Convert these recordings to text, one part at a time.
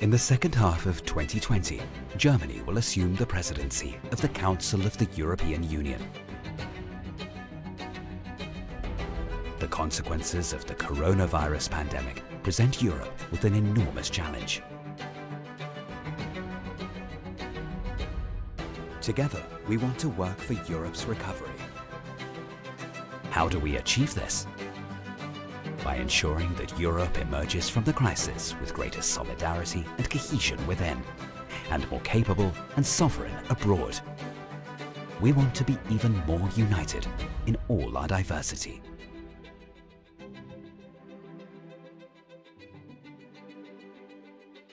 In the second half of 2020, Germany will assume the presidency of the Council of the European Union. The consequences of the coronavirus pandemic present Europe with an enormous challenge. Together, we want to work for Europe's recovery. How do we achieve this? By ensuring that Europe emerges from the crisis with greater solidarity and cohesion within, and more capable and sovereign abroad. We want to be even more united in all our diversity.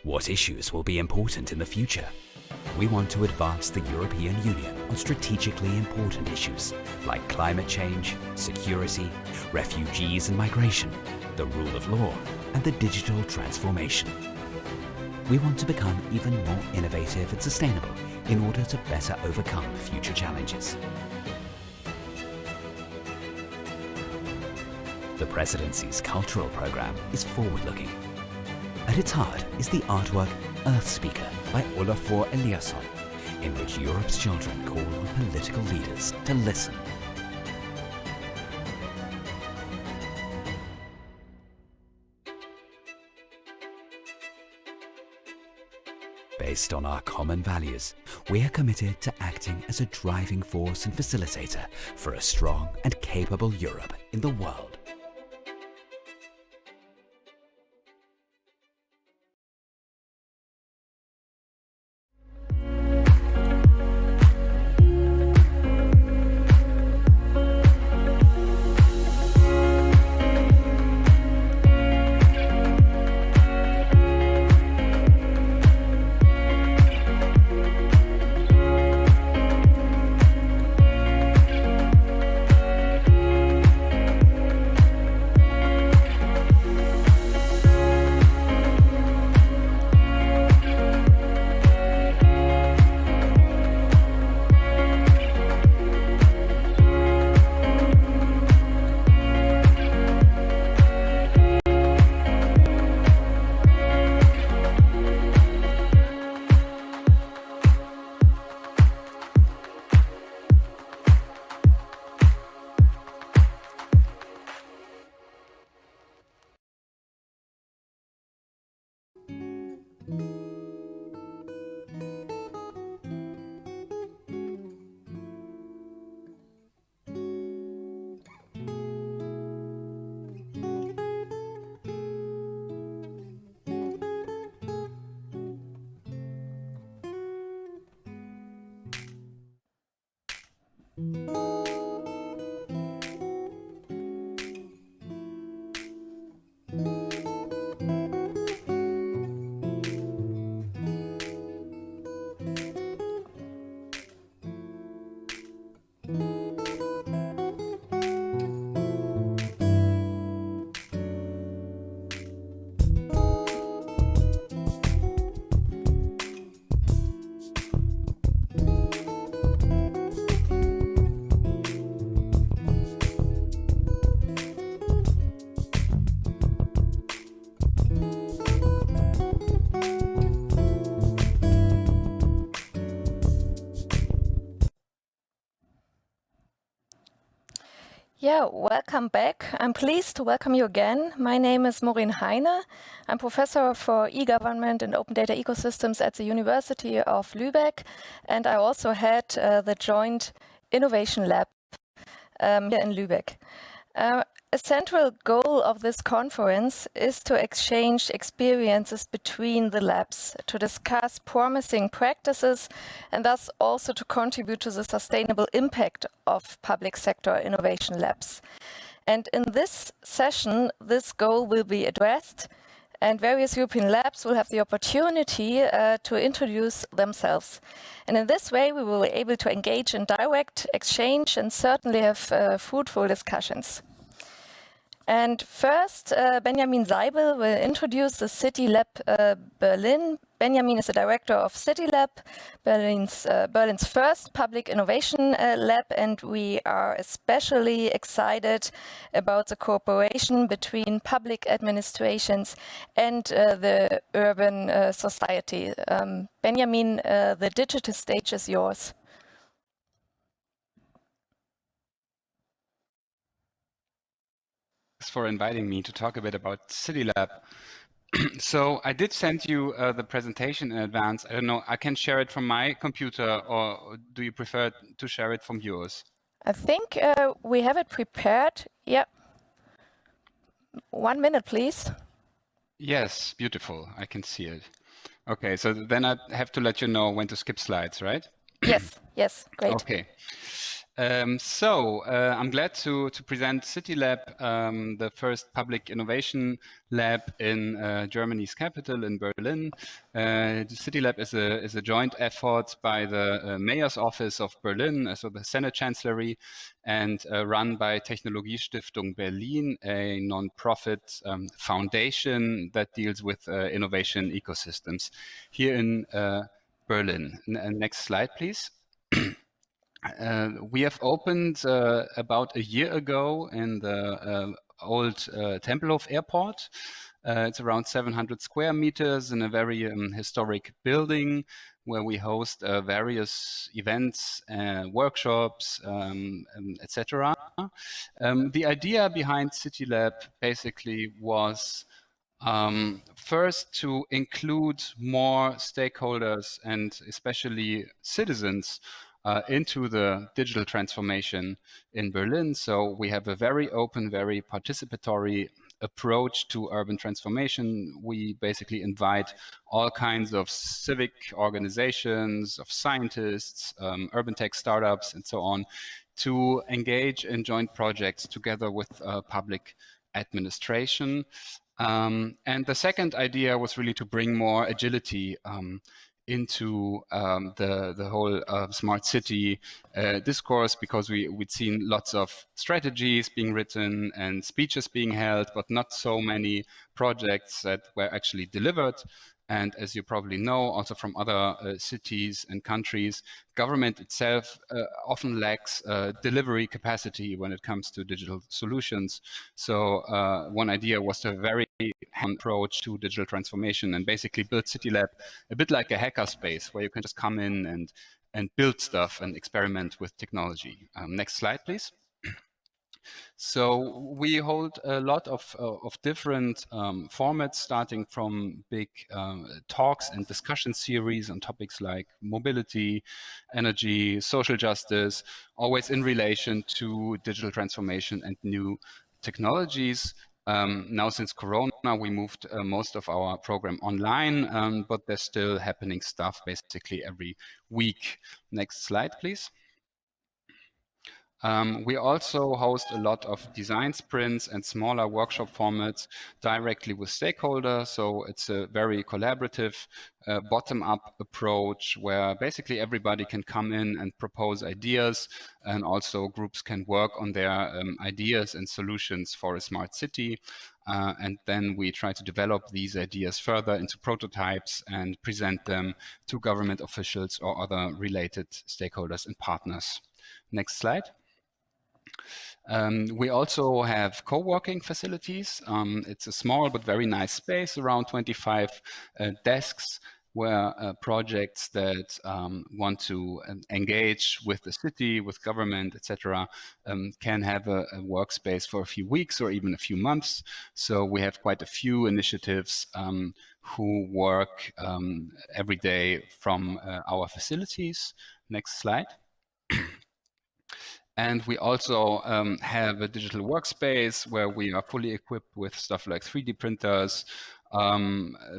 What issues will be important in the future? We want to advance the European Union on strategically important issues like climate change, security, refugees and migration, the rule of law, and the digital transformation. We want to become even more innovative and sustainable in order to better overcome future challenges. The Presidency's cultural program is forward-looking. At its heart is the artwork Earth Speaker by Olafur Eliasson, in which Europe's children call on political leaders to listen. Based on our common values, we are committed to acting as a driving force and facilitator for a strong and capable Europe in the world. Yeah, welcome back. I'm pleased to welcome you again. My name is Maureen Heine. I'm professor for e-government and open data ecosystems at the University of Lübeck, and I also head the joint innovation lab here in Lübeck. A central goal of this conference is to exchange experiences between the labs, to discuss promising practices, and thus also to contribute to the sustainable impact of public sector innovation labs. And in this session, this goal will be addressed, and various European labs will have the opportunity to introduce themselves. And in this way, we will be able to engage in direct exchange and certainly have fruitful discussions. And first, Benjamin SEIBEL will introduce the CityLab Berlin. Benjamin is the director of CityLab, Berlin's first public innovation lab, and we are especially excited about the cooperation between public administrations and the urban society. Benjamin, the digital stage is yours. Thanks for inviting me to talk a bit about CityLab. So I did send you the presentation in advance. I don't know, I can share it from my computer, or do you prefer to share it from yours? I think we have it prepared. Yeah. 1 minute, please. Yes, beautiful. I can see it. Okay, so then I have to let you know when to skip slides, right? Yes, great. Okay. I'm glad to present CityLab, the first public innovation lab in Germany's capital, in Berlin. The CityLab is a joint effort by the Mayor's Office of Berlin, so the Senate Chancellery, and run by Technologiestiftung Berlin, a non-profit foundation that deals with innovation ecosystems here in Berlin. Next slide, please. We have opened about a year ago in the old Tempelhof airport. It's around 700 square meters in a very historic building where we host various events, workshops, etc. The idea behind CityLab basically was first to include more stakeholders and especially citizens into the digital transformation in Berlin. So we have a very open, very participatory approach to urban transformation. We basically invite all kinds of civic organizations, of scientists, urban tech startups, and so on, to engage in joint projects together with public administration. And the second idea was really to bring more agility into the whole smart city discourse, because we'd seen lots of strategies being written and speeches being held, but not so many projects that were actually delivered. And as you probably know, also from other cities and countries, government itself often lacks delivery capacity when it comes to digital solutions. So one idea was to have a very hands-on approach to digital transformation and basically build CityLab a bit like a hacker space where you can just come in and build stuff and experiment with technology. Next slide, please. So we hold a lot of different formats, starting from big talks and discussion series on topics like mobility, energy, social justice, always in relation to digital transformation and new technologies. Now, since Corona, we moved most of our program online, but there's still happening stuff basically every week. Next slide, please. We also host a lot of design sprints and smaller workshop formats directly with stakeholders. So it's a very collaborative bottom-up approach where basically everybody can come in and propose ideas, and also groups can work on their ideas and solutions for a smart city. And then we try to develop these ideas further into prototypes and present them to government officials or other related stakeholders and partners. Next slide. We also have co-working facilities. It's a small but very nice space, around 25 desks, where projects that want to engage with the city, with government, etc., can have a workspace for a few weeks or even a few months. So we have quite a few initiatives who work every day from our facilities. Next slide. And we also have a digital workspace where we are fully equipped with stuff like 3D printers,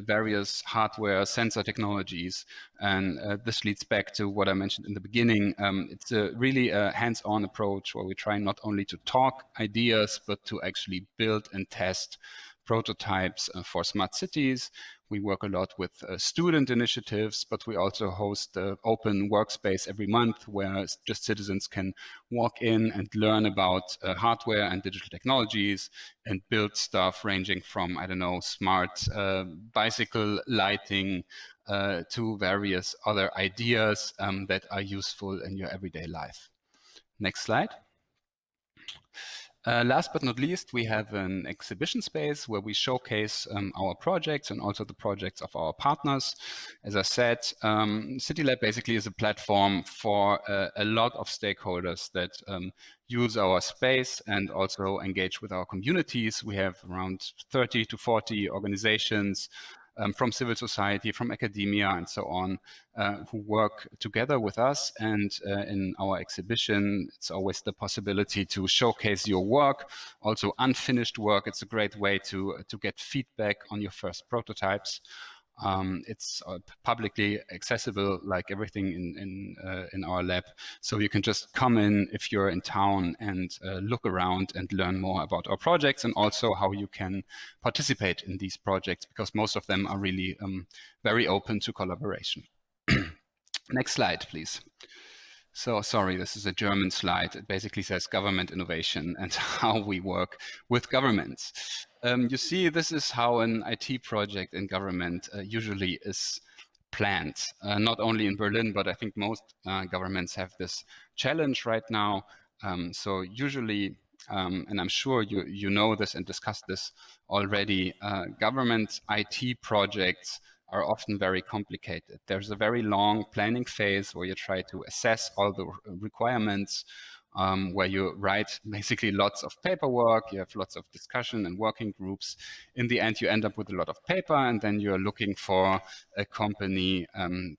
various hardware, sensor technologies. And this leads back to what I mentioned in the beginning. It's really a hands-on approach where we try not only to talk ideas, but to actually build and test prototypes for smart cities. We work a lot with student initiatives, but we also host the open workspace every month where just citizens can walk in and learn about hardware and digital technologies and build stuff ranging from, I don't know, smart bicycle lighting to various other ideas that are useful in your everyday life. Next slide. Last but not least, we have an exhibition space where we showcase our projects and also the projects of our partners. As I said, CityLab basically is a platform for a lot of stakeholders that use our space and also engage with our communities. We have around 30 to 40 organizations from civil society, from academia, and so on, who work together with us. And in our exhibition, it's always the possibility to showcase your work, also unfinished work. It's a great way to get feedback on your first prototypes. It's publicly accessible, like everything in our lab. So you can just come in if you're in town and look around and learn more about our projects, and also how you can participate in these projects, because most of them are really very open to collaboration. Next slide, please. So sorry, this is a German slide. It basically says government innovation and how we work with governments. You see, this is how an IT project in government usually is planned, not only in Berlin, but I think most governments have this challenge right now. So usually, and I'm sure you know this and discussed this already, government IT projects are often very complicated. There's a very long planning phase where you try to assess all the requirements, where you write basically lots of paperwork, you have lots of discussion and working groups. In the end, you end up with a lot of paper, and then you're looking for a company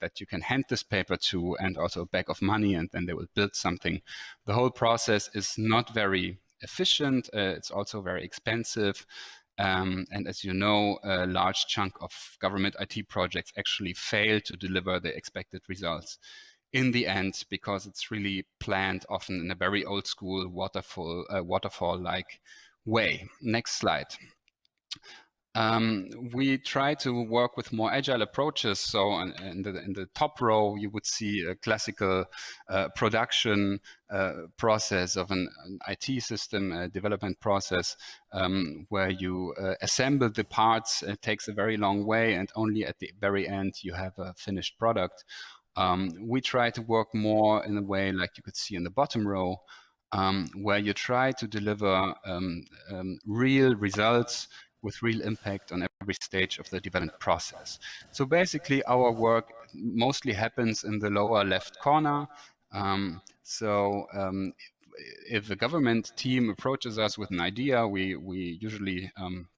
that you can hand this paper to, and also a bag of money, and then they will build something. The whole process is not very efficient. It's also very expensive. And as you know, a large chunk of government IT projects actually fail to deliver the expected results in the end, because it's really planned often in a very old school waterfall-like way. Next slide. We try to work with more agile approaches. So in the top row, you would see a classical production process of an IT system, a development process, where you assemble the parts. It takes a very long way, and only at the very end you have a finished product. We try to work more in a way like you could see in the bottom row, where you try to deliver real results with real impact on every stage of the development process. So basically our work mostly happens in the lower left corner. If a government team approaches us with an idea, we usually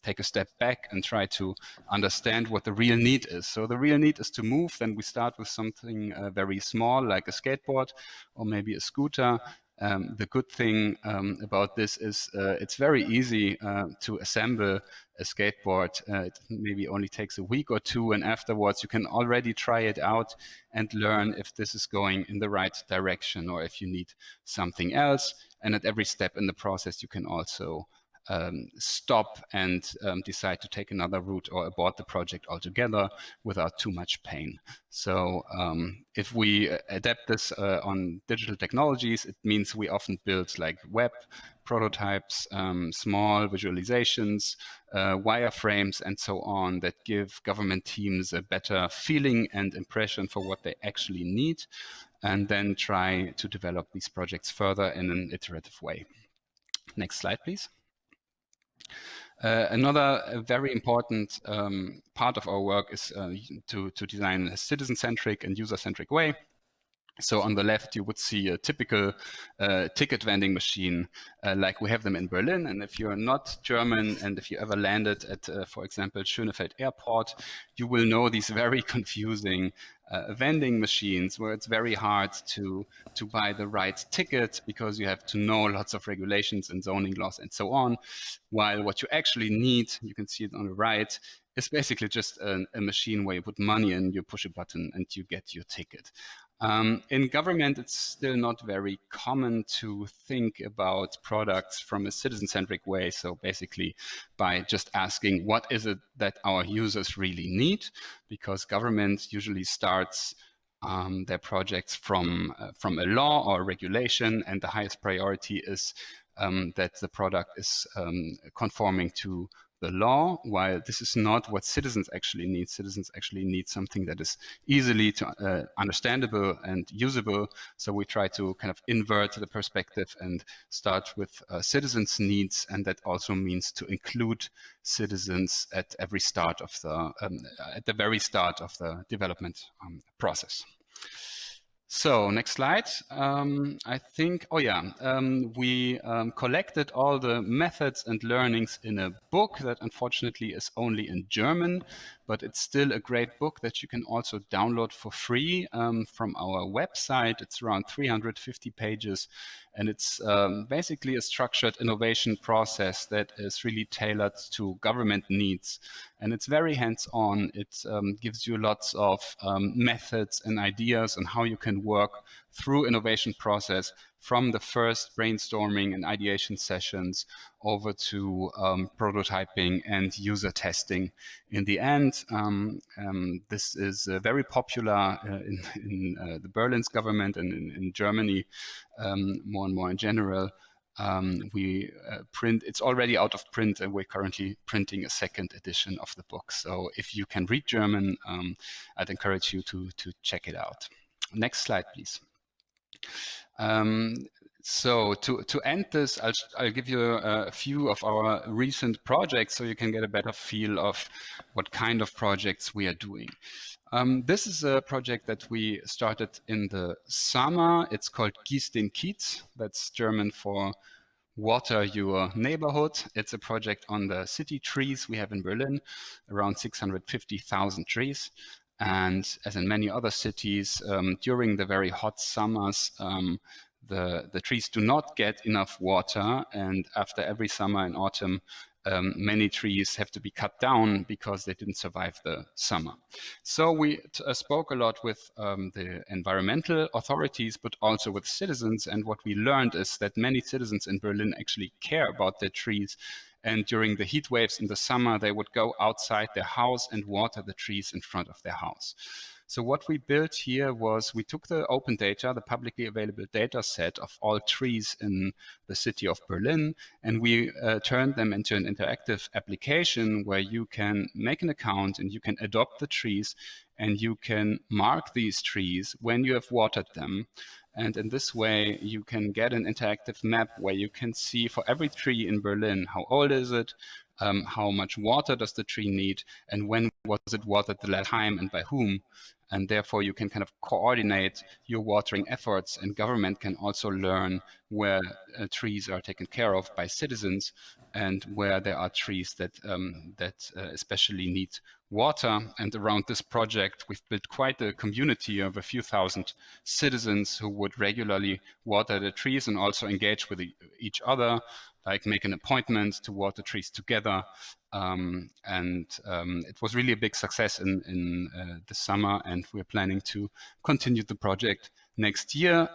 take a step back and try to understand what the real need is. So the real need is to move. Then we start with something very small, like a skateboard or maybe a scooter. The good thing about this is it's very easy to assemble a skateboard. It maybe only takes a week or two, and afterwards you can already try it out and learn if this is going in the right direction or if you need something else. And at every step in the process, you can also stop and decide to take another route or abort the project altogether without too much pain. So if we adapt this on digital technologies, it means we often build like web prototypes, small visualizations, wireframes, and so on, that give government teams a better feeling and impression for what they actually need, and then try to develop these projects further in an iterative way. Next slide, please. Another very important part of our work is to design a citizen-centric and user-centric way. So on the left, you would see a typical ticket vending machine like we have them in Berlin. And if you're not German, and if you ever landed at, for example, Schönefeld Airport, you will know these very confusing vending machines where it's very hard to buy the right ticket, because you have to know lots of regulations and zoning laws and so on. While what you actually need, you can see it on the right, is basically just a machine where you put money in, you push a button, and you get your ticket. In government, it's still not very common to think about products from a citizen-centric way. So basically by just asking what is it that our users really need, because government usually starts their projects from a law or regulation, and the highest priority is that the product is conforming to the law, while this is not what citizens actually need. Citizens actually need something that is easily understandable and usable. So we try to kind of invert the perspective and start with citizens' needs, and that also means to include citizens at every start of the at the very start of the development process. So next slide. I think, we collected all the methods and learnings in a book that unfortunately is only in German, but it's still a great book that you can also download for free from our website. It's around 350 pages, and it's basically a structured innovation process that is really tailored to government needs. And it's very hands-on. It gives you lots of methods and ideas on how you can work through innovation process from the first brainstorming and ideation sessions over to prototyping and user testing. In the end, this is very popular in the Berlin's government and in Germany more and more in general. We print, it's already out of print, and we're currently printing a second edition of the book. So if you can read German, I'd encourage you to check it out. Next slide, please. So to end this, I'll give you a few of our recent projects so you can get a better feel of what kind of projects we are doing. This is a project that we started in the summer. It's called Gieß den Kiez. That's German for water your neighborhood. It's a project on the city trees we have in Berlin, around 650,000 trees. And as in many other cities, during the very hot summers, the trees do not get enough water. And after every summer and autumn, many trees have to be cut down because they didn't survive the summer. So we spoke a lot with the environmental authorities, but also with citizens. And what we learned is that many citizens in Berlin actually care about their trees. And during the heat waves in the summer, they would go outside their house and water the trees in front of their house. So what we built here was we took the open data, the publicly available data set of all trees in the city of Berlin, and we turned them into an interactive application where you can make an account and you can adopt the trees and you can mark these trees when you have watered them. And in this way, you can get an interactive map where you can see for every tree in Berlin, how old is it, how much water does the tree need, and when was it watered the last time and by whom. And therefore, you can kind of coordinate your watering efforts, and government can also learn where trees are taken care of by citizens and where there are trees that, especially need water. And around this project, we've built quite a community of a few thousand citizens who would regularly water the trees and also engage with each other, like make an appointment to water trees together. It was really a big success in the summer, and we're planning to continue the project next year.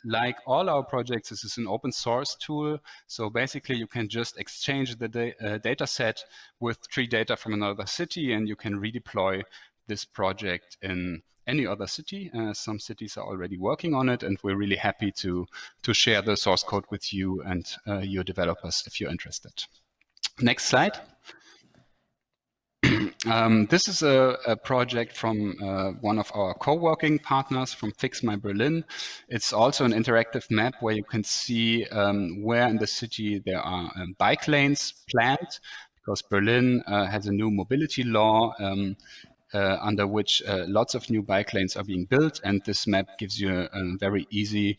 Like all our projects, this is an open source tool. So basically you can just exchange the data set with tree data from another city, and you can redeploy this project in any other city. Some cities are already working on it, and we're really happy to share the source code with you and your developers if you're interested. Next slide. This is a project from one of our co-working partners from Fix My Berlin. It's also an interactive map where you can see where in the city there are bike lanes planned, because Berlin has a new mobility law under which lots of new bike lanes are being built, and this map gives you a very easy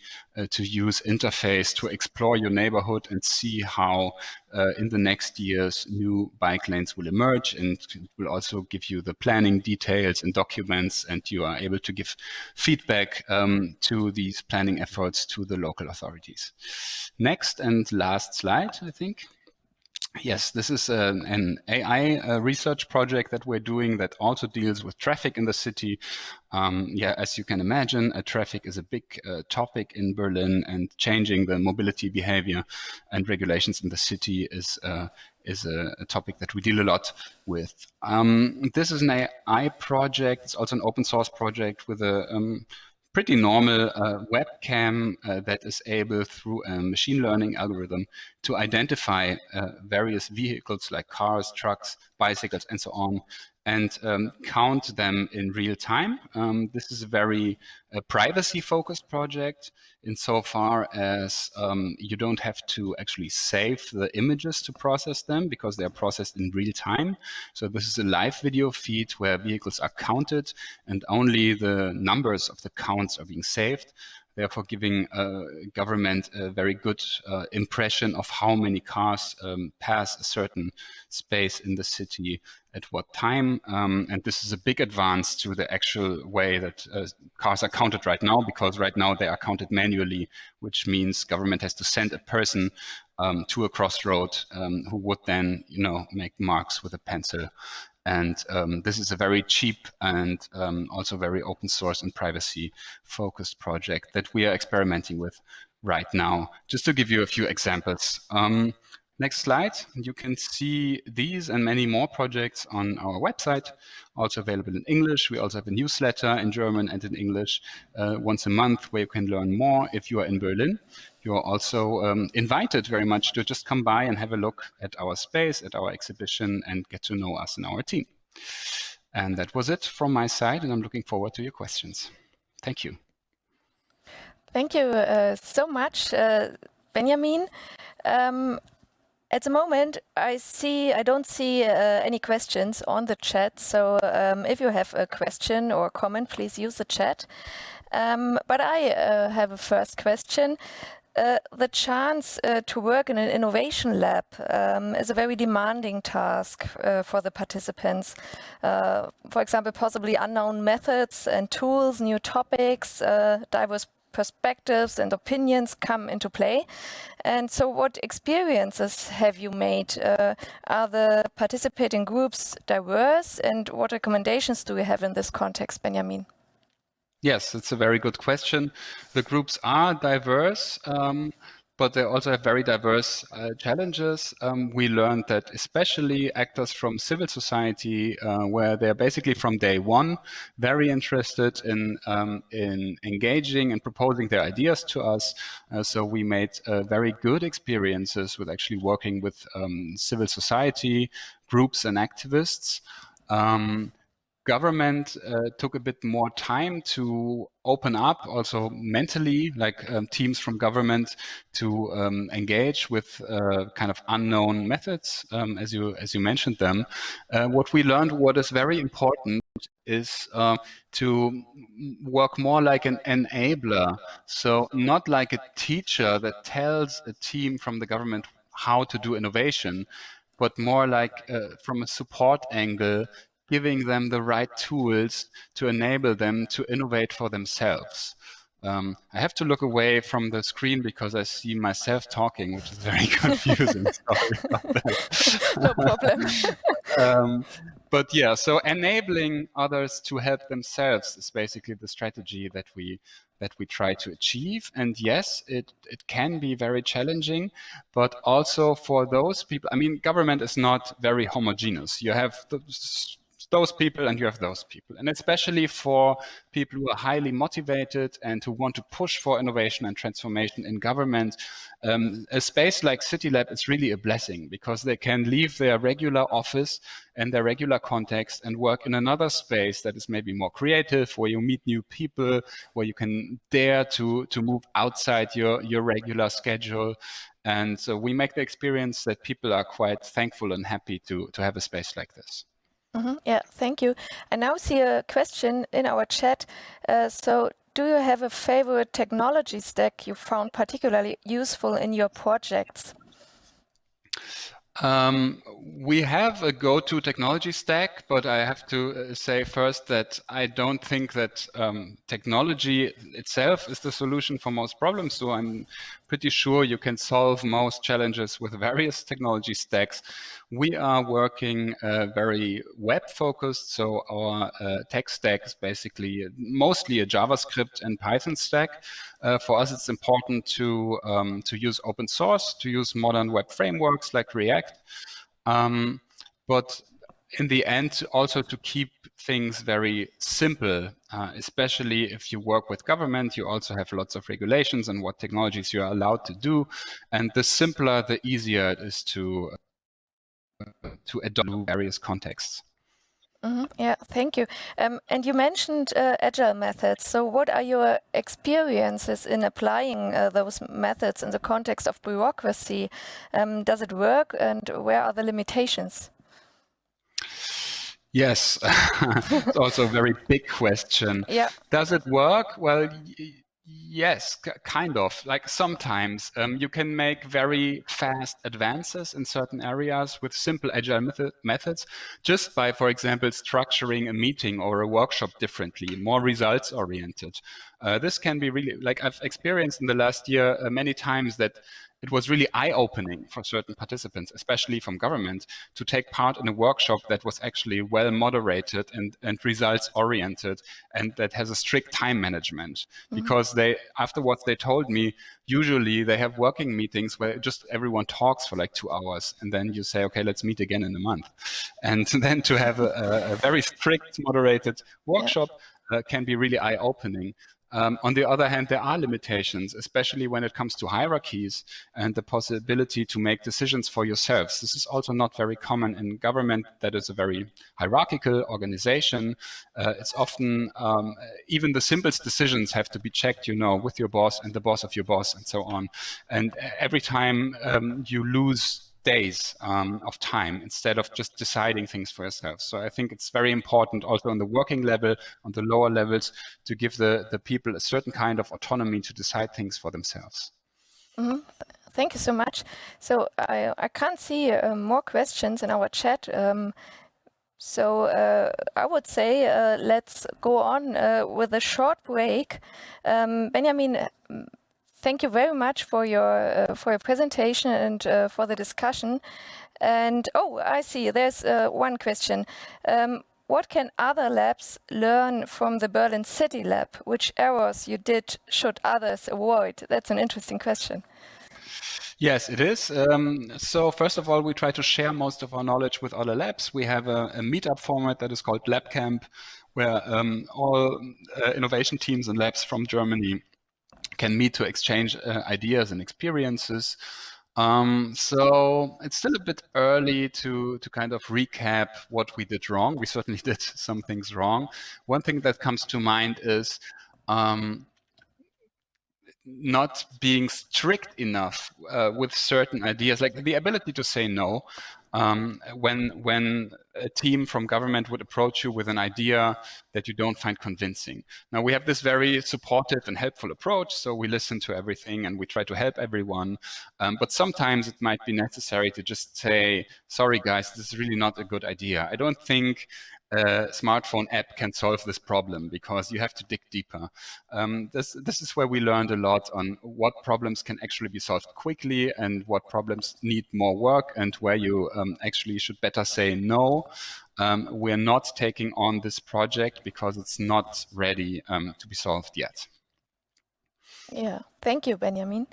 to use interface to explore your neighborhood and see how in the next years new bike lanes will emerge, and it will also give you the planning details and documents, and you are able to give feedback to these planning efforts to the local authorities. Next and last slide, I think. Yes, this is an AI research project that we're doing that also deals with traffic in the city. Yeah, as you can imagine, traffic is a big topic in Berlin, and changing the mobility behavior and regulations in the city is a topic that we deal a lot with. This is an AI project. It's also an open source project with a pretty normal webcam that is able, through a machine learning algorithm, to identify various vehicles like cars, trucks, bicycles, and so on, and count them in real time. This is a very privacy-focused project insofar as you don't have to actually save the images to process them, because they are processed in real time. So this is a live video feed where vehicles are counted and only the numbers of the counts are being saved, therefore giving government a very good impression of how many cars pass a certain space in the city at what time. And this is a big advance to the actual way that cars are counted right now, because right now they are counted manually, which means government has to send a person to a crossroad who would then, make marks with a pencil. And this is a very cheap and also very open source and privacy focused project that we are experimenting with right now. Just to give you a few examples. Next slide. You can see these and many more projects on our website, also available in English. We also have a newsletter in German and in English once a month, where you can learn more if you are in Berlin. You are also invited very much to just come by and have a look at our space, at our exhibition, and get to know us and our team. And that was it from my side, and I'm looking forward to your questions. Thank you. Thank you so much, Benjamin. At the moment, I don't see any questions on the chat. So if you have a question or comment, please use the chat. But I have a first question. The chance to work in an innovation lab is a very demanding task for the participants. For example, possibly unknown methods and tools, new topics, diverse perspectives and opinions come into play. And so what experiences have you made? Are the participating groups diverse? And what recommendations do you have in this context, Benjamin? Yes, it's a very good question. The groups are diverse, but they also have very diverse challenges. We learned that especially actors from civil society, where they're basically from day one, very interested in engaging and proposing their ideas to us. So we made very good experiences with actually working with civil society groups and activists. Government took a bit more time to open up, also mentally, like teams from government to engage with kind of unknown methods, as you mentioned them. What we learned, what is very important, is to work more like an enabler. So not like a teacher that tells a team from the government how to do innovation, but more like from a support angle, giving them the right tools to enable them to innovate for themselves. I have to look away from the screen because I see myself talking, which is very confusing. Sorry about that. No problem. But yeah, so enabling others to help themselves is basically the strategy that we try to achieve. And yes, it can be very challenging, but also for those people, I mean, government is not very homogeneous. You have those people and you have those people. And especially for people who are highly motivated and who want to push for innovation and transformation in government, a space like CityLab is really a blessing, because they can leave their regular office and their regular context and work in another space that is maybe more creative, where you meet new people, where you can dare to move outside your regular schedule. And so we make the experience that people are quite thankful and happy to have a space like this. Yeah, thank you. I now see a question in our chat. So do you have a favorite technology stack you found particularly useful in your projects? We have a go-to technology stack, but I have to say first that I don't think that technology itself is the solution for most problems. So I'm pretty sure you can solve most challenges with various technology stacks. We are working very web-focused, so our tech stack is basically mostly a JavaScript and Python stack. For us, it's important to use open source, to use modern web frameworks like React, but in the end, also to keep things very simple, especially if you work with government, you also have lots of regulations and what technologies you are allowed to do. And the simpler, the easier it is to adopt various contexts. Yeah, thank you. And you mentioned agile methods. So what are your experiences in applying those methods in the context of bureaucracy? Does it work, and where are the limitations? Yes, it's also a very big question. Yeah. Does it work? Well, yes, kind of. Like sometimes you can make very fast advances in certain areas with simple agile methods, just by, for example, structuring a meeting or a workshop differently, more results oriented. This can be really, like I've experienced in the last year many times that it was really eye-opening for certain participants, especially from government, to take part in a workshop that was actually well moderated and results oriented, and that has a strict time management. Because afterwards they told me, usually they have working meetings where just everyone talks for like 2 hours, and then you say, okay, let's meet again in a month. And then to have a very strict moderated workshop can be really eye-opening. On the other hand, there are limitations, especially when it comes to hierarchies and the possibility to make decisions for yourselves. This is also not very common in government. That is a very hierarchical organization. It's often, even the simplest decisions have to be checked, with your boss and the boss of your boss and so on. And every time you lose days of time instead of just deciding things for yourself. So I think it's very important also on the working level, on the lower levels, to give the people a certain kind of autonomy to decide things for themselves. Thank you so much. So I can't see more questions in our chat. So I would say let's go on with a short break. Benjamin, thank you very much for your presentation and for the discussion. And I see there's one question. What can other labs learn from the Berlin CityLab? Which errors you did should others avoid? That's an interesting question. Yes, it is. So first of all, we try to share most of our knowledge with other labs. We have a meetup format that is called Lab Camp, where all innovation teams and labs from Germany can meet to exchange ideas and experiences. So it's still a bit early to kind of recap what we did wrong. We certainly did some things wrong. One thing that comes to mind is not being strict enough with certain ideas, like the ability to say no. When a team from government would approach you with an idea that you don't find convincing. Now, we have this very supportive and helpful approach, so we listen to everything and we try to help everyone. But sometimes it might be necessary to just say, sorry, guys, this is really not a good idea. I don't think a smartphone app can solve this problem, because you have to dig deeper. This is where we learned a lot on what problems can actually be solved quickly and what problems need more work, and where you actually should better say no. We're not taking on this project because it's not ready to be solved yet. Yeah, thank you, Benjamin.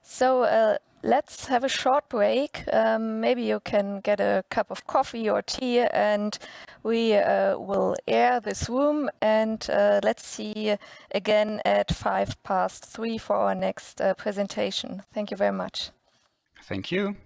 So let's have a short break. Maybe you can get a cup of coffee or tea, and we will air this room. And let's see again at 3:05 for our next presentation. Thank you very much. Thank you.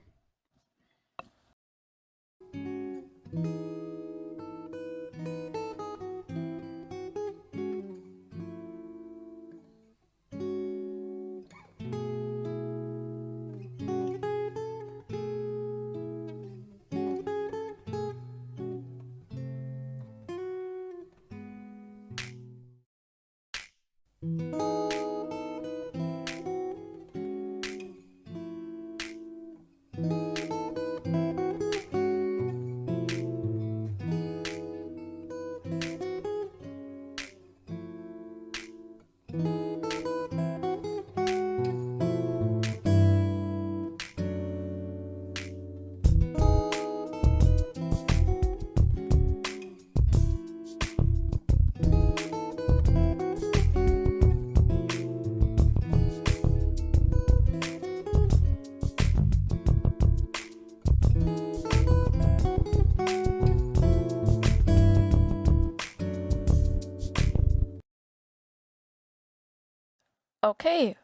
Okay,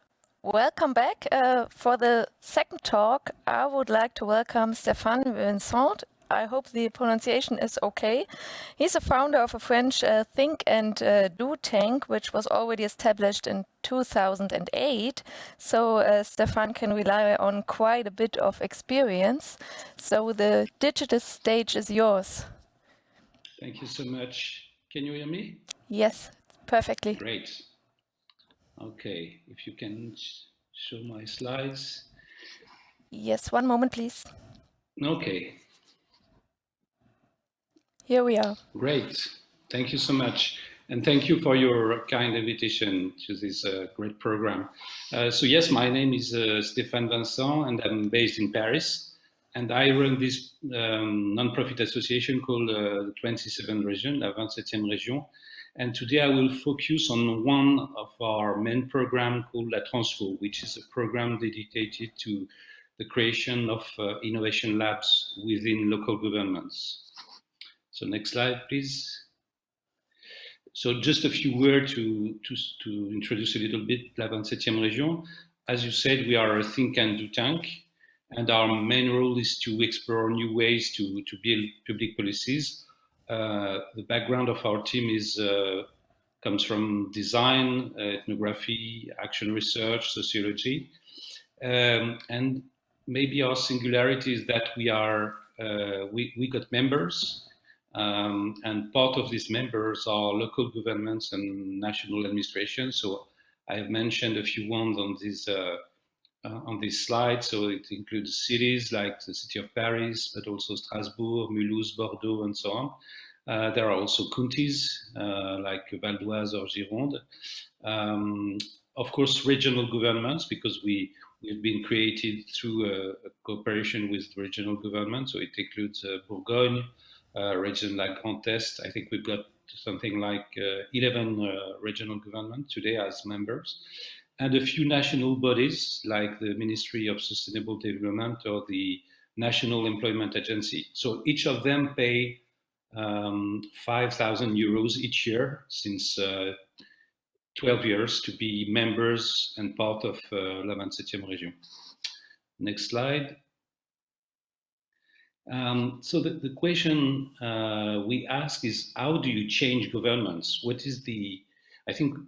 welcome back. For the second talk, I would like to welcome Stéphane Vincent. I hope the pronunciation is okay. He's a founder of a French think and do tank, which was already established in 2008. So Stéphane can rely on quite a bit of experience. So the digital stage is yours. Thank you so much. Can you hear me? Yes, perfectly. Great. Okay, if you can show my slides. Yes, one moment, please. Okay. Here we are. Great. Thank you so much. And thank you for your kind invitation to this great program. So yes, my name is Stéphane Vincent, and I'm based in Paris. And I run this non-profit association called the 27th region, la 27e région. And today I will focus on one of our main programs called la Transfo, which is a program dedicated to the creation of innovation labs within local governments. So next slide, please. So just a few words to introduce a little bit la 27e région. As you said, we are a think and do tank, and our main role is to explore new ways to build public policies. The background of our team comes from design, ethnography, action research, sociology, and maybe our singularity is that we got members. And part of these members are local governments and national administration. So I have mentioned a few ones on this slide. So it includes cities like the city of Paris, but also Strasbourg, Mulhouse, Bordeaux, and so on. There are also counties like Val d'Oise or Gironde. Of course, regional governments, because we've been created through a cooperation with regional government. So it includes Bourgogne, region like Grand Est. I think we've got something like 11 regional governments today as members, and a few national bodies like the Ministry of Sustainable Development or the National Employment Agency. So each of them pay 5,000 euros each year since 12 years to be members and part of la 27e région. Next slide. So the question we ask is, how do you change governments? What is I think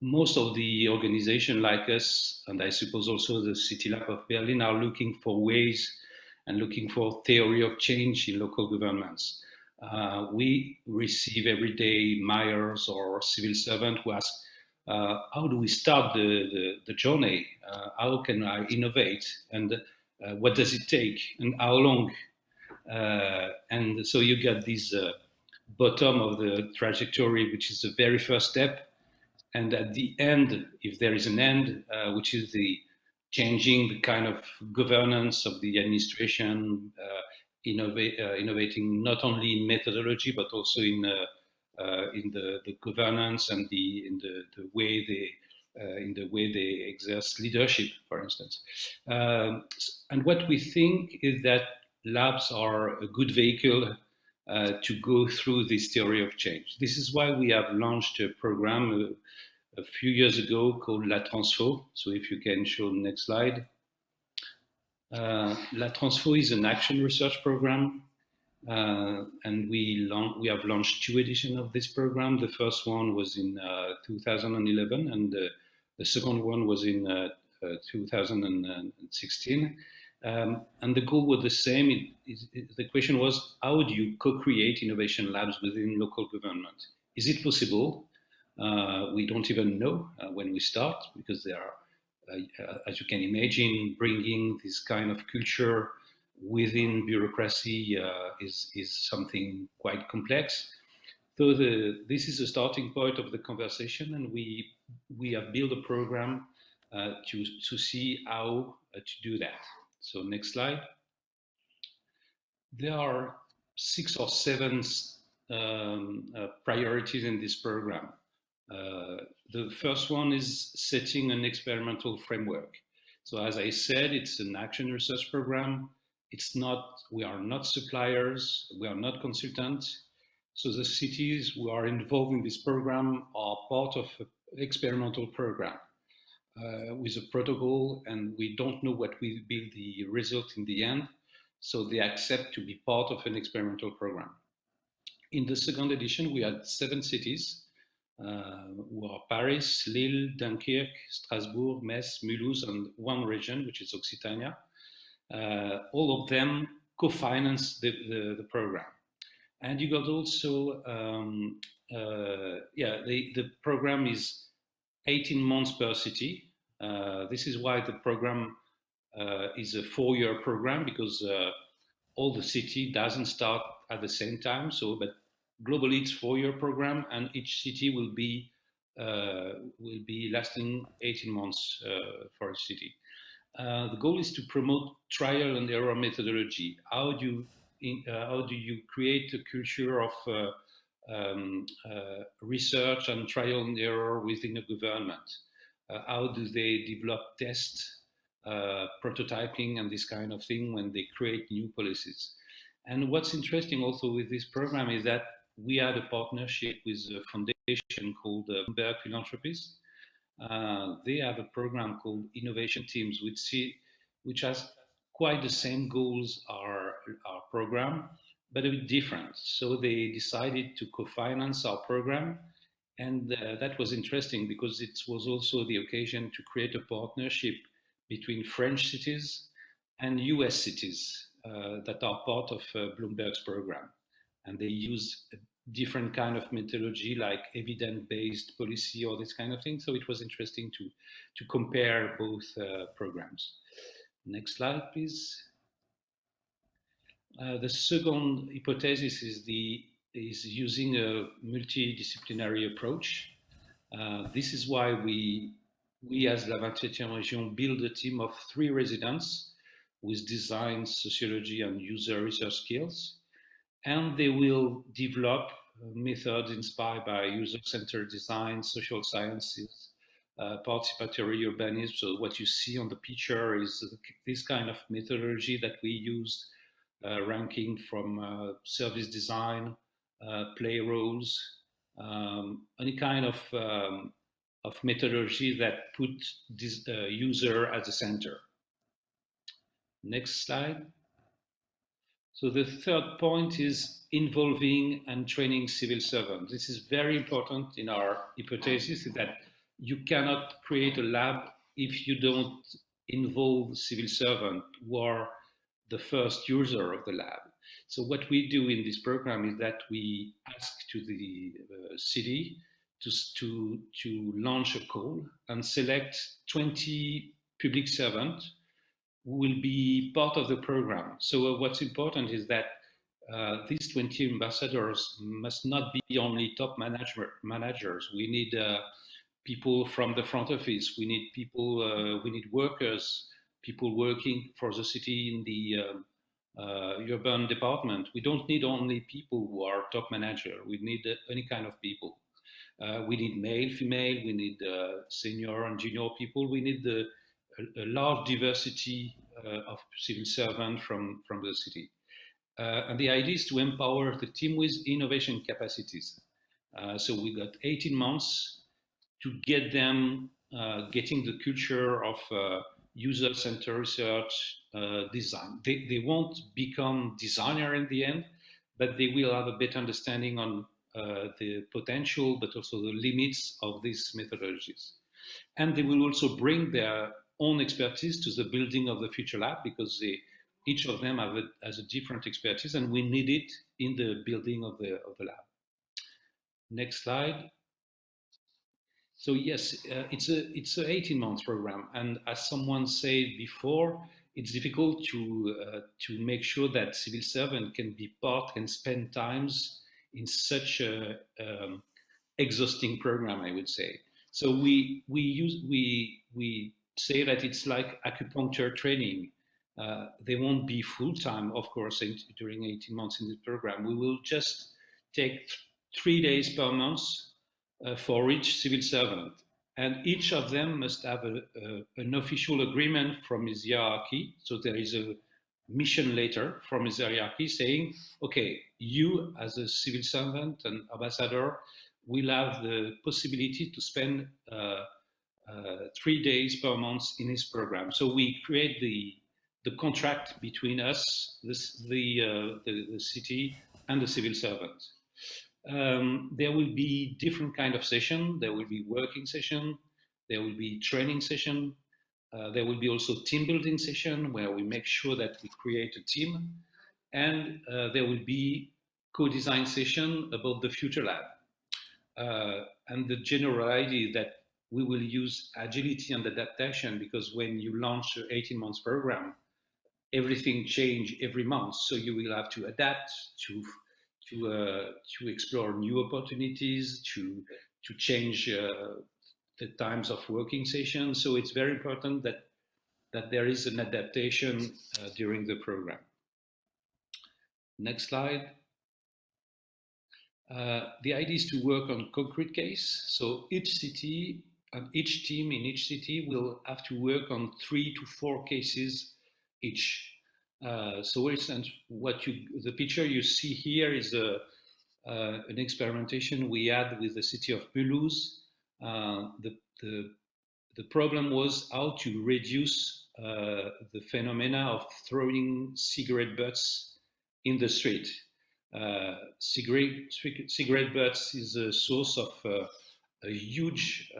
most of the organizations like us, and I suppose also the CityLab of Berlin, are looking for ways and looking for theory of change in local governments. We receive every day mayors or civil servants who ask, how do we start the journey? How can I innovate? And what does it take? And how long? And so you get this bottom of the trajectory, which is the very first step. And at the end, if there is an end, which is the changing the kind of governance of the administration, innovating not only in methodology, but also in the governance and in the way they exerce leadership, for instance. And what we think is that labs are a good vehicle to go through this theory of change. This is why we have launched a program a few years ago called La Transfo. So if you can show the next slide. La Transfo is an action research program, and we have launched 2 editions of this program. The first one was in 2011, and the second one was in 2016. And the goal was the same. The question was, how do you co-create innovation labs within local government? Is it possible? We don't even know when we start, because there are, as you can imagine, bringing this kind of culture within bureaucracy is something quite complex. So this is the starting point of the conversation, and we have built a program to see how to do that. So next slide. There are 6 or 7 priorities in this program. The first one is setting an experimental framework. So as I said, it's an action research program. We are not suppliers, we are not consultants. So the cities who are involved in this program are part of an experimental program. with a protocol, and we don't know what will be the result in the end. So they accept to be part of an experimental program. In the second edition, we had 7 cities, who are Paris, Lille, Dunkirk, Strasbourg, Metz, Mulhouse, and 1 region, which is Occitania. All of them co-finance the program. And you got also, the program is 18 months per city. This is why the program is a 4-year program, because all the city doesn't start at the same time. So, but globally it's 4-year program, and each city will be lasting 18 months for each city. The goal is to promote trial and error methodology. How do you create a culture of research and trial and error within a government? How do they develop tests, prototyping, and this kind of thing when they create new policies? And what's interesting also with this program is that we had a partnership with a foundation called Bloomberg Philanthropies. They have a program called Innovation Teams, which has quite the same goals our program, but a bit different. So they decided to co-finance our program, and that was interesting because it was also the occasion to create a partnership between French cities and US cities that are part of Bloomberg's program. And they use a different kind of methodology like evidence-based policy or this kind of thing. So it was interesting to compare both programs. Next slide, please. The second hypothesis is using a multidisciplinary approach. This is why we as La 27e Région build a team of 3 residents with design, sociology, and user research skills. And they will develop methods inspired by user-centered design, social sciences, participatory urbanism. So what you see on the picture is this kind of methodology that we used, ranking from service design, play roles, any kind of methodology that put this user at the center. Next slide. So the third point is involving and training civil servants. This is very important in our hypothesis, that you cannot create a lab if you don't involve civil servants who are the first user of the lab. So what we do in this program is that we ask to the city to launch a call and select 20 public servants who will be part of the program. So what's important is that these 20 ambassadors must not be only top managers. We need people from the front office. We need people, we need workers, people working for the city in the urban department. We don't need only people who are top manager. We need any kind of people. We need male, female, we need senior and junior people. We need a large diversity of civil servants from the city. And the idea is to empower the team with innovation capacities. So we got 18 months to get them getting the culture of user-centered research, design. They won't become designer in the end, but they will have a better understanding on the potential, but also the limits of these methodologies. And they will also bring their own expertise to the building of the future lab, because each of them has a different expertise, and we need it in the building of the lab. Next slide. So yes, it's an 18-month program, and as someone said before, it's difficult to make sure that civil servant can be part and spend times in such a exhausting program, I would say. So we say that it's like acupuncture training. They won't be full-time, of course, during 18 months in the program. We will just take 3 days per month for each civil servant. And each of them must have an official agreement from his hierarchy. So there is a mission letter from his hierarchy saying, okay, you as a civil servant and ambassador will have the possibility to spend 3 days per month in his program. So we create the contract between us, the city, and the civil servant. There will be different kind of session. There will be working session. There will be training session. There will be also team building session where we make sure that we create a team. And there will be co-design session about the future lab. And the general idea is that we will use agility and adaptation, because when you launch an 18 months program, everything changes every month. So you will have to adapt to explore new opportunities, to change the times of working sessions. So it's very important that there is an adaptation during the program. Next slide. The idea is to work on concrete case. So each city and each team in each city will have to work on 3 to 4 cases each. So for instance, the picture you see here is an experimentation we had with the city of Mulhouse. The problem was how to reduce the phenomena of throwing cigarette butts in the street. Cigarette butts is a source of a huge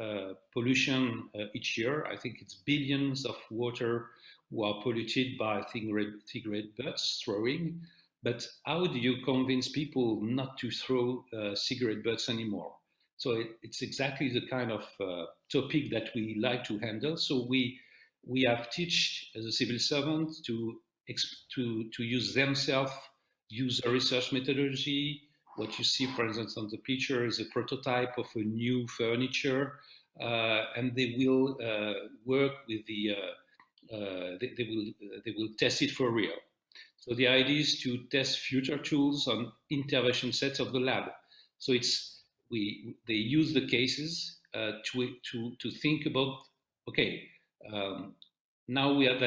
pollution each year. I think it's billions of water who are polluted by cigarette butts throwing. But how do you convince people not to throw cigarette butts anymore? So it's exactly the kind of topic that we like to handle. So we have taught as a civil servant to use themselves, use a research methodology. What you see, for instance, on the picture is a prototype of a new furniture, and they will work with the. They will test it for real. So the idea is to test future tools on intervention sets of the lab. So they use the cases to think about, okay, now we have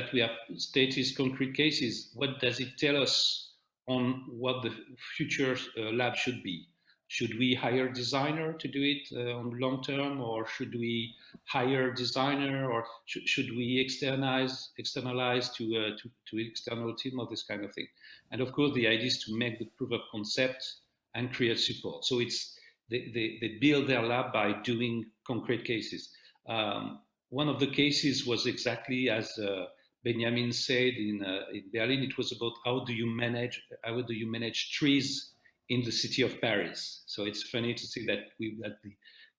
status concrete cases. What does it tell us on what the future lab should be? Should we hire a designer to do it on long term, or should we hire a designer, or should we externalize to external team, or this kind of thing? And of course, the idea is to make the proof of concept and create support. So they build their lab by doing concrete cases. One of the cases was exactly as Benjamin said in Berlin. It was about how do you manage trees in the city of Paris. So it's funny to see that we've had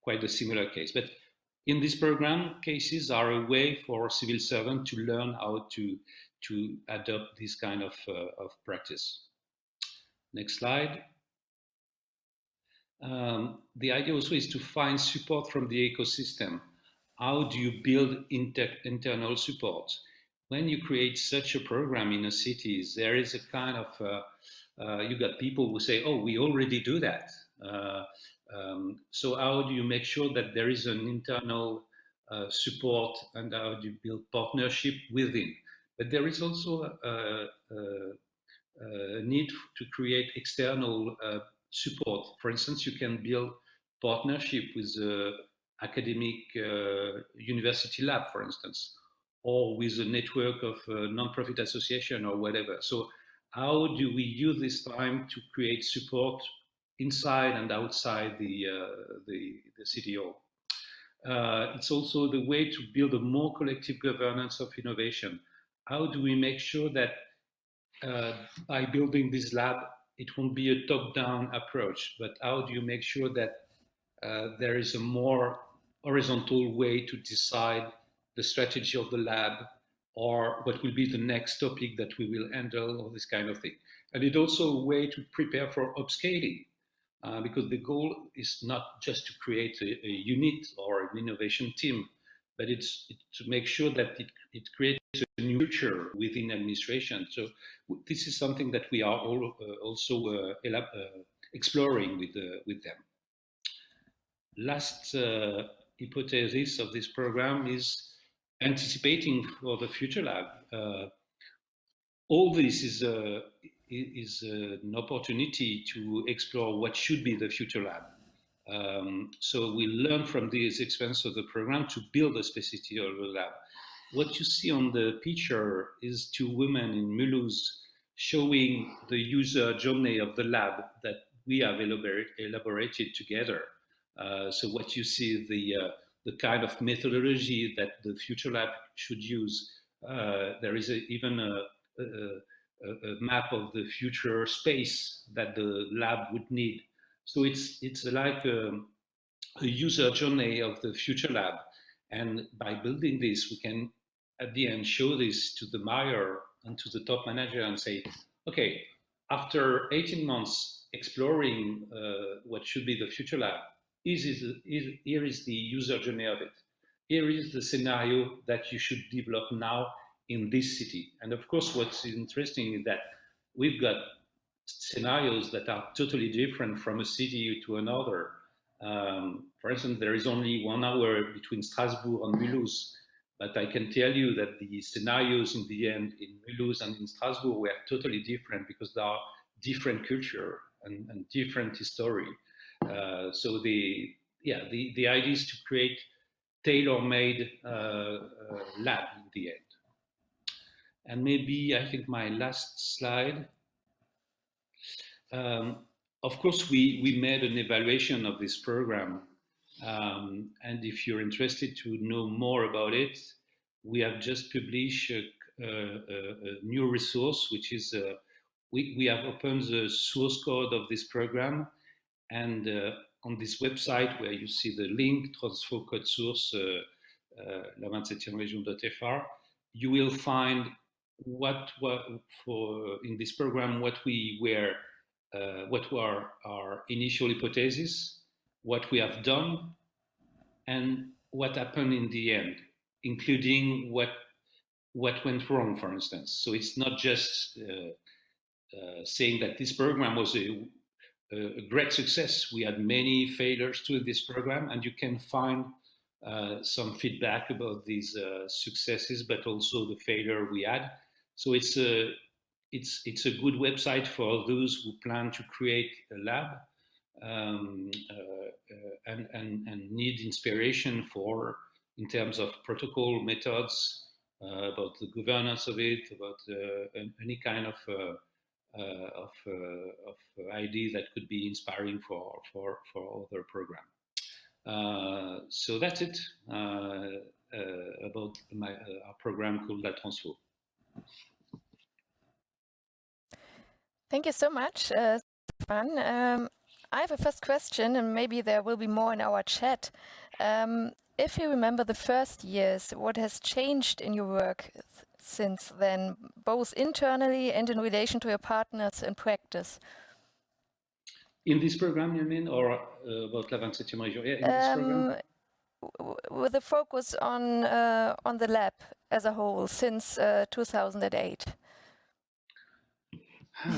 quite a similar case. But in this program, cases are a way for civil servants to learn how to adopt this kind of practice. Next slide. The idea also is to find support from the ecosystem. How do you build internal support? When you create such a program in a city, there is a kind of you got people who say, oh, we already do that. So how do you make sure that there is an internal support, and how do you build partnership within? But there is also a need to create external support. For instance, you can build partnership with academic university lab, for instance, or with a network of non-profit association or whatever. So how do we use this time to create support inside and outside the city hall? It's also the way to build a more collective governance of innovation. How do we make sure that by building this lab, it won't be a top-down approach, but how do you make sure that there is a more horizontal way to decide the strategy of the lab, or what will be the next topic that we will handle, or this kind of thing. And it's also a way to prepare for upscaling, because the goal is not just to create a unit or an innovation team, but it's to make sure that it creates a new future within administration. So this is something that we are also exploring with them. Last hypothesis of this program is anticipating for the future lab. All this is an opportunity to explore what should be the future lab. So we learn from this experience of the program to build a specificity of the lab. What you see on the picture is two women in Mulhouse showing the user journey of the lab that we have elaborated together. So what you see is the kind of methodology that the future lab should use. There is even a map of the future space that the lab would need. So it's like a user journey of the future lab. And by building this, we can, at the end, show this to the buyer and to the top manager and say, okay, after 18 months exploring what should be the future lab, here is the user journey of it. Here is the scenario that you should develop now in this city. And of course, what's interesting is that we've got scenarios that are totally different from a city to another. For instance, there is only 1 hour between Strasbourg and Mulhouse, but I can tell you that the scenarios in the end in Mulhouse and in Strasbourg were totally different because there are different culture and different history. So the idea is to create tailor-made lab in the end. And maybe I think my last slide. Of course, we made an evaluation of this program. And if you're interested to know more about it, we have just published a new resource, which is, we have opened the source code of this program. And on this website where you see the link, Transfo code source, la27e région.fr, you will find in this program, what were our initial hypotheses, what we have done, and what happened in the end, including what went wrong, for instance. So it's not just saying that this program was a great success. We had many failures to this program, and you can find some feedback about these successes, but also the failure we had. So it's a good website for those who plan to create a lab and need inspiration in terms of protocol methods, about the governance of it, about any kind of idea that could be inspiring for other program. So that's it about our program called La Transfo. Thank you so much, Stéphane. I have a first question, and maybe there will be more in our chat. If you remember the first years, what has changed in your work since then, both internally and in relation to your partners in practice? In this program, you mean, or about la27e région? Yeah, in this program? With a focus on the lab as a whole since 2008.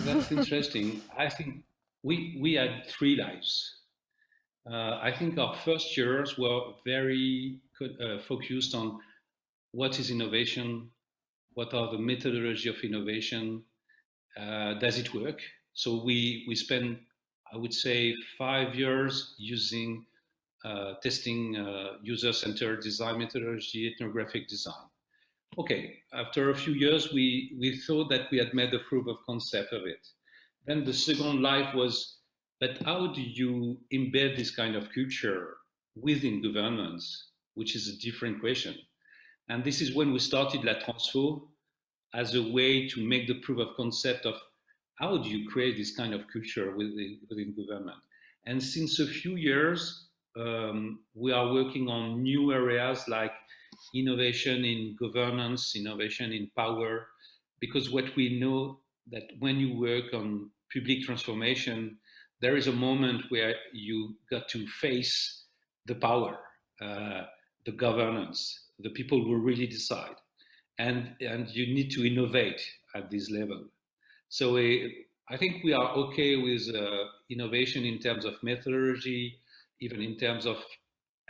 That's interesting. I think we had 3 lives. I think our first years were very focused on what is innovation, what are the methodology of innovation, does it work? So we spent, I would say, 5 years using testing user-centered design methodology, ethnographic design. Okay, after a few years, we thought that we had made the proof of concept of it. Then the second life was, but how do you embed this kind of culture within governments, which is a different question. And this is when we started La Transfo as a way to make the proof of concept of how do you create this kind of culture within government. And since a few years, we are working on new areas like innovation in governance, innovation in power, because what we know that when you work on public transformation, there is a moment where you got to face the power, the governance, the people who really decide, and you need to innovate at this level. So I think we are okay with innovation in terms of methodology, even in terms of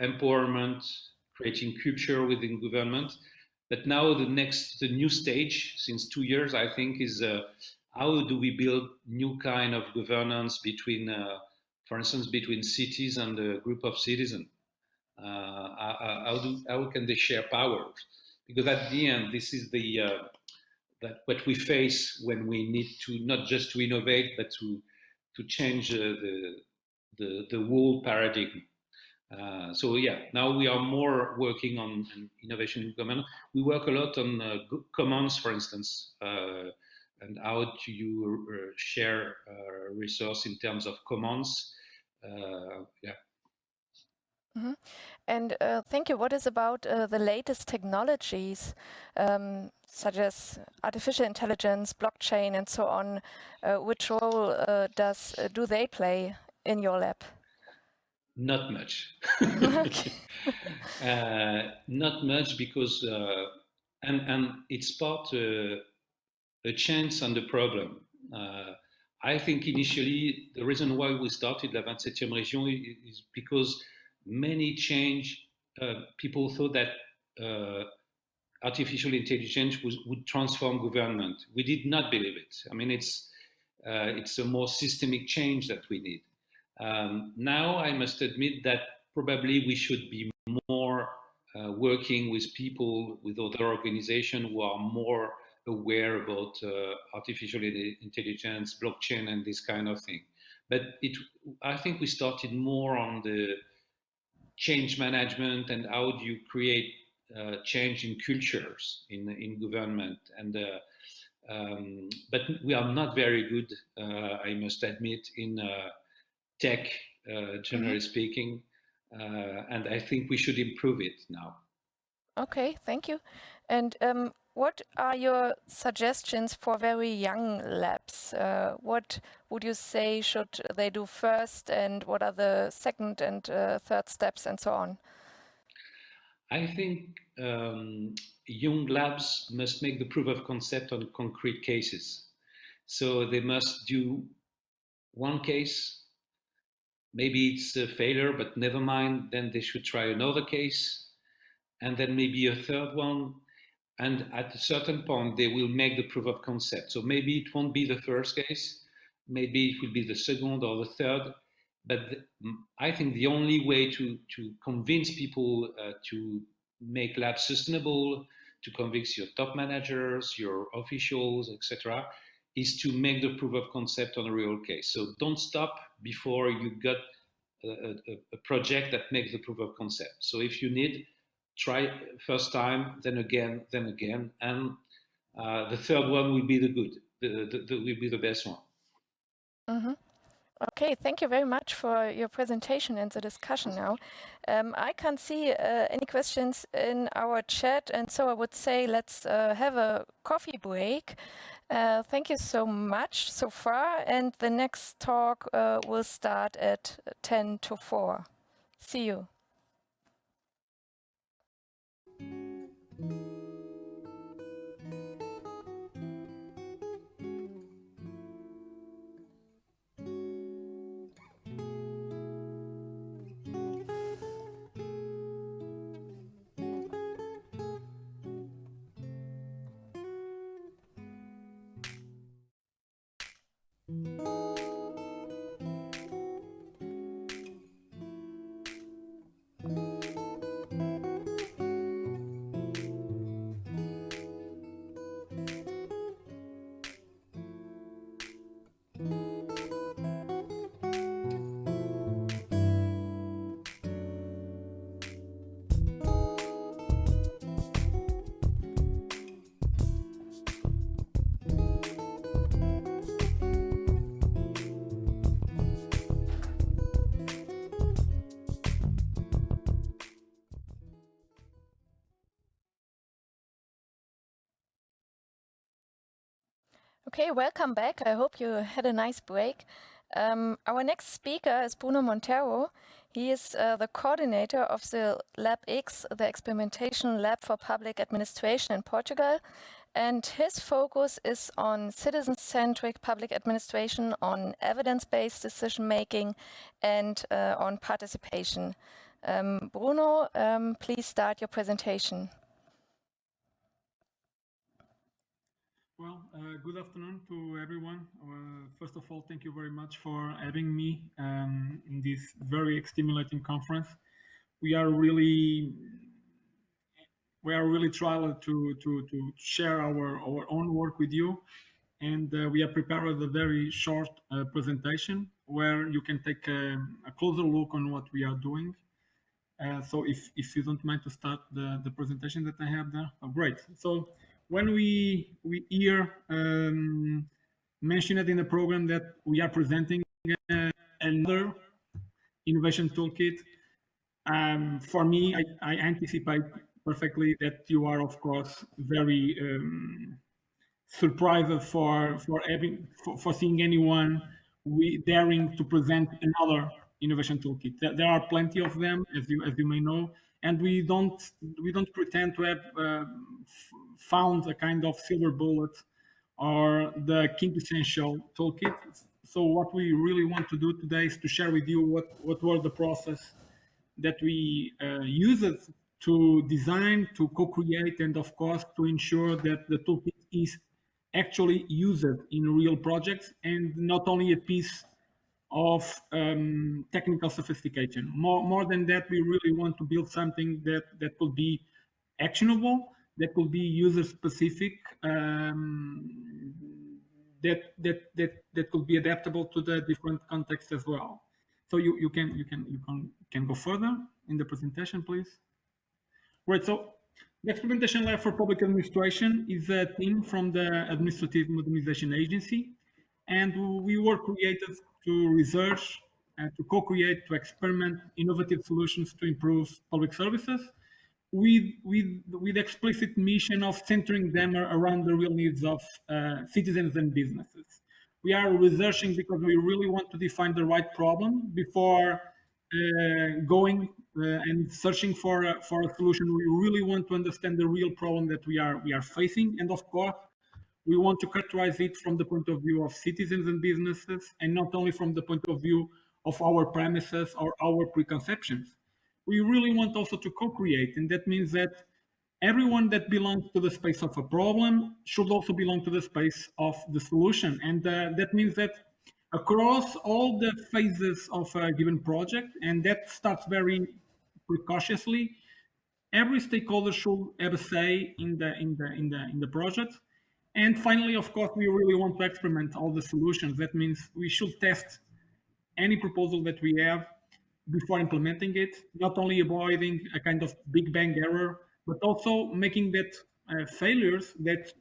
empowerment, creating culture within government. But now the new stage, since 2 years, I think, is how do we build new kind of governance between for instance, between cities and a group of citizens. How can they share powers? Because at the end, this is that what we face when we need to not just to innovate, but to change the whole paradigm. So yeah, now we are more working on innovation in common. We work a lot on commons, for instance, and how do you share resource in terms of commons. Yeah. Mm-hmm. And thank you. What is about the latest technologies, such as artificial intelligence, blockchain, and so on? Which role do they play in your lab? Not much. Okay. Not much because and it's part a chance on the problem. I think initially the reason why we started La 27e Région is because many change. People thought that artificial intelligence would transform government. We did not believe it. I mean, it's a more systemic change that we need. Now, I must admit that probably we should be more working with people, with other organizations who are more aware about artificial intelligence, blockchain, and this kind of thing. But I think we started more on the change management and how do you create change in cultures in government. And but we are not very good, I must admit, in tech, generally speaking, and I think we should improve it now. Okay, thank you. And what are your suggestions for very young labs? What would you say should they do first, and what are the second and third steps, and so on? I think young labs must make the proof of concept on concrete cases. So they must do one case. Maybe it's a failure, but never mind. Then they should try another case, and then maybe a third one. And at a certain point, they will make the proof of concept. So maybe it won't be the first case, maybe it will be the second or the third. But I think the only way to convince people to make labs sustainable, to convince your top managers, your officials, etc., is to make the proof of concept on a real case. So don't stop before you got a project that makes the proof of concept. So if you need, try first time, then again, and the third one will be the good, will be the best one. Mm-hmm. Okay, thank you very much for your presentation and the discussion now. I can't see any questions in our chat, and so I would say let's have a coffee break. Thank you so much so far, and the next talk will start at 10 to 4. See you. Okay, welcome back. I hope you had a nice break. Our next speaker is Bruno Monteiro. He is the coordinator of the LabX, the experimentation lab for public administration in Portugal. And his focus is on citizen-centric public administration, on evidence-based decision-making, and on participation. Bruno, please start your presentation. Well, Good afternoon to everyone. First of all, thank you very much for having me in this very stimulating conference. We are really trying to share our own work with you, and we have prepared a very short presentation where you can take a closer look on what we are doing. So if you don't mind to start the presentation that I have there, oh, great. So when we hear mentioned in the program that we are presenting another innovation toolkit, for me, I anticipate perfectly that you are, of course, very surprised for seeing anyone daring to present another innovation toolkit. There are plenty of them, as you may know, and we don't pretend to have found a kind of silver bullet or the quintessential toolkit. So what we really want to do today is to share with you what were the process that we use it to design, to co-create, and of course to ensure that the toolkit is actually used in real projects and not only a piece of technical sophistication. More than that, we really want to build something that could be actionable, that could be user specific, that could be adaptable to the different contexts as well. So you can go further in the presentation, please. Right. So the Experimentation Lab for Public Administration is a team from the Administrative Modernization Agency, and we were created to research, to co-create, to experiment innovative solutions to improve public services, with explicit mission of centering them around the real needs of citizens and businesses. We are researching because we really want to define the right problem before going and searching for a solution. We really want to understand the real problem that we are facing, and of course, we want to characterize it from the point of view of citizens and businesses, and not only from the point of view of our premises or our preconceptions. We really want also to co-create, and that means that everyone that belongs to the space of a problem should also belong to the space of the solution. And that means that across all the phases of a given project, and that starts very precautiously, every stakeholder should have a say in the project. And finally, of course, we really want to experiment all the solutions. That means we should test any proposal that we have before implementing it, not only avoiding a kind of big bang error, but also making that failures that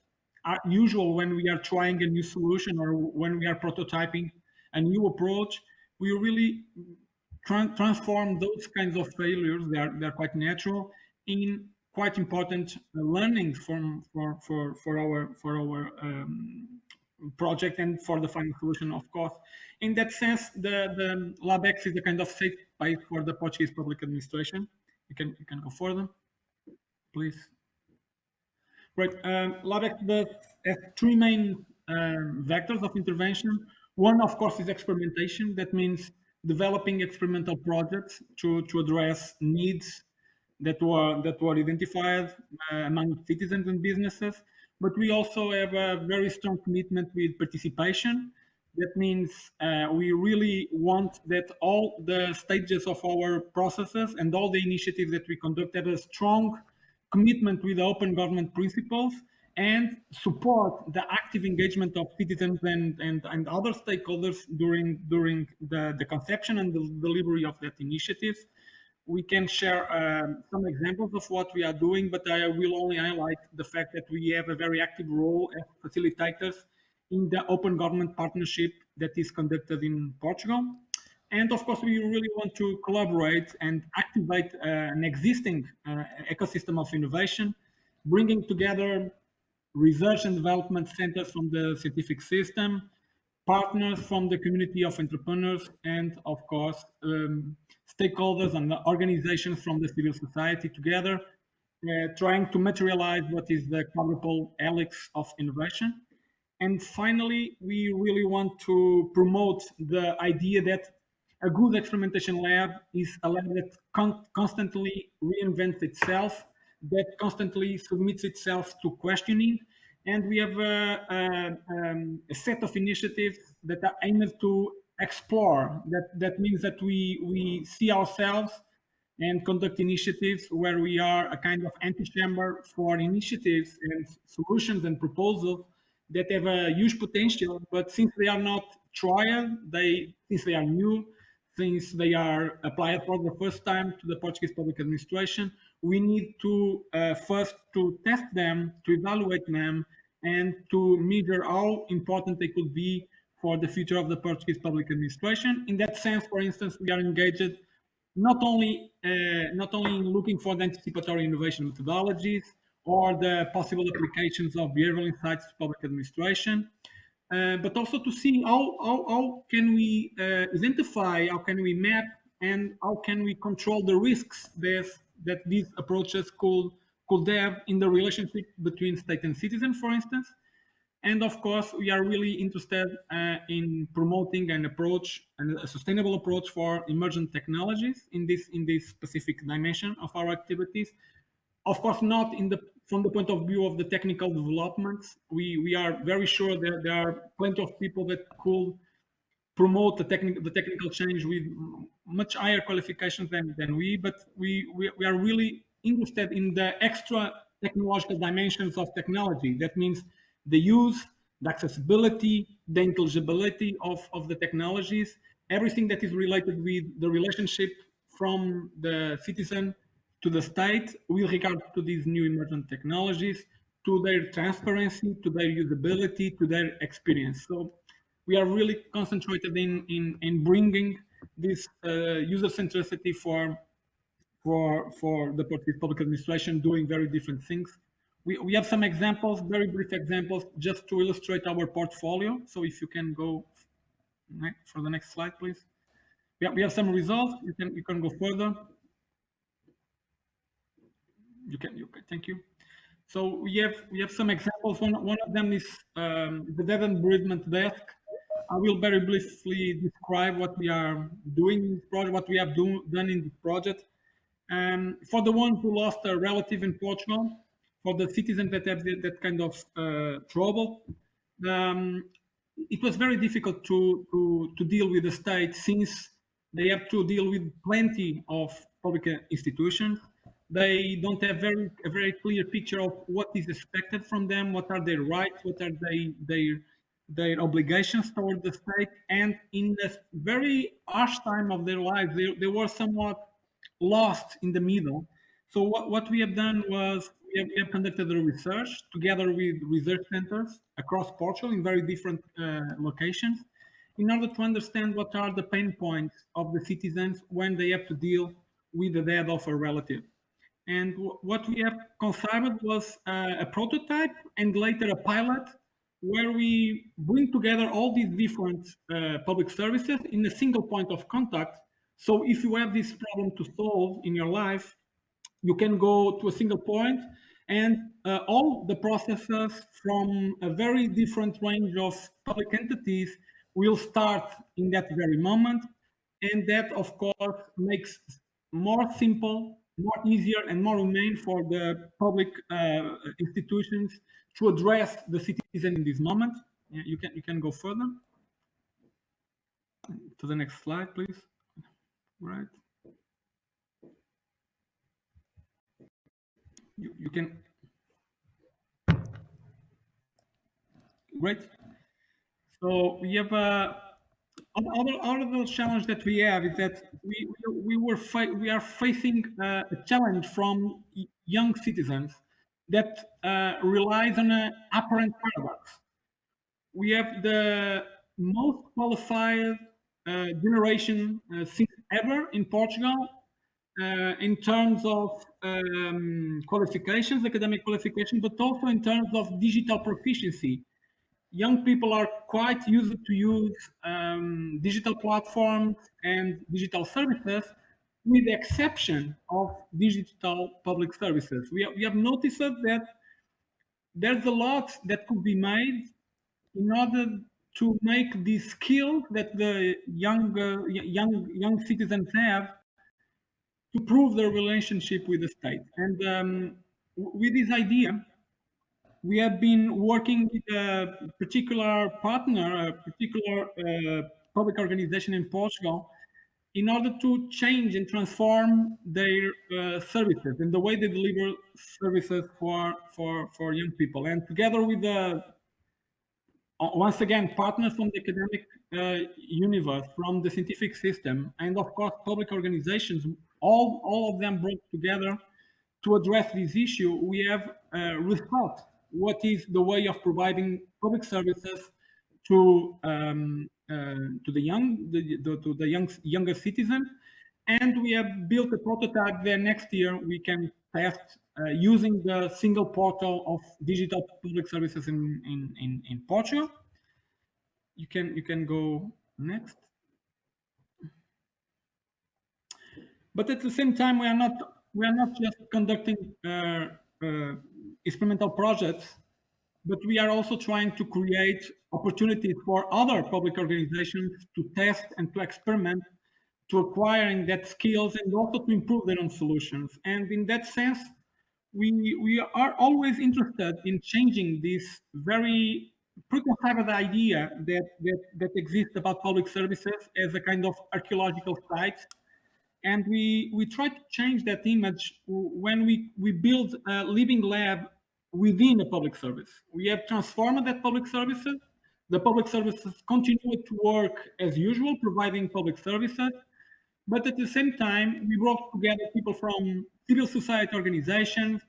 are usual when we are trying a new solution or when we are prototyping a new approach. We really transform those kinds of failures, they're quite natural, in quite important learnings for our project and for the final solution, of course. In that sense, the LabX is a kind of safe space for the Portuguese public administration. You can go further, please. Right, LabX has three main vectors of intervention. One, of course, is experimentation. That means developing experimental projects to address needs that were identified among citizens and businesses. But we also have a very strong commitment with participation. That means we really want that all the stages of our processes and all the initiatives that we conduct have a strong commitment with the open government principles and support the active engagement of citizens and other stakeholders during the conception and the delivery of that initiative. We can share some examples of what we are doing, but I will only highlight the fact that we have a very active role as facilitators in the open government partnership that is conducted in Portugal. And of course, we really want to collaborate and activate an existing ecosystem of innovation, bringing together research and development centers from the scientific system, partners from the community of entrepreneurs, and of course, stakeholders and organizations from the civil society together, trying to materialize what is the quadruple helix of innovation. And finally, we really want to promote the idea that a good experimentation lab is a lab that constantly reinvents itself, that constantly submits itself to questioning, and we have a set of initiatives that are aimed to explore. That means that we see ourselves and conduct initiatives where we are a kind of antechamber for initiatives and solutions and proposals that have a huge potential, but since they are not tried, since they are new, since they are applied for the first time to the Portuguese public administration, we need to first to test them, to evaluate them, and to measure how important they could be for the future of the Portuguese public administration. In that sense, for instance, we are engaged not only in looking for the anticipatory innovation methodologies or the possible applications of behavioral insights to public administration, but also to see how can we identify, how can we map, and how can we control the risks that these approaches could have in the relationship between state and citizen, for instance. And of course, we are really interested in promoting an approach, a sustainable approach for emergent technologies in this specific dimension of our activities. Of course, not from the point of view of the technical developments. We are very sure that there are plenty of people that could promote the technical change with much higher qualifications than we, but we are really interested in the extra technological dimensions of technology. That means the use, the accessibility, the intelligibility of the technologies, everything that is related with the relationship from the citizen to the state with regard to these new emergent technologies, to their transparency, to their usability, to their experience. So we are really concentrated in bringing this user centricity for the Portuguese public administration, doing very different things. We have some examples, very brief examples, just to illustrate our portfolio. So if you can go for the next slide, please. We have some results. You can go further. You can. Thank you. So we have some examples. One of them is the death and bereavement desk. I will very briefly describe what we are doing in this project, what we have done in this project. For the ones who lost a relative in Portugal, for the citizens that have that kind of trouble, it was very difficult to deal with the state, since they have to deal with plenty of public institutions. They don't have a very clear picture of what is expected from them, what are their rights, what are their obligations toward the state, and in the very harsh time of their lives, they were somewhat lost in the middle. So what we have done was we have conducted a research together with research centers across Portugal in very different locations, in order to understand what are the pain points of the citizens when they have to deal with the death of a relative. And what we have conceived was a prototype and later a pilot, where we bring together all these different public services in a single point of contact. So if you have this problem to solve in your life, you can go to a single point, and all the processes from a very different range of public entities will start in that very moment. And that, of course, makes more simple, more easier, and more humane for the public institutions to address the citizen in this moment. You can go further to the next slide, please. Right. You can. Great. So we have other challenge that we have is that we are facing a challenge from young citizens that relies on an apparent paradox. We have the most qualified generation since ever in Portugal in terms of qualifications, academic qualifications, but also in terms of digital proficiency. Young people are quite used to use digital platforms and digital services, with the exception of digital public services. We have noticed that there's a lot that could be made in order to make these skills that the young citizens have to prove their relationship with the state. And with this idea, we have been working with a particular partner, a particular public organization in Portugal, in order to change and transform their services and the way they deliver services for young people. And together with the once again, partners from the academic universe, from the scientific system, and of course, public organizations, all of them brought together to address this issue. We have rethought what is the way of providing public services to the younger citizen, and we have built a prototype that next year we can test using the single portal of digital public services in Portugal. You can go next. But at the same time, we are not just conducting experimental projects, but we are also trying to create opportunities for other public organizations to test and to experiment, to acquiring that skills and also to improve their own solutions. And in that sense, we are always interested in changing this very preconceived idea that exists about public services as a kind of archaeological site. And we try to change that image when we build a living lab within a public service. We have transformed that public services. The public services continue to work as usual, providing public services. But at the same time, we brought together people from civil society organizations,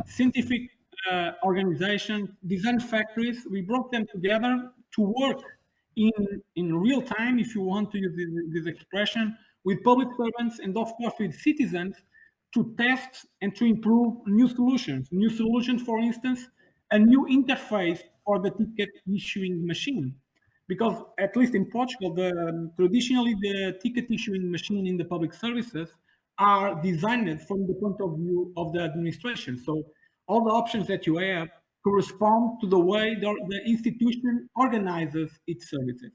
scientific organizations, design factories. We brought them together to work in real time, if you want to use this expression, with public servants and of course with citizens to test and to improve new solutions. New solutions, for instance, a new interface for the ticket issuing machine. Because at least in Portugal, traditionally the ticket issuing machine in the public services are designed from the point of view of the administration. So all the options that you have correspond to the way the institution organizes its services.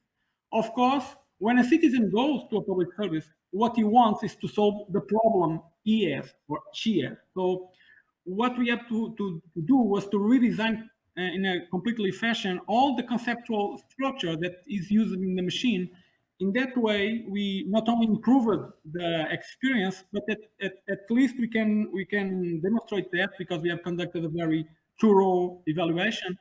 Of course, when a citizen goes to a public service, what he wants is to solve the problem he has or she has. So what we have to do was to redesign in a completely fashion all the conceptual structure that is used in the machine. In that way, we not only improved the experience, but at least we can demonstrate that because we have conducted a very thorough evaluation.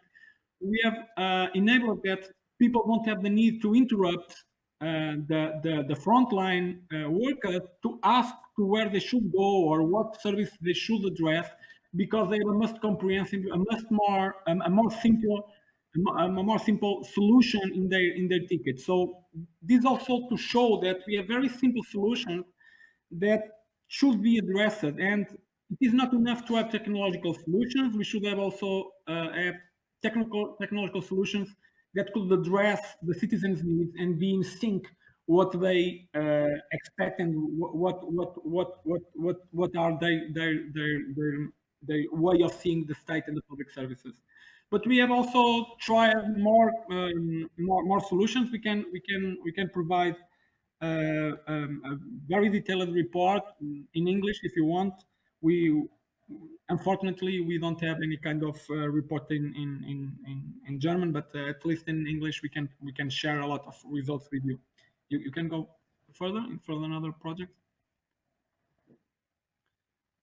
We have enabled that people don't have the need to interrupt the frontline workers to ask to where they should go or what service they should address, because they have a much comprehensive, a more simple solution in their ticket. So this also to show that we have very simple solutions that should be addressed, and it is not enough to have technological solutions. We should have also have technological solutions that could address the citizens' needs and be in sync what they expect and what are their way of seeing the state and the public services. But we have also tried more solutions. We can provide a very detailed report in English if you want. Unfortunately, we don't have any kind of report in German, but at least in English we can share a lot of results with you. You can go further another project.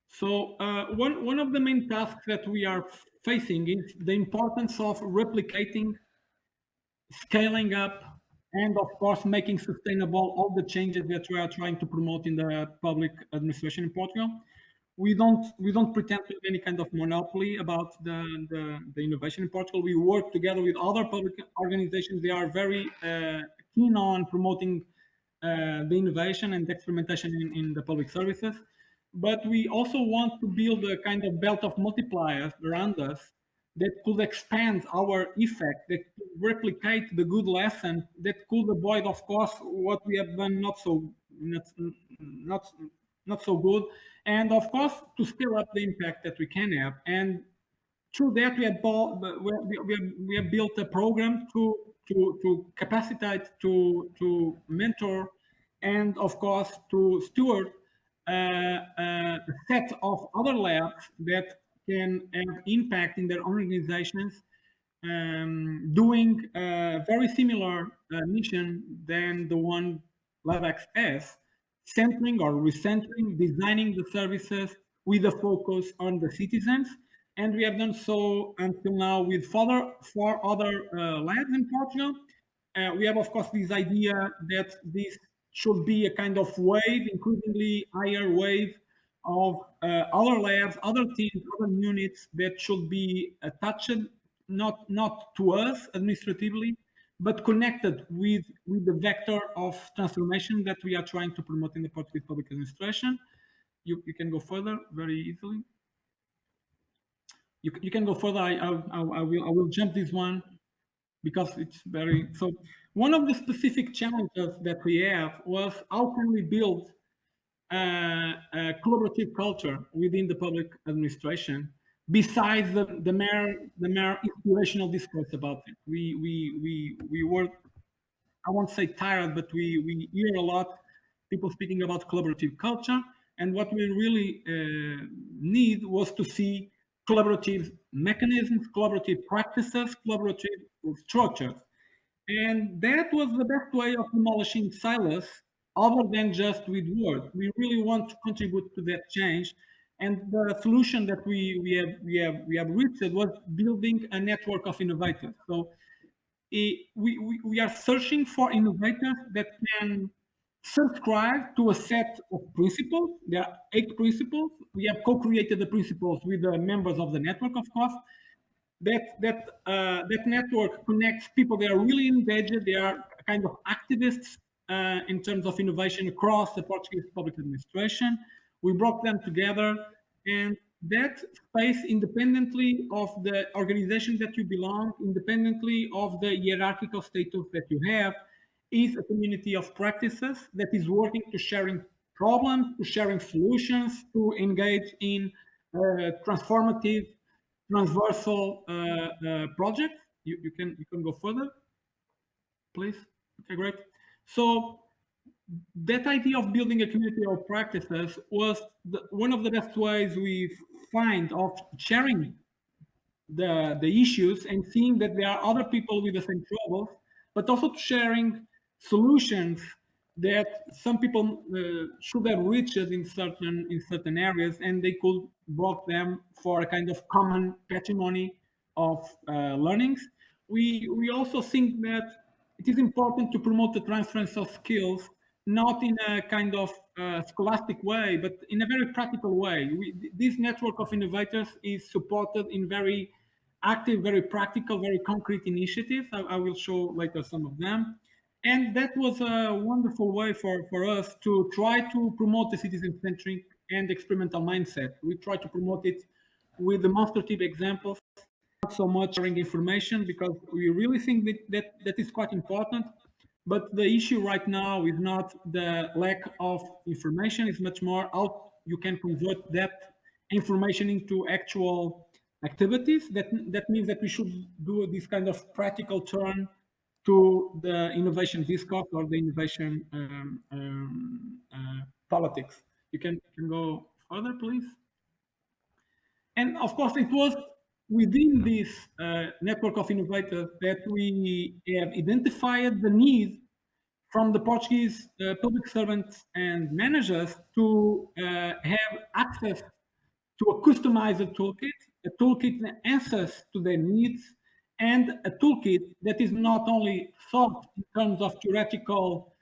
So one of the main tasks that we are facing is the importance of replicating, scaling up, and of course making sustainable all the changes that we are trying to promote in the public administration in Portugal. We don't pretend to have any kind of monopoly about the innovation in Portugal. We work together with other public organizations. They are very keen on promoting the innovation and the experimentation in the public services. But we also want to build a kind of belt of multipliers around us that could expand our effect, that could replicate the good lesson, that could avoid, of course, what we have done not so good, and of course to scale up the impact that we can have. And through that we have built a program to capacitate, to mentor, and of course to steward a set of other labs that can have impact in their own organizations, doing a very similar mission than the one LabX has, centering or recentering, designing the services with a focus on the citizens. And we have done so until now with four other labs in Portugal. We have, of course, this idea that this should be a kind of wave, increasingly higher wave of other labs, other teams, other units that should be attached, not to us administratively, but connected with the vector of transformation that we are trying to promote in the Portuguese public administration. You can go further very easily. You can go further. I will jump this one because it's very so. One of the specific challenges that we have was how can we build a collaborative culture within the public administration besides the mere inspirational discourse about it. We were, I won't say tired, but we hear a lot people speaking about collaborative culture, and what we really need was to see collaborative mechanisms, collaborative practices, collaborative structures. And that was the best way of demolishing silos, other than just with words. We really want to contribute to that change. And the solution that we have reached was building a network of innovators. So we are searching for innovators that can subscribe to a set of principles. There are 8 principles. We have co-created the principles with the members of the network, of course. That network connects people that are really engaged. They are kind of activists in terms of innovation across the Portuguese public administration. We brought them together, and that space, independently of the organization that you belong, independently of the hierarchical status that you have, is a community of practices that is working to sharing problems, to sharing solutions, to engage in transformative, transversal projects. You can go further, please. Okay, great. So that idea of building a community of practices was one of the best ways we find of sharing the issues and seeing that there are other people with the same troubles, but also sharing solutions that some people should have reached in certain areas, and they could brought them for a kind of common patrimony of learnings. We also think that it is important to promote the transference of skills, not in a kind of scholastic way, but in a very practical way. This network of innovators is supported in very active, very practical, very concrete initiatives. I will show later some of them. And that was a wonderful way for us to try to promote the citizen-centric and experimental mindset. We try to promote it with demonstrative examples, not so much sharing information, because we really think that is quite important. But the issue right now is not the lack of information, it's much more how you can convert that information into actual activities. That means that we should do this kind of practical turn to the innovation discourse or the innovation politics. You can go further, please. And of course, it was within this network of innovators that we have identified the need from the Portuguese public servants and managers to have access to a customized toolkit that answers to their needs, and a toolkit that is not only thought in terms of theoretical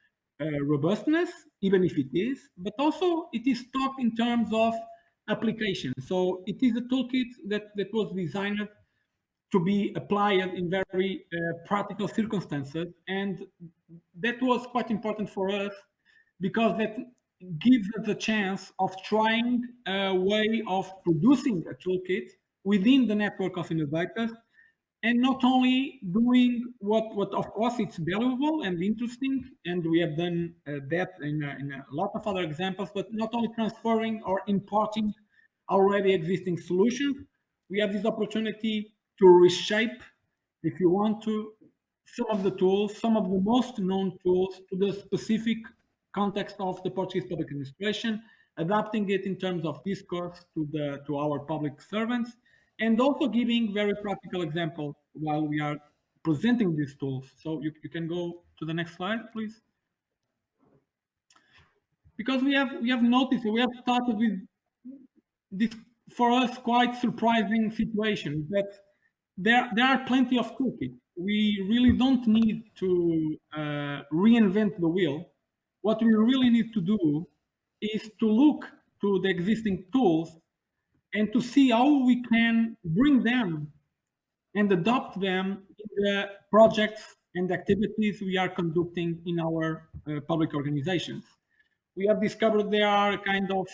robustness, even if it is, but also it is thought in terms of application. So it is a toolkit that was designed to be applied in very practical circumstances. And that was quite important for us because that gives us a chance of trying a way of producing a toolkit within the network of innovators, and not only doing what of course it's valuable and interesting, and we have done that in a lot of other examples, but not only transferring or importing already existing solutions. We have this opportunity to reshape, if you want to, some of the tools, some of the most known tools, to the specific context of the Portuguese public administration, adapting it in terms of discourse to our public servants, and also giving very practical examples while we are presenting these tools. So you can go to the next slide, please. Because we have noticed, we have started with this, for us, quite surprising situation that there are plenty of toolkits. We really don't need to reinvent the wheel. What we really need to do is to look to the existing tools and to see how we can bring them and adopt them in the projects and activities we are conducting in our public organizations. We have discovered there are kind of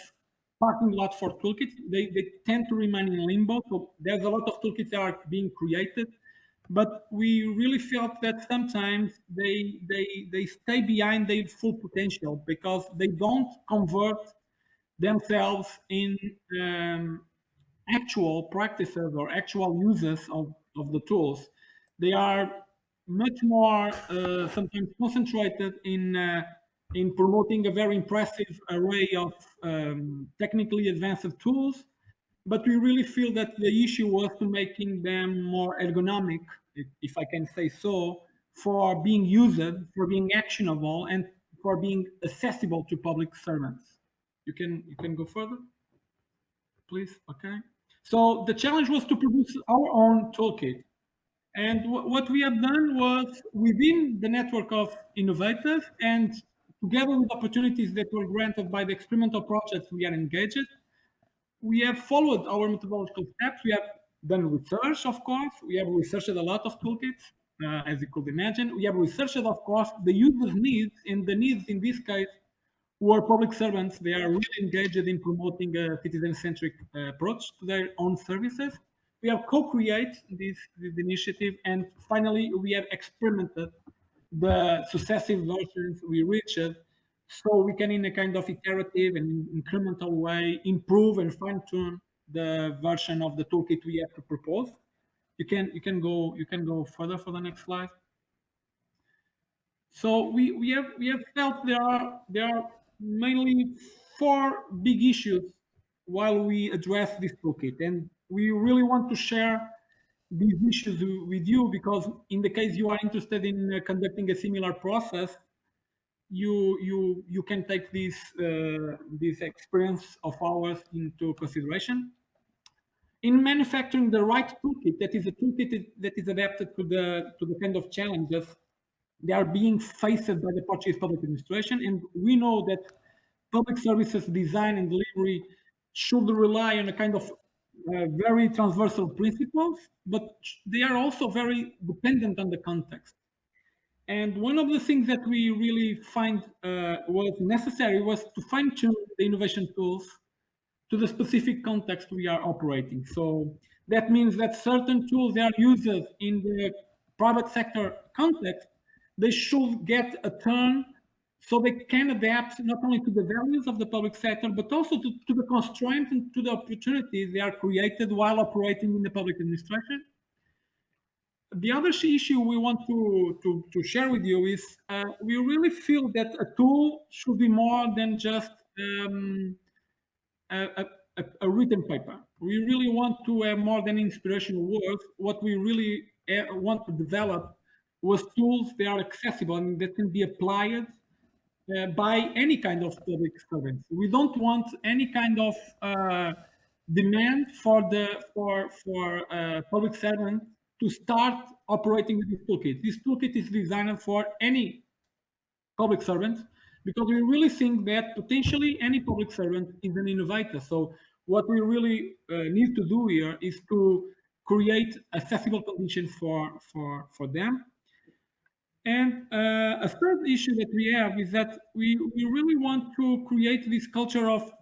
parking lot for toolkits. They tend to remain in limbo. So there's a lot of toolkits that are being created, but we really felt that sometimes they stay behind their full potential because they don't convert themselves in actual practices or actual uses of the tools. They are much more sometimes concentrated in promoting a very impressive array of technically advanced tools, but we really feel that the issue was to making them more ergonomic, if I can say so, for being used, for being actionable, and for being accessible to public servants. You can go further, please. Okay. So the challenge was to produce our own toolkit. And what we have done was, within the network of innovators and together with opportunities that were granted by the experimental projects we are engaged, we have followed our methodological steps. We have done research, of course. We have researched a lot of toolkits, as you could imagine. We have researched, of course, the user's needs, and the needs in this case were public servants. They are really engaged in promoting a citizen-centric approach to their own services. We have co-created this initiative, and finally, we have experimented the successive versions we reached, so we can, in a kind of iterative and incremental way, improve and fine-tune the version of the toolkit we have to propose. You can go further for the next slide. So we have felt there are mainly 4 big issues while we address this toolkit, and we really want to share these issues with you, because in the case you are interested in conducting a similar process, you can take this experience of ours into consideration. In manufacturing the right toolkit, that is a toolkit that is adapted to the kind of challenges they are being faced by the Portuguese public administration, and we know that public services design and delivery should rely on a kind of very transversal principles, but they are also very dependent on the context. And one of the things that we really find was necessary was to fine-tune the innovation tools to the specific context we are operating. So that means that certain tools that are used in the private sector context, they should get a turn so they can adapt not only to the values of the public sector, but also to the constraints and to the opportunities they are created while operating in the public administration. The other issue we want to share with you is we really feel that a tool should be more than just a written paper. We really want to have more than inspirational words. What we really want to develop was tools that are accessible and that can be applied by any kind of public servants. We don't want any kind of demand for public servants to start operating with this toolkit. This toolkit is designed for any public servant, because we really think that potentially any public servant is an innovator. So what we really need to do here is to create accessible conditions for them. And a third issue that we have is that we really want to create this culture of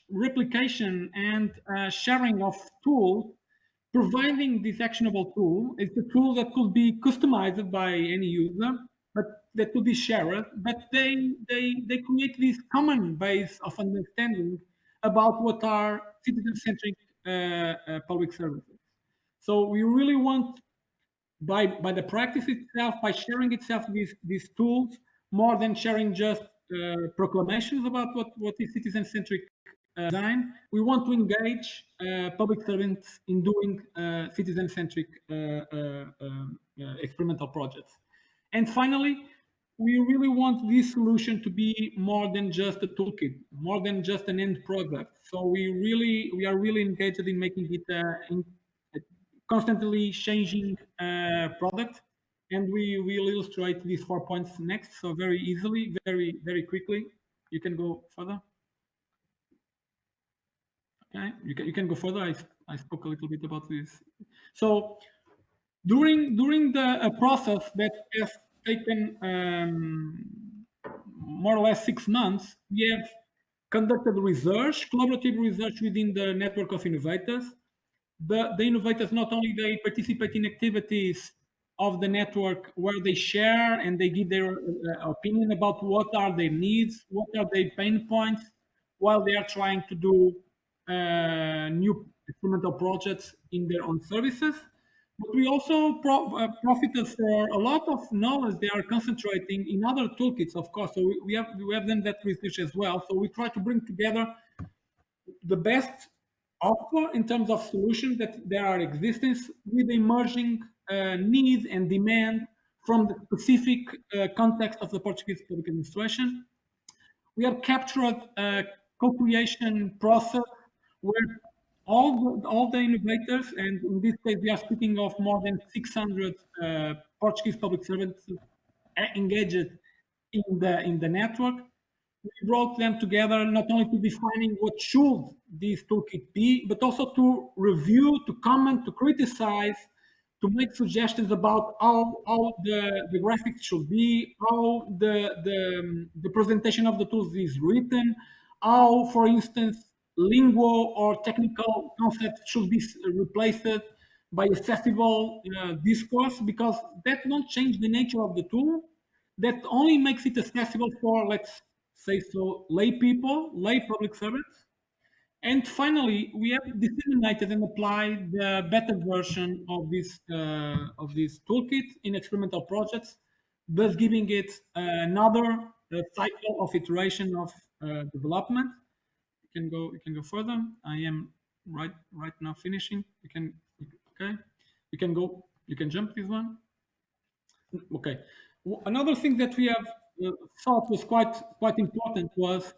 replication and sharing of tools. Providing this actionable tool is a tool that could be customized by any user, but that could be shared. But they create this common base of understanding about what are citizen-centric public services. So we really want, by the practice itself, by sharing itself these tools, more than sharing just proclamations about what is citizen-centric design. We want to engage public servants in doing citizen-centric experimental projects. And finally, we really want this solution to be more than just a toolkit, more than just an end product. So we are really engaged in making it a constantly changing product. And we will illustrate these 4 points next. So very easily, very quickly. You can go further. Okay, you can go further. I spoke a little bit about this. So during the process that has taken more or less 6 months, we have conducted research, collaborative research within the network of innovators. The innovators, not only they participate in activities of the network where they share and they give their opinion about what are their needs, what are their pain points, while they are trying to do new experimental projects in their own services. But we also profited for a lot of knowledge they are concentrating in other toolkits, of course. So we have done that research as well. So we try to bring together the best offer in terms of solutions that there are existence with emerging needs and demand from the specific context of the Portuguese public administration. We have captured a co-creation process where all the innovators, and in this case we are speaking of more than 600 Portuguese public servants engaged in the network. We brought them together not only to defining what should this toolkit be, but also to review, to comment, to criticize, to make suggestions about how the graphics should be, how the presentation of the tools is written, how, for instance, lingo or technical concepts should be replaced by accessible discourse, because that won't change the nature of the tool. That only makes it accessible for, let's say so, lay people, lay public servants. And finally, we have disseminated and applied the beta version of this toolkit in experimental projects, thus giving it another cycle of iteration of development. You can go further. I am right now finishing. You can jump this one. Okay. Another thing that we have thought was quite important was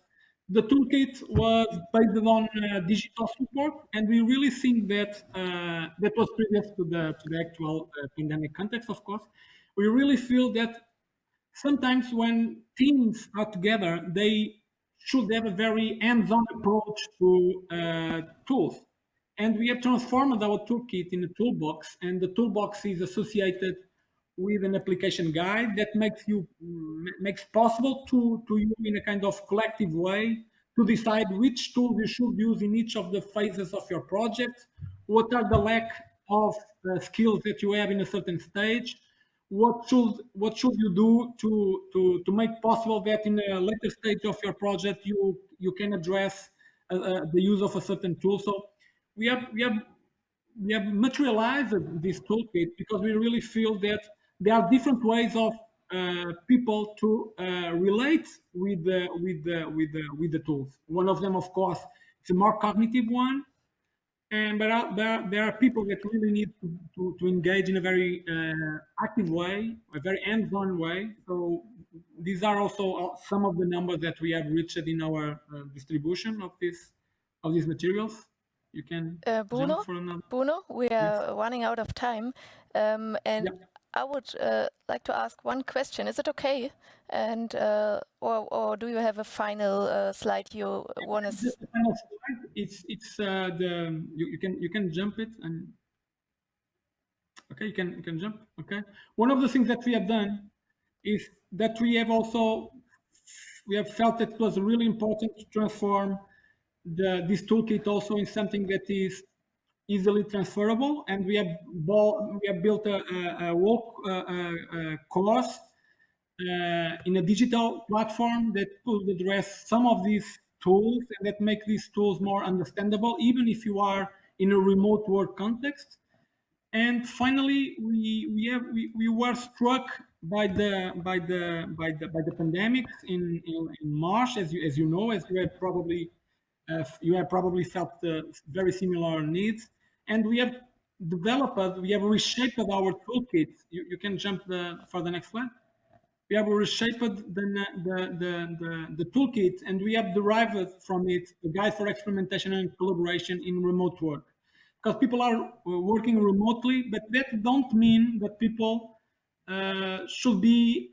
the toolkit was based on digital support, and we really think that that was previous to the actual pandemic context, of course. We really feel that sometimes when teams are together, they should have a very hands-on approach to tools. And we have transformed our toolkit in a toolbox, and the toolbox is associated with an application guide that makes possible to you in a kind of collective way to decide which tool you should use in each of the phases of your project, what are the lack of skills that you have in a certain stage, what should you do to make possible that in a later stage of your project you can address the use of a certain tool. So we have materialized this toolkit because we really feel that there are different ways of people to relate with the tools. One of them, of course, is a more cognitive one, and there are people that really need to engage in a very active way, a very hands-on way. So these are also some of the numbers that we have reached in our distribution of these materials. You can Bruno, jump for another. Bruno, we are running out of time, and Yeah. I would like to ask one question. Is it okay? And or do you have a final slide you want to? The final slide. It's you can jump it, and okay, you can jump. Okay. One of the things that we have done is that we have felt that it was really important to transform this toolkit also in something that is easily transferable, and we have built a course in a digital platform that could address some of these tools and that make these tools more understandable, even if you are in a remote work context. And finally, we were struck by the pandemics in March, as you know, as you have probably felt very similar needs, and we have reshaped our toolkit. You can jump for the next slide. We have reshaped the toolkit, and we have derived from it a guide for experimentation and collaboration in remote work. Because people are working remotely, but that don't mean that people should be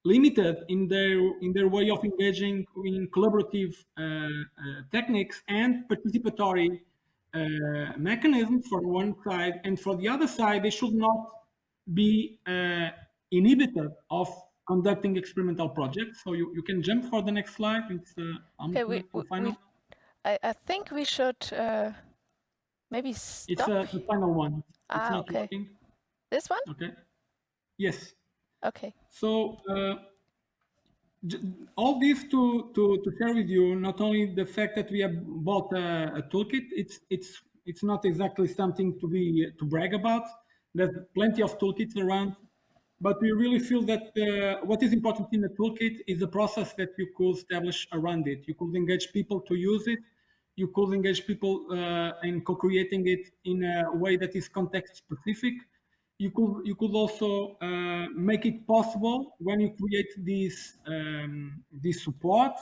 limited in their way of engaging in collaborative techniques and participatory mechanisms for one side, and for the other side, they should not be inhibited of conducting experimental projects. So you can jump for the next slide. It's okay, final. I think we should maybe stop. It's the final one. It's not okay. working. This one? Okay. Yes. Okay. So all this to share with you, not only the fact that we have bought a toolkit, it's not exactly something to brag about. There's plenty of toolkits around, but we really feel that what is important in the toolkit is the process that you could establish around it. You could engage people to use it. You could engage people in co-creating it in a way that is context specific. You could also make it possible when you create this support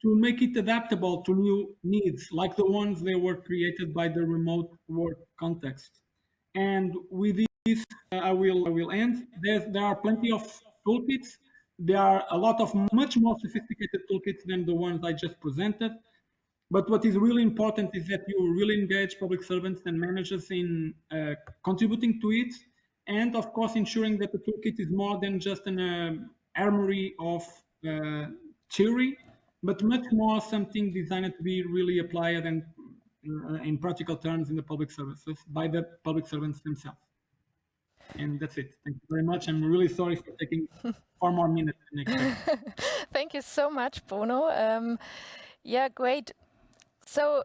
to make it adaptable to new needs, like the ones that were created by the remote work context. And with this, I will end. There are plenty of toolkits. There are a lot of much more sophisticated toolkits than the ones I just presented. But what is really important is that you really engage public servants and managers in contributing to it, and of course ensuring that the toolkit is more than just an armory of theory, but much more something designed to be really applied and in practical terms in the public services by the public servants themselves. And that's it. Thank you very much. I'm really sorry for taking 4 more minutes than expected. Thank you so much, Bruno. Yeah, great. So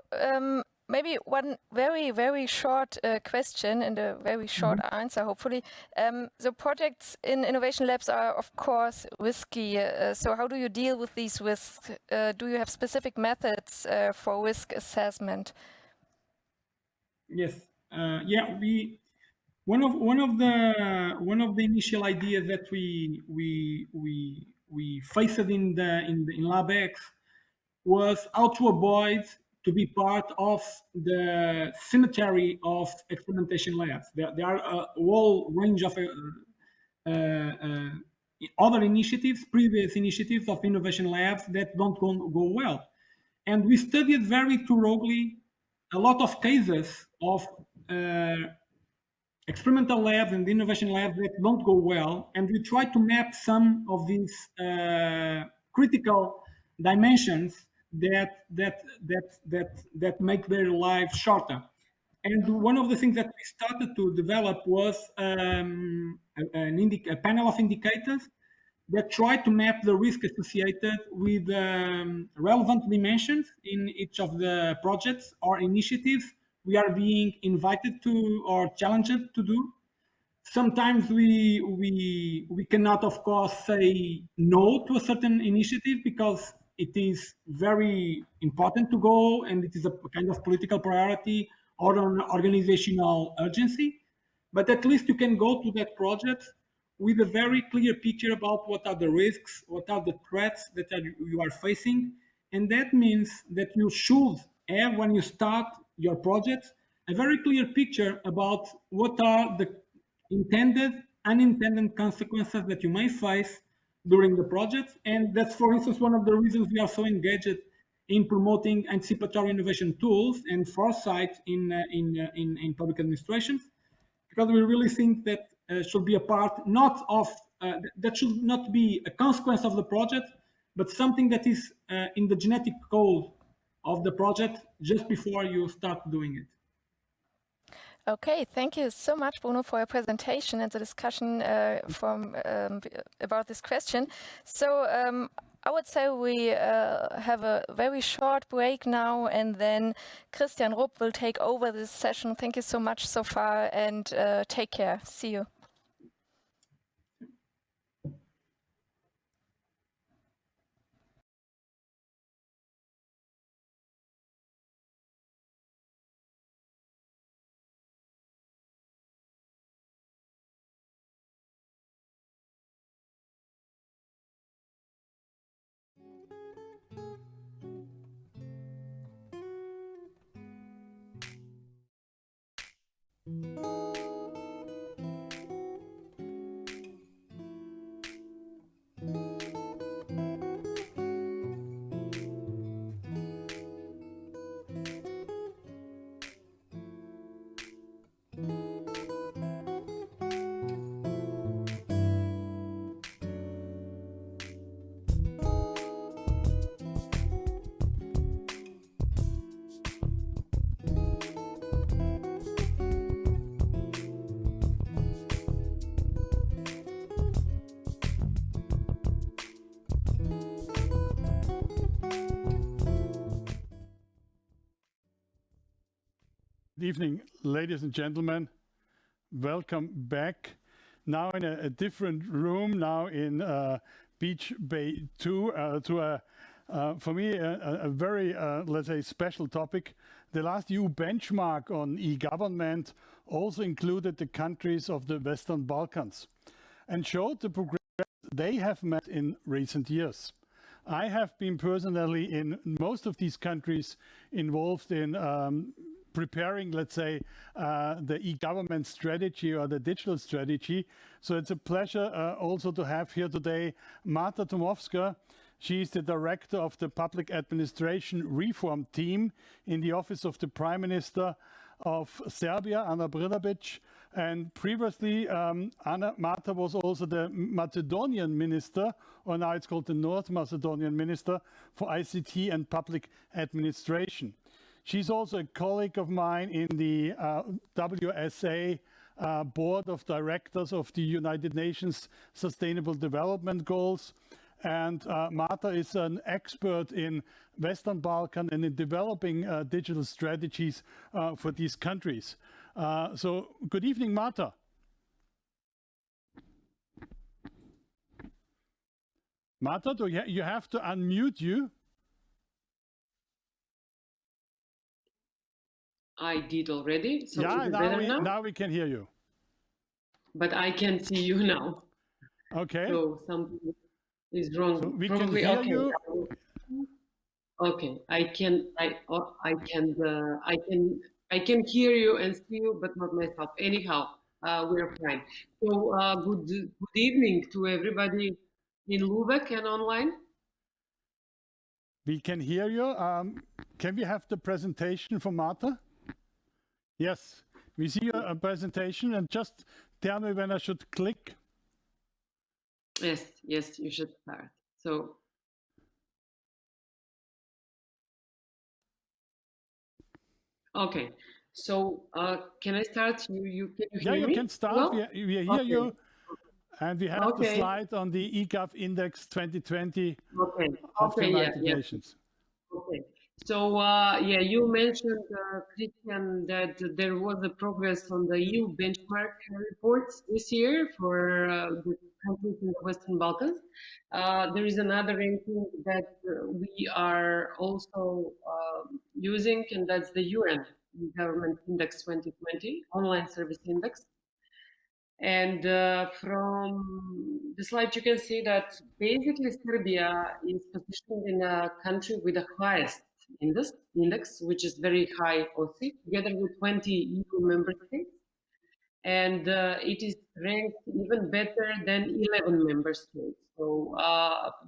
maybe one very, very short question and a very short answer, hopefully. So projects in innovation labs are, of course, risky. So how do you deal with these risks? Do you have specific methods for risk assessment? Yes. Yeah. One of the initial ideas that we faced in LabX was how to avoid to be part of the cemetery of experimentation labs. There are a whole range of other initiatives, previous initiatives of innovation labs that don't go well. And we studied very thoroughly a lot of cases of experimental labs and innovation labs that don't go well, and we try to map some of these critical dimensions that make their life shorter. And one of the things that we started to develop was a panel of indicators that try to map the risk associated with relevant dimensions in each of the projects or initiatives we are being invited to or challenged to do. Sometimes we cannot, of course, say no to a certain initiative because it is very important to go and it is a kind of political priority or an organizational urgency. But at least you can go to that project with a very clear picture about what are the risks, what are the threats that you are facing. And that means that you should have, when you start your project, a very clear picture about what are the intended, unintended consequences that you may face during the project. And that's, for instance, one of the reasons we are so engaged in promoting anticipatory innovation tools and foresight in public administrations, because we really think that should be a part not of, that should not be a consequence of the project, but something that is in the genetic code of the project just before you start doing it. Okay, thank you so much, Bruno, for your presentation and the discussion about this question. So I would say we have a very short break now, and then Christian Rupp will take over this session. Thank you so much so far, and take care. See you. Good evening, ladies and gentlemen. Welcome back. Now in a different room, now in Beach Bay 2, to for me, a very, let's say, special topic. The last EU benchmark on e-government also included the countries of the Western Balkans and showed the progress they have made in recent years. I have been personally in most of these countries involved in preparing, let's say, the e-government strategy or the digital strategy. So it's a pleasure also to have here today Marta TOMOVSKA. She is the director of the Public Administration Reform Team in the Office of the Prime Minister of Serbia, Ana Brnabić. And previously, Marta was also the Macedonian minister, or now it's called the North Macedonian Minister for ICT and Public Administration. She's also a colleague of mine in the WSA Board of Directors of the United Nations Sustainable Development Goals. And Marta is an expert in Western Balkan and in developing digital strategies for these countries. So good evening, Marta. Marta, you have to unmute you. I did already. So yeah, now we can hear you. But I can see you now. Okay. So something is wrong. So we Probably, can hear you. Okay, I can hear you and see you, but not myself. Anyhow, we're fine. So good evening to everybody in Lubeck and online. We can hear you. Can we have the presentation for Marta? Yes, we see your presentation, and just tell me when I should click. Yes, you should start. So. Okay, so can I start? Can you hear me? Yeah, you can start. Well? We hear okay. you, and we have the slide on the eGov Index 2020 of the United Nations. Okay. So, yeah, you mentioned, Christian, that there was a progress on the EU benchmark reports this year for the countries in the Western Balkans. There is another ranking that we are also using, and that's the UN Government Index 2020, Online Service Index. And from the slide, you can see that basically Serbia is positioned in a country with the highest index, which is very high OSI, together with 20 EU member states. And it is ranked even better than 11 member states. So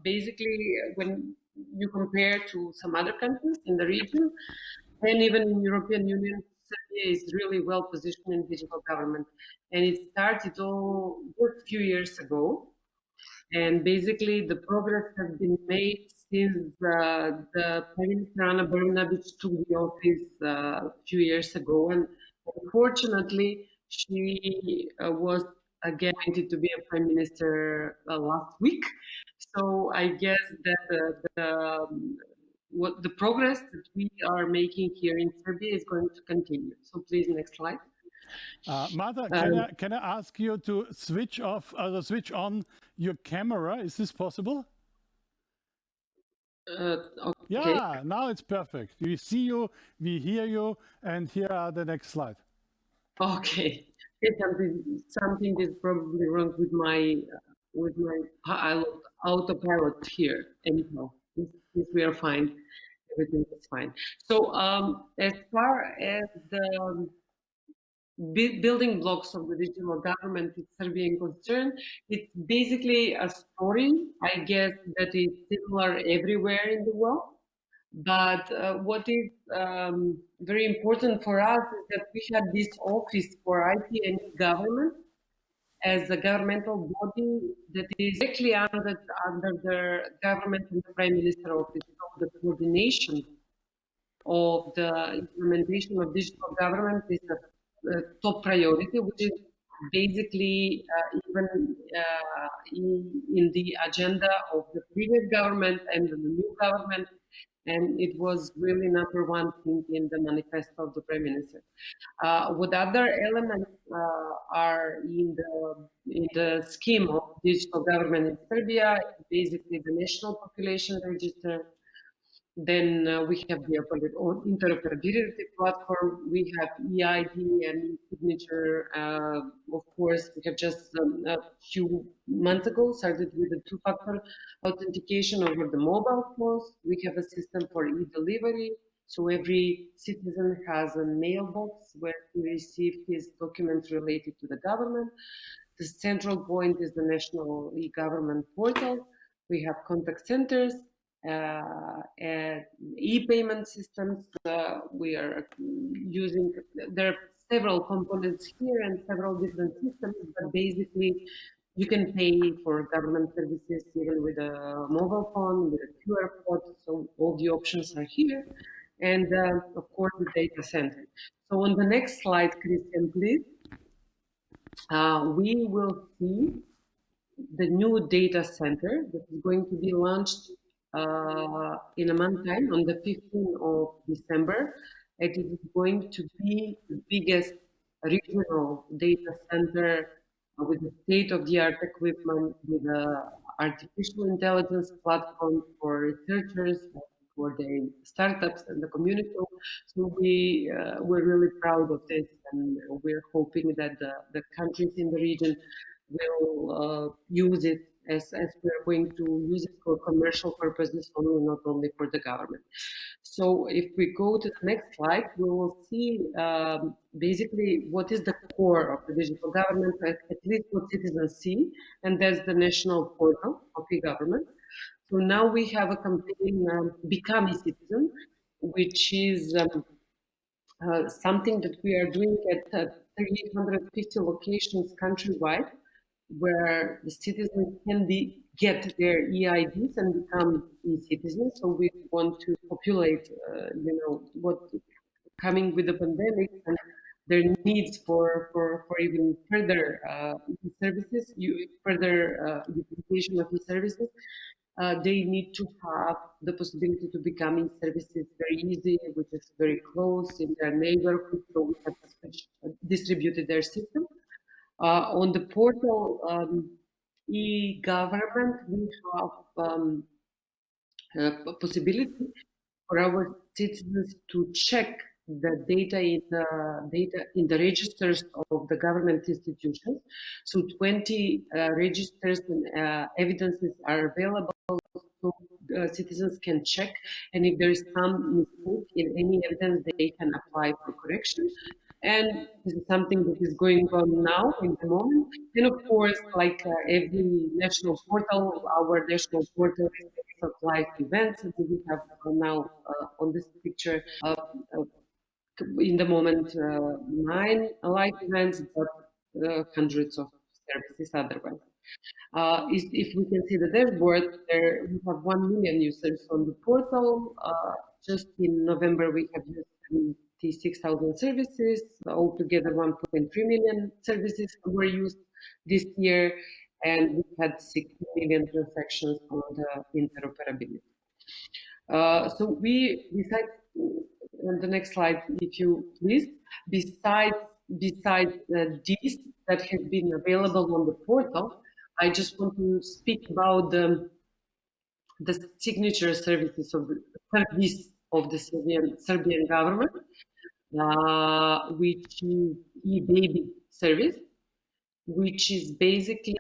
basically, when you compare to some other countries in the region, and even in European Union, Serbia is really well positioned in digital government. And it started all a few years ago. And basically, the progress has been made since the Prime Minister Ana Brnabić took the office a few years ago. And unfortunately, she was again appointed to be a Prime Minister last week. So I guess that what the progress that we are making here in Serbia is going to continue. So please, next slide. Marta, can I ask you to switch on your camera? Is this possible? Okay. Yeah, now it's perfect. We see you, we hear you, and here are the next slide. Okay. Something is probably wrong with my autopilot here. Anyhow, this we are fine. Everything is fine. So as far as the building blocks of the digital government is Serbian concerned, it's basically a story, I guess, that is similar everywhere in the world. But what is very important for us is that we had this office for IT and government as a governmental body that is directly under the government and the Prime Minister office. So the coordination of the implementation of digital government is a top priority, which is basically even in the agenda of the previous government and the new government. And it was really number one thing in the manifesto of the Prime Minister. What other elements are in the scheme of digital government in Serbia? Basically, the national population register. Then we have the interoperability platform. We have EID and signature. Of course, we have just a few months ago started with the two-factor authentication over the mobile phones. We have a system for e-delivery. So every citizen has a mailbox where he receives his documents related to the government. The central point is the national e-government portal. We have contact centers. And e-payment systems. We are using, there are several components here and several different systems, but basically you can pay for government services even with a mobile phone, with a QR code, so all the options are here. And of course the data center. So on the next slide, Christian, please, we will see the new data center that is going to be launched in a month time, on the 15th of December. It is going to be the biggest regional data center with the state-of-the-art equipment, with an artificial intelligence platform for researchers, for the startups and the community. So we're really proud of this, and we're hoping that the countries in the region will use it as we're going to use it for commercial purposes only, not only for the government. So if we go to the next slide, we will see basically what is the core of the digital government, at least what citizens see, and that's the national portal of e-government. So now we have a campaign, Become a Citizen, which is something that we are doing at 350 locations countrywide, where the citizens can get their EIDs and become e-citizens. So we want to populate, what coming with the pandemic and their needs for even further services, further utilization of e-services. They need to have the possibility to become e-services very easy, which is very close in their neighborhood. So we have distributed their system. On the portal e-government, we have a possibility for our citizens to check the data in the registers of the government institutions. So 20 registers and evidences are available, so citizens can check, and if there is some mistake in any evidence, they can apply for correction. And this is something that is going on now in the moment. And of course, like every national portal, our national portal of live events, and we have now on this picture in the moment 9 live events, but hundreds of services otherwise. If we can see the dashboard, there we have 1 million users on the portal. Just in November, we have used 76,000 services. Altogether, 1.3 million services were used this year. and we had 60 million transactions on the interoperability. So we, besides, on the next slide, if you please, besides these that have been available on the portal, I just want to speak about the signature services of the Serbian government, which is e-baby service, which is basically,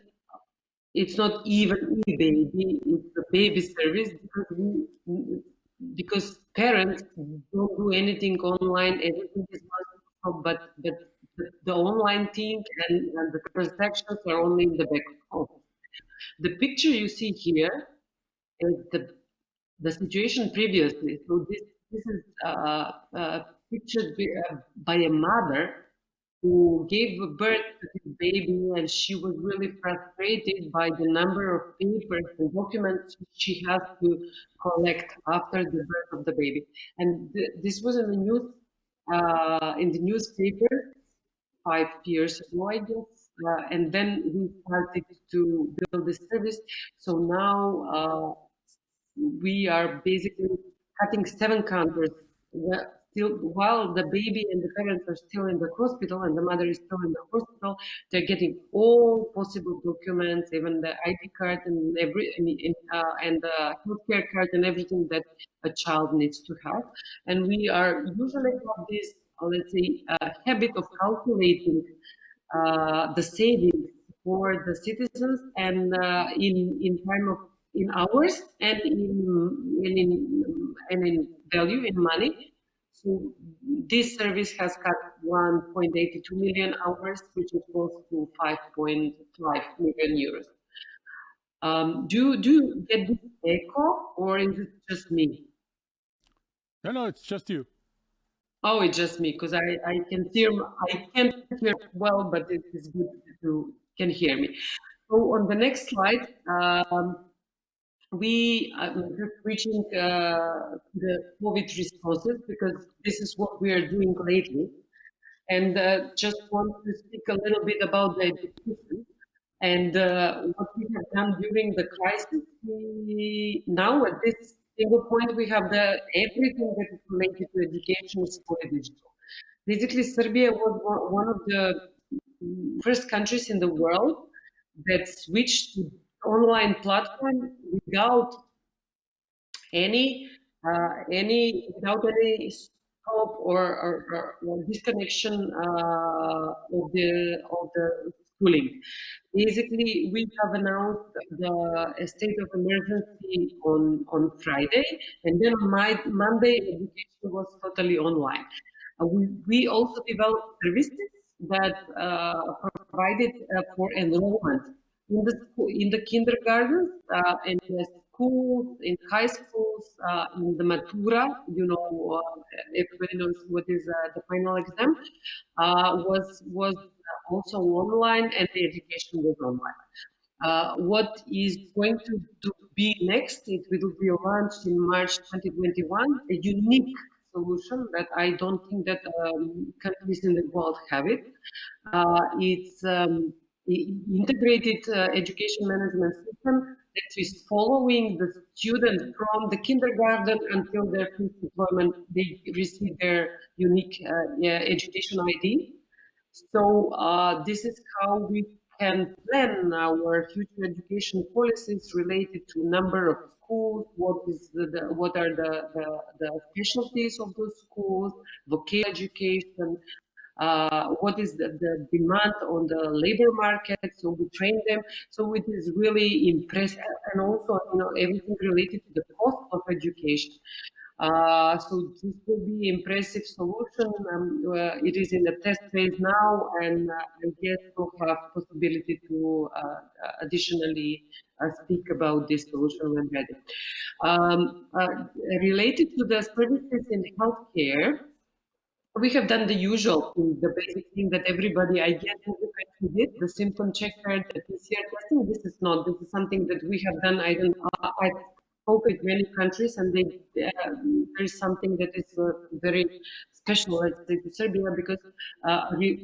it's not even e-baby, it's a baby service because parents don't do anything online, everything is but the online thing and the transactions are only in the back office. The picture you see here is the situation previously. So this is pictured by a mother who gave birth to this baby, and she was really frustrated by the number of papers and documents she has to collect after the birth of the baby. And this was in the news, in the newspaper 5 years ago, I guess. And then we started to build this service. So now we are basically cutting 7 countries while the baby and the parents are still in the hospital and the mother is still in the hospital. They're getting all possible documents, even the ID card and and the healthcare card and everything that a child needs to have. And we are usually have this, let's say, habit of calculating the savings for the citizens and in hours and in value, in money. So this service has cut 1.82 million hours, which is close to 5.5 million euros. Do you get this echo, or is it just me? No, it's just you. Oh, it's just me, because I can't hear well, but it is good that you can hear me. So on the next slide, we are just reaching the COVID responses, because this is what we are doing lately. And just want to speak a little bit about the education and what we have done during the crisis. Now at this single point, we have everything that is related to education is fully digital. Basically, Serbia was one of the first countries in the world that switched to online platform without any stop or disconnection of the schooling. Basically, we have announced the state of emergency on Friday, and then on Monday, education was totally online. We also developed services that provided for enrollment in the kindergartens, in the schools, in high schools, in the matura. Everybody knows what is the final exam. Was also online, and the education was online. What is going to be next? It will be launched in March 2021. A unique solution that I don't think that countries in the world have it. It's integrated education management system that is following the student from the kindergarten until their first employment. They receive their unique education ID. So this is how we can plan our future education policies related to number of schools, what are the specialties of those schools, vocational education, what is the demand on the labor market, so we train them. So it is really impressive, and also everything related to the cost of education. So this will be impressive solution. It is in the test phase now, and I guess we'll have possibility to additionally speak about this solution when ready. Related to the services in healthcare, we have done the usual thing, the basic thing that everybody, I guess, did, the symptom checker, the PCR testing. This is something that we have done. I spoke with many countries, and there is something that is very special, let's say, to Serbia, because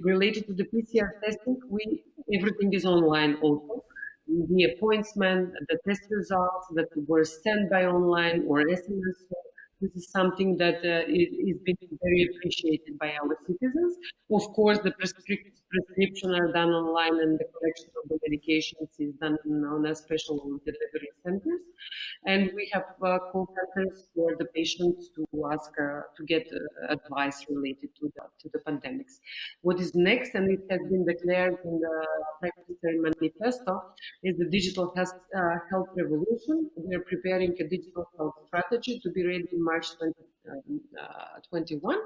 related to the PCR testing, everything is online also. the appointment, the test results that were sent by online or SMS. So this is something that is being very appreciated by our citizens. Of course, the prescription are done online, and the collection of the medications is done on a special delivery centers. And we have call centers for the patients to ask to get advice related to the pandemics. What is next, and it has been declared in the Prime Minister Manifesto, is the digital health revolution. We are preparing a digital health strategy to be ready in March 2021,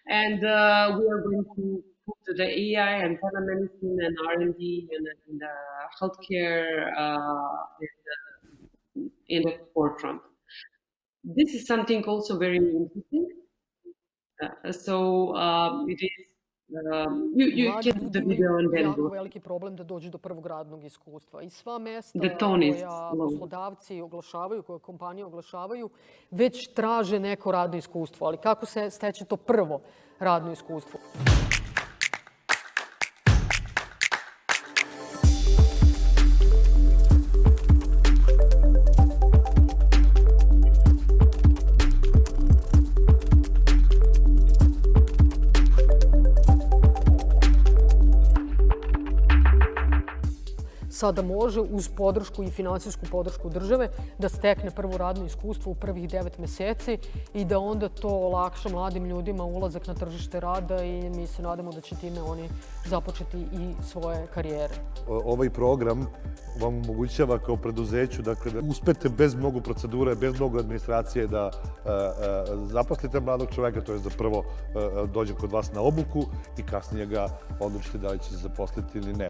and we are going to put the AI and telemedicine and R&D and healthcare in the forefront. This is something also very interesting. It is. You can put the video and then jako veliki problem da dođu do prvog radnog iskustva. I sva mesta koja poslodavci oglašavaju, koje kompanije oglašavaju, već traže neko radno iskustvo. Ali kako se steće to prvo radno iskustvo? Sada može uz podršku i finansijsku podršku države da stekne prvo radno iskustvo u prvih 9 meseci i da onda to olakša mladim ljudima ulazak na tržište rada i mi se nadamo da će time oni započeti i svoje karijere. Ovaj program vam omogućava kao preduzeću da uspete bez mnogo procedure, bez mnogo administracije da zaposlite mladog čoveka, to je da prvo dođe kod vas na obuku i kasnije ga odlučite da li će se zaposliti ili ne.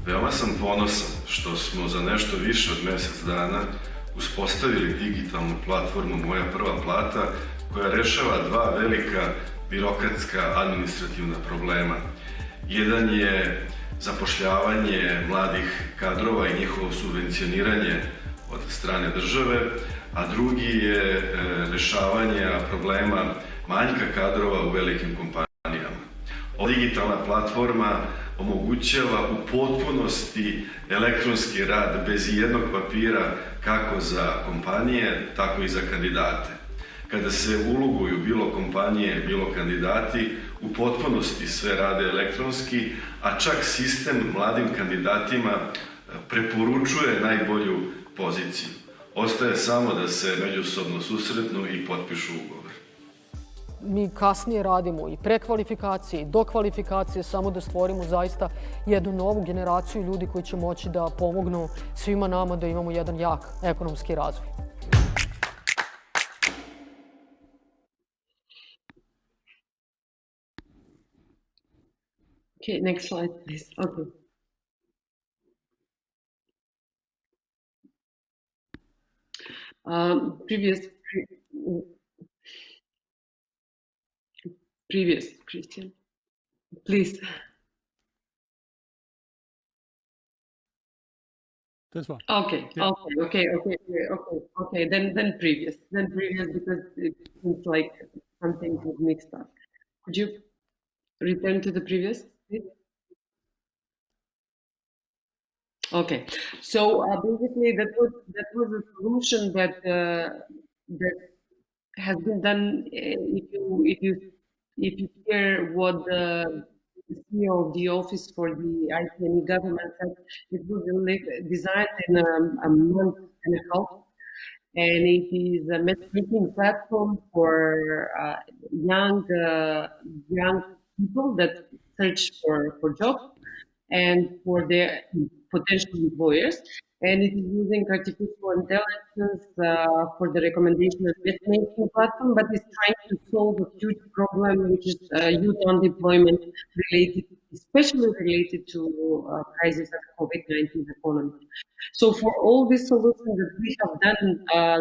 Veoma sam ponosan što smo za nešto više od mjesec dana uspostavili digitalnu platformu Moja prva plata koja rešava dva velika birokratska administrativna problema. Jedan je zapošljavanje mladih kadrova i njihovo subvencioniranje od strane države, a drugi je rešavanje problema manjka kadrova u velikim kompanijama. Ova digitalna platforma omogućava u potpunosti elektronski rad bez jednog papira kako za kompanije, tako i za kandidate. Kada se uloguju bilo kompanije, bilo kandidati, u potpunosti sve rade elektronski, a čak sistem mladim kandidatima preporučuje najbolju poziciju. Ostaje samo da se međusobno susretnu i potpišu ugovor. Mi kasnije radimo i prekvalifikacije i dokvalifikacije samo da stvorimo zaista jednu novu generaciju ljudi koji će moći da pomognu svima nama da imamo jedan jak ekonomski razvoj. Okay, next slide, please. Okay. Previous, Christian, please. This one. Okay, Yeah. okay. Then previous because it seems like something was mixed up. Could you return to the previous, please? Okay, so basically that was a solution that has been done. If you hear what the CEO of the Office for the IT and government said, it was designed in a month and a half, and it is a matchmaking platform for young people that search for jobs and for their potential employers. And it is using artificial intelligence for the recommendation and matchmaking platform, but it's trying to solve a huge problem, which is youth unemployment especially related to crisis of COVID-19 economy. So for all these solutions that we have done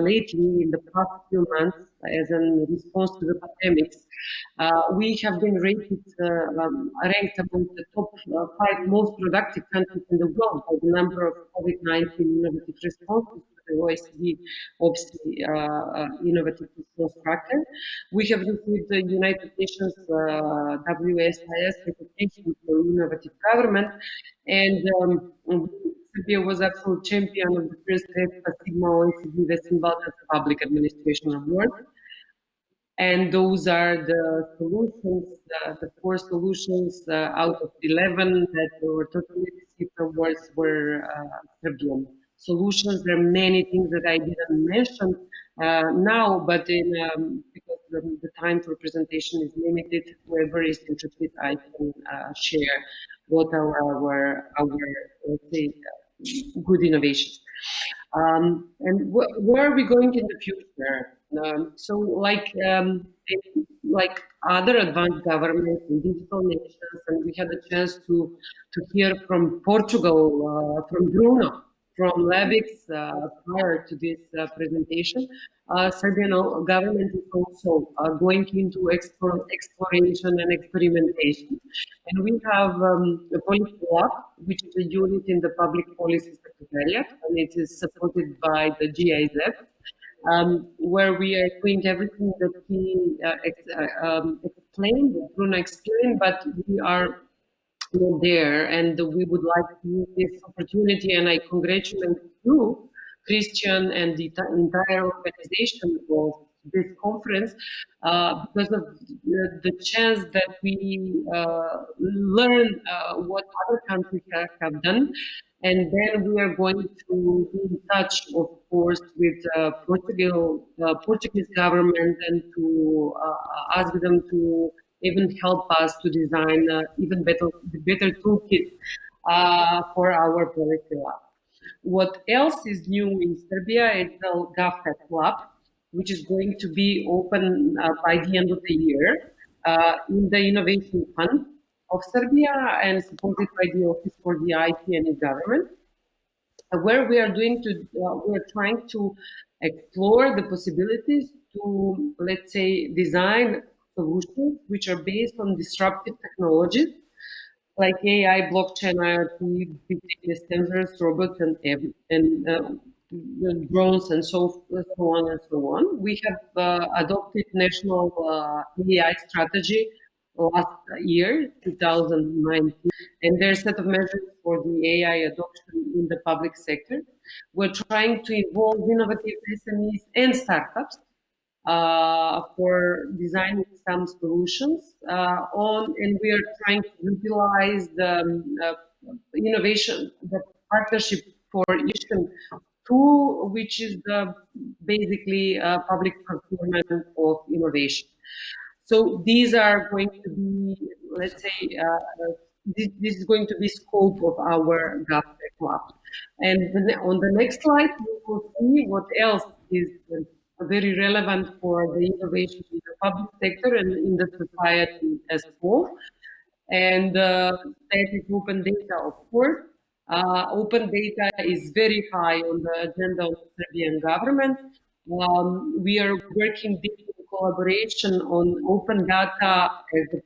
lately in the past few months, as a response to the pandemics. We have been ranked among the top 5 most productive countries in the world by the number of COVID-19 innovative responses to the OECD OPSI innovative response tracker. We have received the United Nations WSIS recognition for innovative government, and Serbia was absolute champion of the first Sigma OECD Western Balkans Public Administration Award. And those are the solutions, the 4 solutions out of 11 that were totally received awards were Serbian solutions. There are many things that I didn't mention now, but because the time for presentation is limited, whoever is interested, I can share what are our let's say, good innovations. And where are we going in the future? So like other advanced governments and digital nations, and we had a chance to hear from Portugal, from Bruno, from LabX prior to this presentation. Serbian government is also going into exploration and experimentation. And we have a policy lab, which is a unit in the Public Policy Secretariat, and it is supported by the GIZ, where we are doing everything that he explained, that Bruno explained, but we are not there, and we would like to use this opportunity, and I congratulate you, Christian, and the entire organization of this conference because of the chance that we learn what other countries have done. And then we are going to be in touch, of course, with Portuguese government and to ask them to even help us to design even better toolkit for our policy lab. What else is new in Serbia is the GovTech Lab, which is going to be open by the end of the year in the Innovation Fund of Serbia and supported by the Office for the IT and e-Government, where we are trying to explore the possibilities to, let's say, design solutions which are based on disruptive technologies like AI, blockchain, IoT, big data sensors, robots, and drones, and so on and so on. We have adopted national AI strategy last year, 2019, and there are a set of measures for the AI adoption in the public sector. We're trying to involve innovative SMEs and startups for designing some solutions and we are trying to utilize the innovation, the partnership for innovation tool, which is the basically public procurement of innovation. So these are going to be, let's say, this is going to be scope of our GovTech Lab. And on the next slide, we will see what else is very relevant for the innovation in the public sector and in the society as a whole. And that is open data, of course. Open data is very high on the agenda of the Serbian government. We are working deep in collaboration on open data as a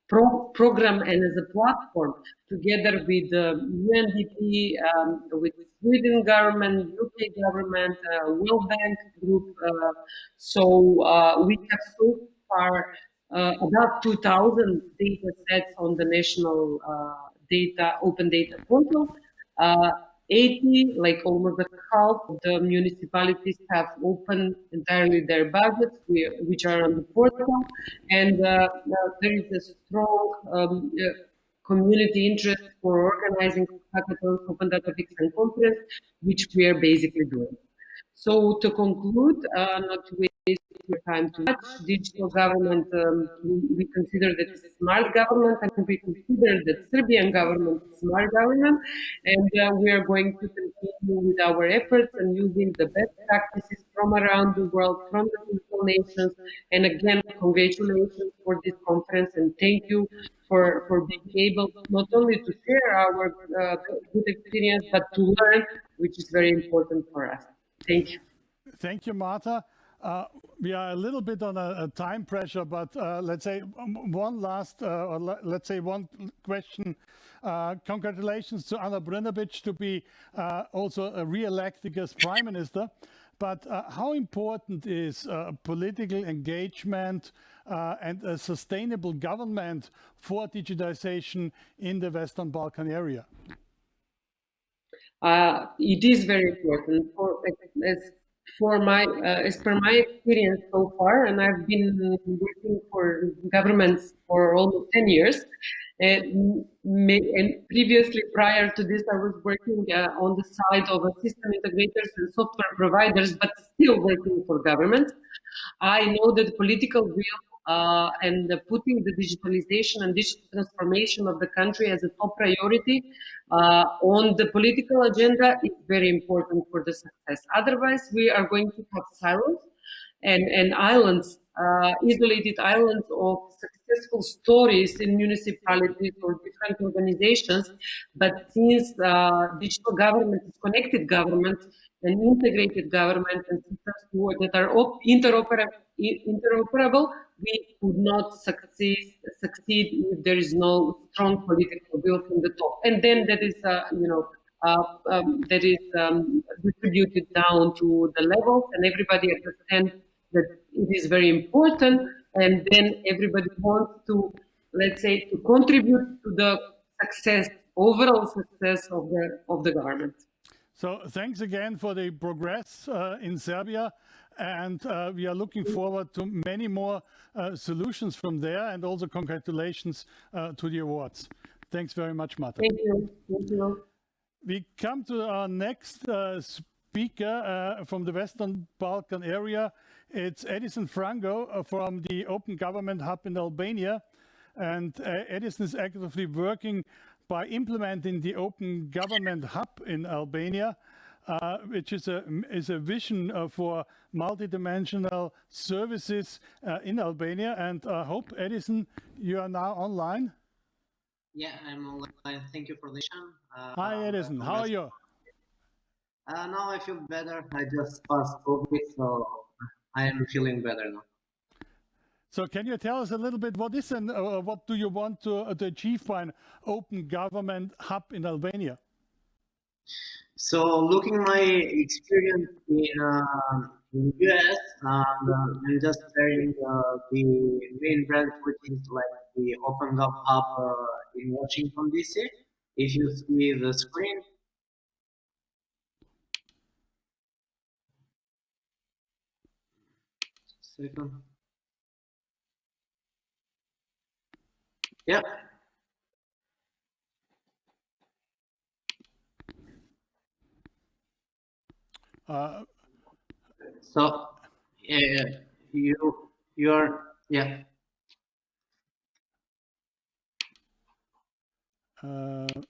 program and as a platform together with UNDP, with Sweden government, UK government, World Bank group. So we have so far about 2,000 data sets on the national open data portal. 80, like almost half of the municipalities have opened entirely their budgets, which are on the portal, and there is a strong community interest for organizing hackathons, open data weeks, and conference, which we are basically doing. So to conclude, not to waste your time too much, digital government, we consider that it's a smart government, and we consider that Serbian government is smart government, and we are going to continue with our efforts and using the best practices from around the world, from the digital nations. And again, congratulations for this conference, and thank you for being able not only to share our good experience, but to learn, which is very important for us. Thank you. Thank you, Marta. we are a little bit on a time pressure, but let's say one last, let's say one question. Congratulations to Ana Brnabić to be also re-elected as Prime Minister. But how important is political engagement and a sustainable government for digitization in the Western Balkan area? It is very important as per my experience so far, and I've been working for governments for almost 10 years. And previously, prior to this, I was working on the side of system integrators and software providers, but still working for governments. I know that political will and putting the digitalization and digital transformation of the country as a top priority on the political agenda is very important for the success. Otherwise, we are going to have silence and islands, isolated islands of successful stories in municipalities or different organizations. But since digital government is connected government and integrated government and systems that are interoperable, we could not succeed if there is no strong political will from the top. And then that is, distributed down to the levels, and everybody understands that it is very important. And then everybody wants to, let's say, to contribute to the success, overall success of the government. So thanks again for the progress in Serbia. And we are looking forward to many more solutions from there, and also congratulations to the awards. Thanks very much, Marta. Thank you. Thank you. We come to our next speaker from the Western Balkan area. It's Edison FRANGU from the Open Government Hub in Albania. And Edison is actively working by implementing the Open Government Hub in Albania, which is a vision for multidimensional services in Albania. And I hope, Edison, you are now online. Yeah, I'm online. Thank you for listening. Hi, Edison. How are you? Now I feel better. I just passed COVID, so I am feeling better now. So can you tell us a little bit what is and what do you want to achieve by an Open Government Hub in Albania? So looking my experience in US, I'm just sharing the main branch, which is like the OpenGov Hub in Washington, DC. If you see the screen. Second. Yeah. So you're yeah.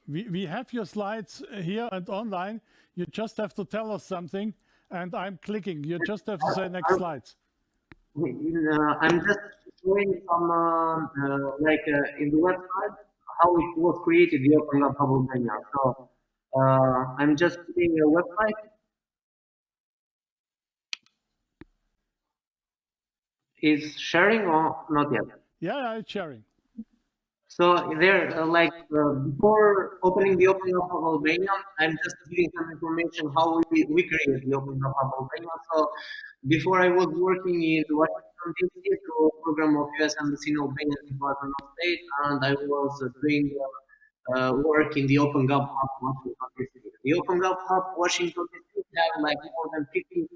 We have your slides here and online. You just have to tell us something, and I'm clicking. You just have to say next slides. I'm just showing some in the website how it was created, the OpenGov Hub Albania. So I'm just seeing a website. Is sharing or not yet? Yeah, it's sharing. So there, before opening the OpenGov Hub Albania, I'm just giving some information how we created the OpenGov Hub Albania. So before I was working in Washington DC through a program of US Embassy in Albania, Department of State, and I was doing work in the OpenGov Hub Washington DC. The OpenGov Hub Washington DC had like more than 50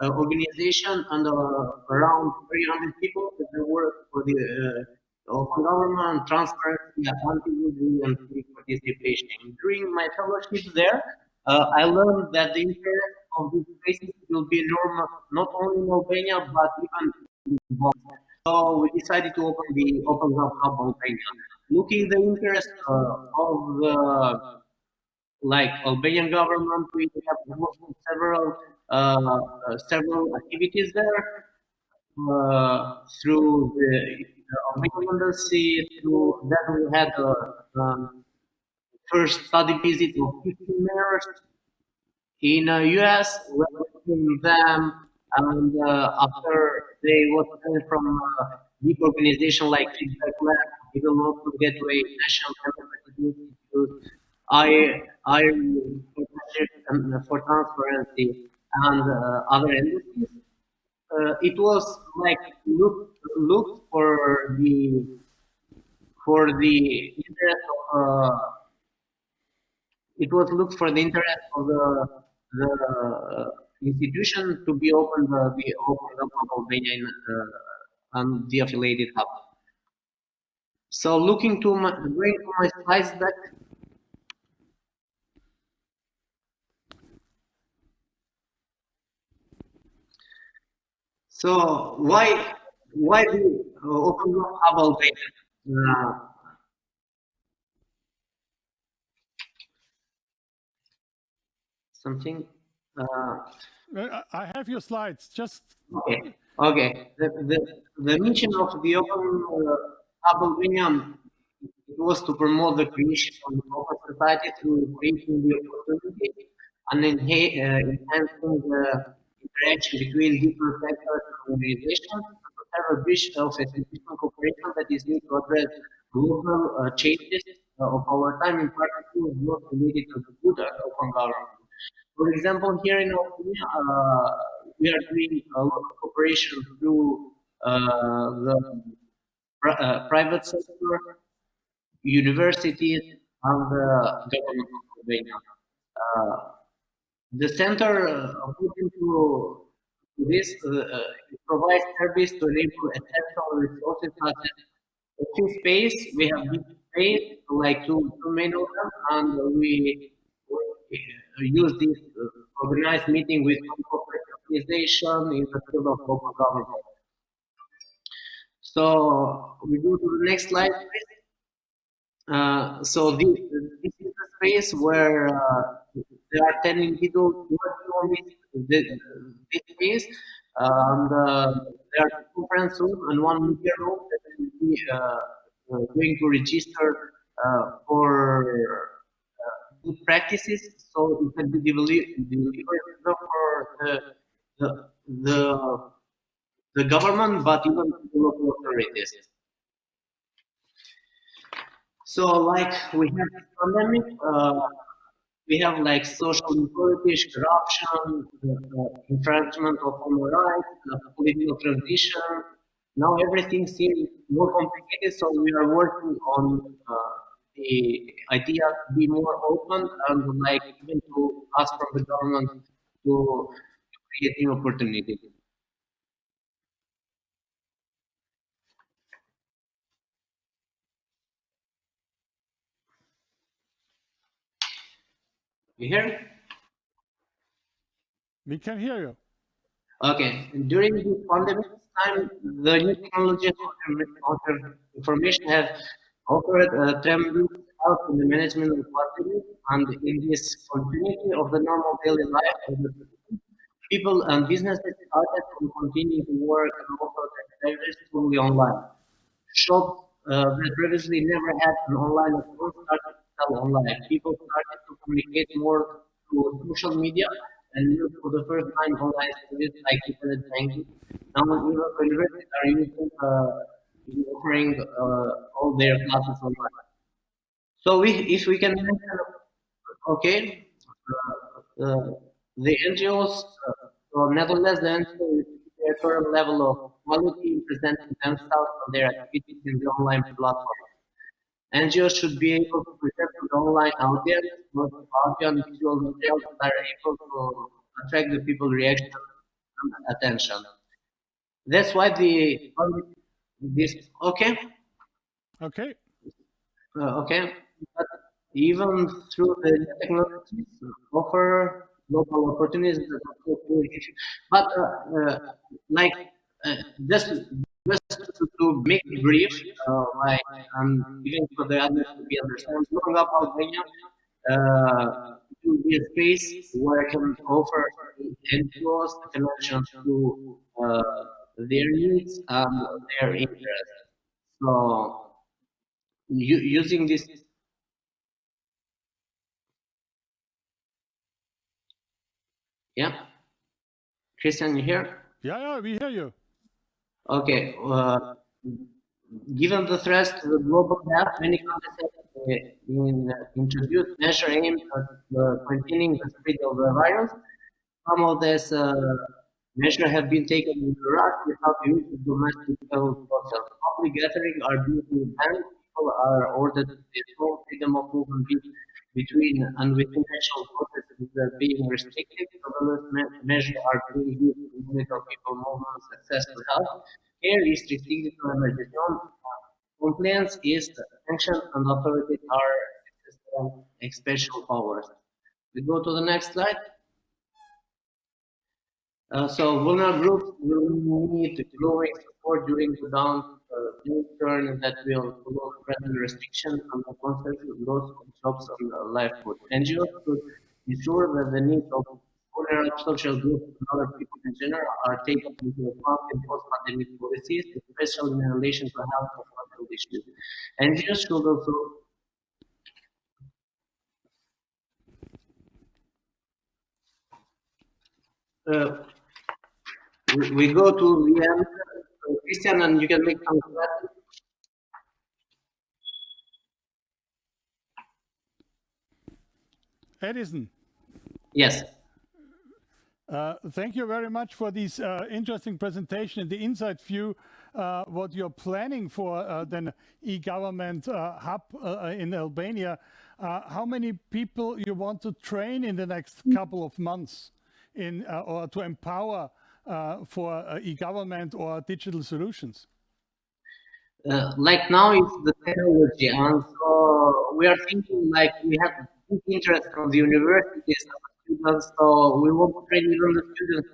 organizations and around 300 people that work for the open government, transparency, accountability, and civic participation. During my fellowship there, I learned that the interest of these spaces will be enormous, not only in Albania, but even in Balkan. So we decided to open the OpenGov Hub Albania. Looking the interest of the Albanian government, we have several activities there through the Albanian embassy. Through that, we had first study visit of 15 mayors in US, welcoming them And after they was coming from big organization like Feedback Lab, Development Gateway, National Competitive Institute, I for Transparency, and other industries. It was like looked for the interest of it was looked for the interest of the institution to be open the open up of Albania and the affiliated hub. So looking to going to my slides deck. So why the OpenGov hub Albania? Something. I have your slides. Just okay. Okay. The mission of the Open Hub Albania was to promote the creation of the open society through creating the opportunity and enhancing the interaction between different sectors and organizations to have a bridge of institutional cooperation that is needed to address global changes of our time, in particular those related to the good and open government. For example, here in Albania, we are doing a lot of cooperation through the private sector, universities, and the government of Albania. The center, according to this, provides service to enable essential resources such as office space. We have big space, like two main of them, and we use this organized meeting with corporate organization in the field of local government. So we go to the next slide, please. So this is the space where there are 10 individuals working on this space. And there are 2 conference rooms and 1 media room that will be going to register for good practices, so it can be delivered for the government, but even the local authorities. So, like we have this pandemic, we have like social inequality, corruption, infringement of human rights, political transition. Now everything seems more complicated, so we are working on the idea to be more open and like even to ask from the government to create new opportunities. You hear me? We can hear you. Okay. During this pandemic time, the new technology of information have offered a tremendous help in the management of the pandemic and in this continuity of the normal daily life of the people and businesses started to continue to work and also their service fully online. Shops that previously never had an online account started to sell online. People started to communicate more through social media and use for the first time online services like internet banking. Now even universities are using offering all their classes online. So if we can mention, okay, the NGOs, nevertheless, the NGOs with their current level of quality in presenting themselves and their activities in the online platform. NGOs should be able to present to the online audience both audio and visual materials that are able to attract the people's reaction and attention. That's why this okay. Okay. Okay. But even through the technologies offer global opportunities that are so cool. But like just to make it brief, like even for the others to be understand, looking up Albania to be a space where I can offer NGOs connection to their needs and their interests. So using this. Yeah, Christian, you here? Yeah, we hear you. Okay. Given the threats to the global health, many countries have introduced measures aimed at containing the spread of the virus. Some of these measures have been taken in a rush without the use of domestic health process. Public gatherings are due to ban. People are ordered to stay home. Freedom of movement between and within national processes are being restricted. Surveillance measures are being used to monitor people movements, access to health. Care is restricted to emergency. Compliance is sanctioned and authorities are exercising special powers. We go to the next slide. So vulnerable groups will need growing support during the downturn that will follow present restrictions and the consequences loss of jobs and livelihood. NGOs should ensure that the needs of vulnerable social groups and other people in general are taken into account in post-pandemic policies, especially in relation to health and social issues. NGOs should also we go to the end. Christian, and you can make some questions. Edison. Yes. Thank you very much for this interesting presentation and the inside view what you're planning for the e-government hub in Albania. How many people you want to train in the next couple of months in or to empower for e-government or digital solutions? Like now it's the technology, and so we are thinking like we have big interest from the universities and students, so we want to train even the students.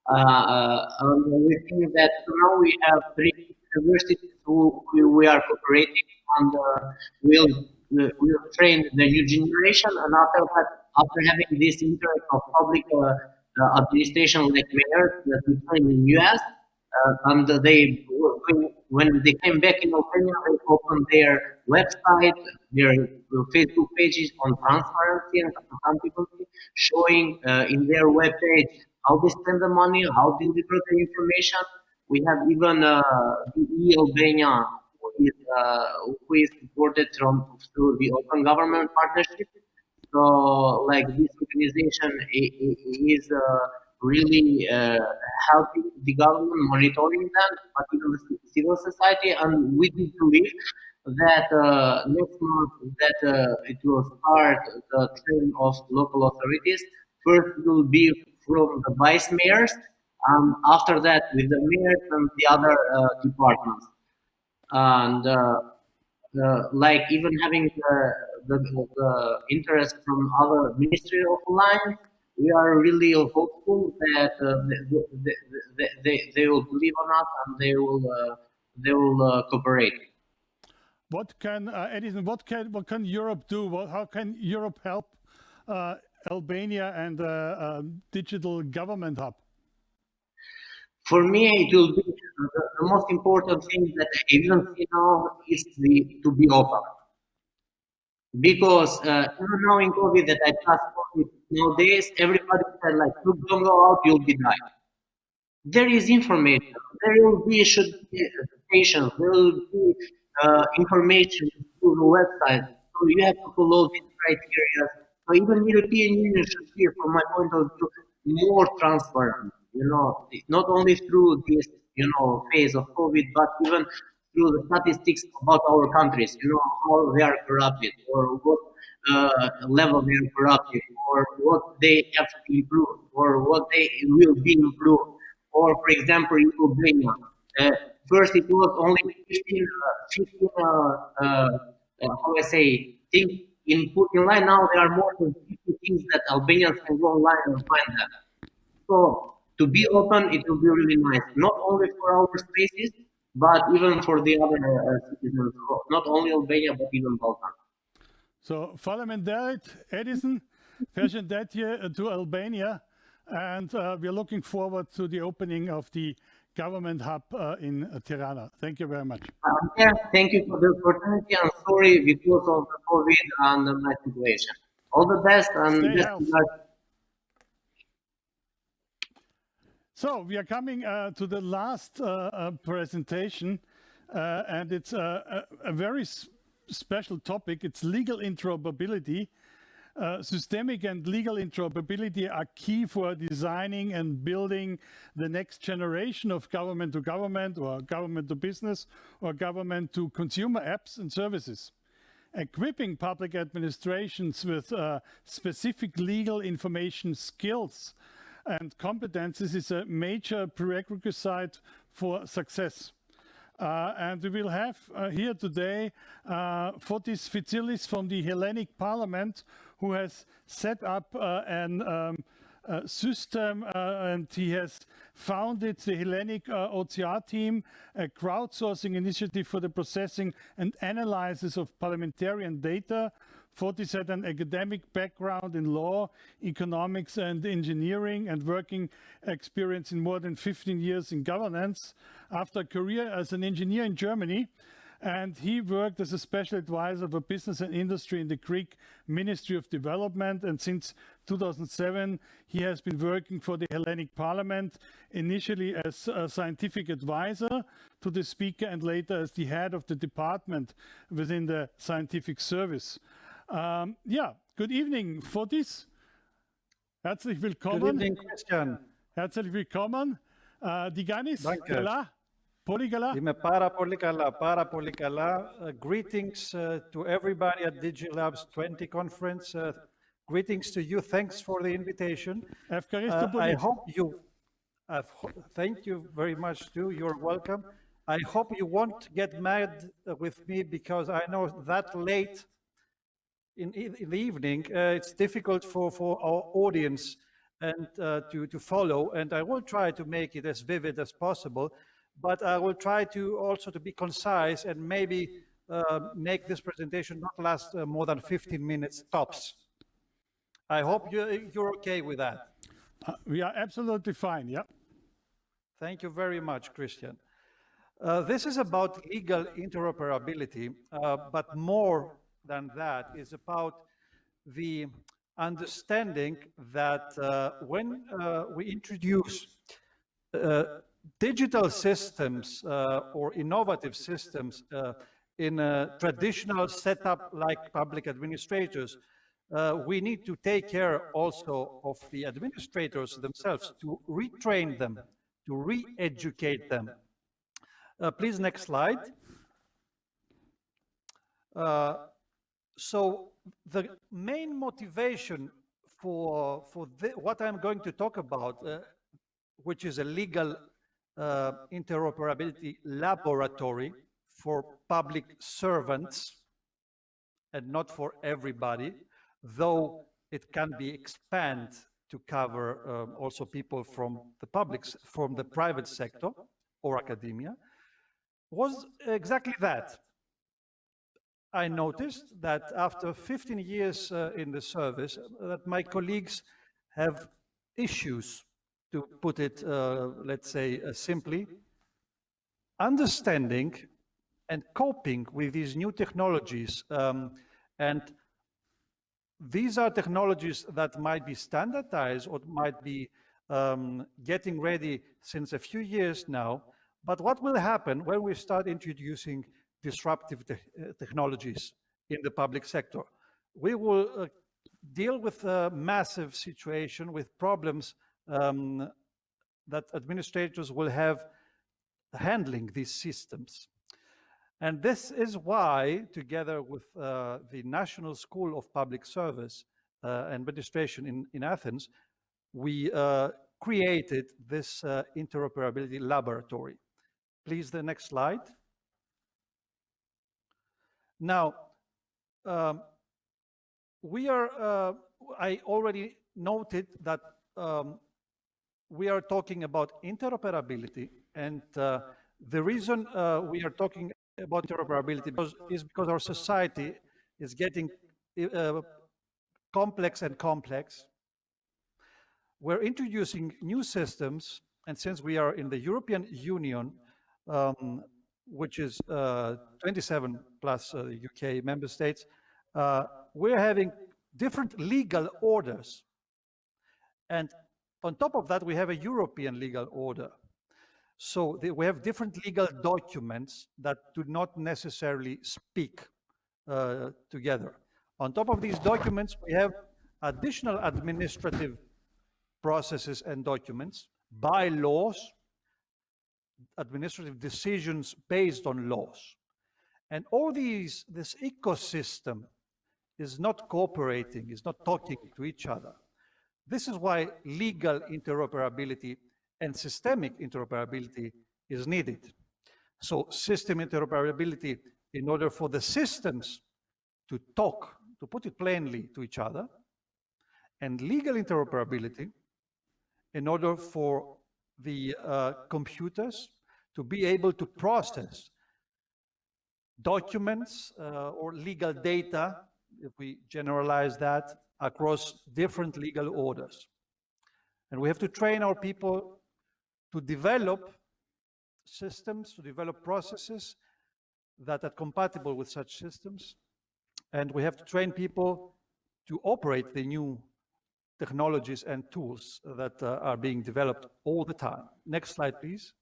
And we think that now we have 3 universities who we are cooperating and we'll train the new generation, and after that, after having this interest of public administration like mayors that we train in US. And when they came back in Albania, they opened their website, their Facebook pages on transparency and accountability, showing in their web page how they spend the money, how they deliver the information. We have even the Albania, who is supported through the Open Government Partnership. So, like this organization is really helping the government, monitoring them, but even the civil society. And we do believe that next month that it will start the training of local authorities. First, it will be from the vice mayors, and after that, with the mayors and the other departments. And like even having the interest from other Ministry of Alliance, we are really hopeful that they will believe on us and they will cooperate. What can Edison? What can Europe do? How can Europe help Albania and digital government hub? For me, it will be the most important thing that I even see now is to be open. Because even now in COVID that I passed COVID, nowadays everybody said like, look, don't go out, you'll be dying. There is information. There will be stations. There will be information through the website. So you have to follow these criteria. So even European Union should be, from my point of view, more transparent. Not only through this, phase of COVID, but even through the statistics about our countries. How they are corrupted, or what level they are corrupted, or what they have to improve, or what they will be improved. Or, for example, in Albania, first it was only 15 how I say, things put in line. Now there are more than 50 things that Albanians can go online and find that. So to be open, it will be really nice, not only for our spaces, but even for the other citizens, not only Albania, but even Balkan. So, faleminderit, Edison, përshëndetje to Albania, and we're looking forward to the opening of the government hub in Tirana. Thank you very much. Yeah, thank you for the opportunity. I'm sorry because of the COVID and my situation. All the best and stay best healthy. So we are coming to the last presentation, and it's a very special topic. It's legal interoperability. Systemic and legal interoperability are key for designing and building the next generation of government to government, or government to business, or government to consumer apps and services. Equipping public administrations with specific legal information skills and competences is a major prerequisite for success. And we will have here today Fotis FITSILIS from the Hellenic Parliament, who has set up a system and he has founded the Hellenic OCR team, a crowdsourcing initiative for the processing and analysis of parliamentarian data. Fotis had an academic background in law, economics and engineering, and working experience in more than 15 years in governance. After a career as an engineer in Germany, and he worked as a special advisor for business and industry in the Greek Ministry of Development, and since 2007 he has been working for the Hellenic Parliament, initially as a scientific advisor to the speaker and later as the head of the department within the scientific service. Good evening, Fotis. Herzlich willkommen. Good evening, Christian. Herzlich willkommen. Diganis, Gala, Poligala. Greetings to everybody at Digilabs20 conference. Greetings to you. Thanks for the invitation. I hope you. Thank you very much too. You're welcome. I hope you won't get mad with me because I know that late in the evening it's difficult for our audience and to follow, and I will try to make it as vivid as possible, but I will try to also to be concise and maybe make this presentation not last more than 15 minutes tops. I hope you're okay with that. We are absolutely fine, yeah. Thank you very much, Christian. This is about legal interoperability, but more than that is about the understanding that when we introduce digital systems or innovative systems in a traditional setup like public administrators, we need to take care also of the administrators themselves, to retrain them, to re-educate them. Please, next slide. So the main motivation for what I'm going to talk about, which is a legal interoperability laboratory for public servants and not for everybody, though it can be expanded to cover also people from the private sector or academia, was exactly that. I noticed that after 15 years in the service, that my colleagues have issues, to put it, let's say, simply, understanding and coping with these new technologies. And these are technologies that might be standardized or might be getting ready since a few years now. But what will happen when we start introducing disruptive technologies in the public sector? We will deal with a massive situation, with problems that administrators will have handling these systems. And this is why, together with the National School of Public Service and Administration in Athens, we created this interoperability laboratory. Please, the next slide. Now, I already noted that we are talking about interoperability, and the reason we are talking about interoperability is because our society is getting complex and complex. We're introducing new systems, and since we are in the European Union, which is 27 plus UK member states, we're having different legal orders. And on top of that, we have a European legal order. So we have different legal documents that do not necessarily speak together. On top of these documents, we have additional administrative processes and documents, bylaws, administrative decisions based on laws. And all this ecosystem is not cooperating, is not talking to each other. This is why legal interoperability and systemic interoperability is needed. So system interoperability in order for the systems to talk, to put it plainly, to each other, and legal interoperability in order for the computers to be able to process documents or legal data, if we generalize that, across different legal orders. And we have to train our people to develop systems, to develop processes that are compatible with such systems. And we have to train people to operate the new technologies and tools that are being developed all the time. Next slide, please.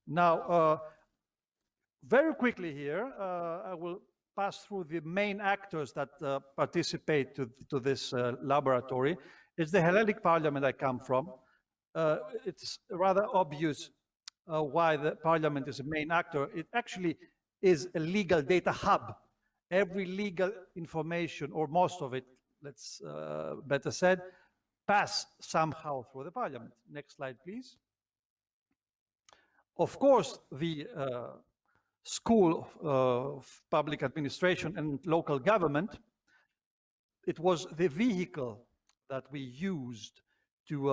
Now, very quickly here, I will pass through the main actors that participate to this laboratory. It's the Hellenic Parliament I come from. It's rather obvious why the Parliament is a main actor. It actually is a legal data hub. Every legal information, or most of it, let's better said, pass somehow through the Parliament. Next slide, please. Of course, the School of Public Administration and Local Government, it was the vehicle that we used to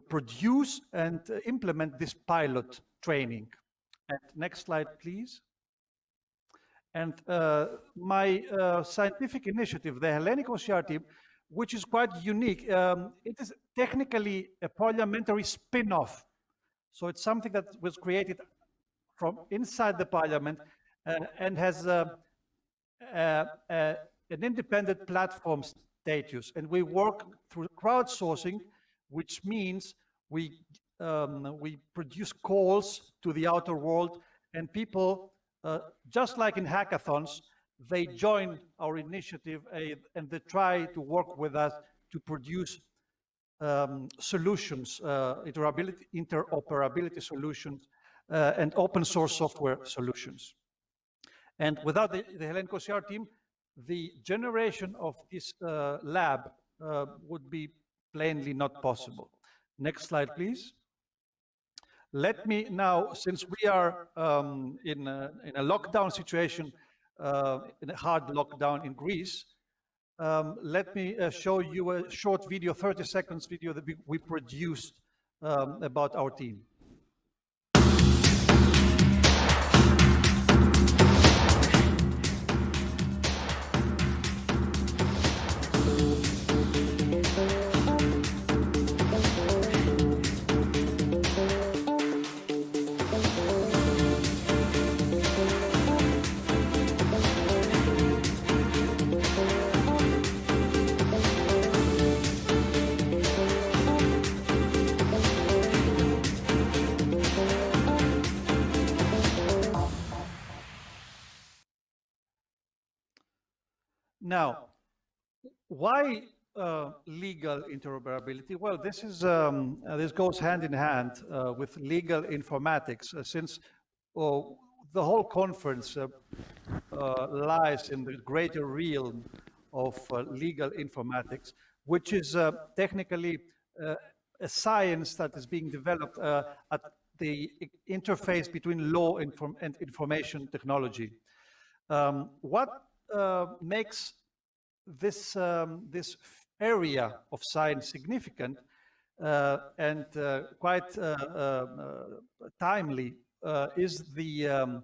produce and implement this pilot training. And next slide, please. And my scientific initiative, the Hellenic OCR team, which is quite unique, it is technically a parliamentary spin-off. So it's something that was created from inside the parliament and has an independent platform status. And we work through crowdsourcing, which means we produce calls to the outer world, and people, just like in hackathons, they join our initiative and they try to work with us to produce solutions, interoperability solutions, and open source software solutions. And without the Hellenic OCR team, the generation of this lab would be plainly not possible. Next slide, please. Let me now, since we are in a lockdown situation, in a hard lockdown in Greece, let me show you a short video, 30 seconds video that we produced about our team. Now, why legal interoperability? Well, this is this goes hand in hand with legal informatics, since the whole conference lies in the greater realm of legal informatics, which is technically a science that is being developed at the interface between law and information technology. What makes this area of science significant and quite timely is the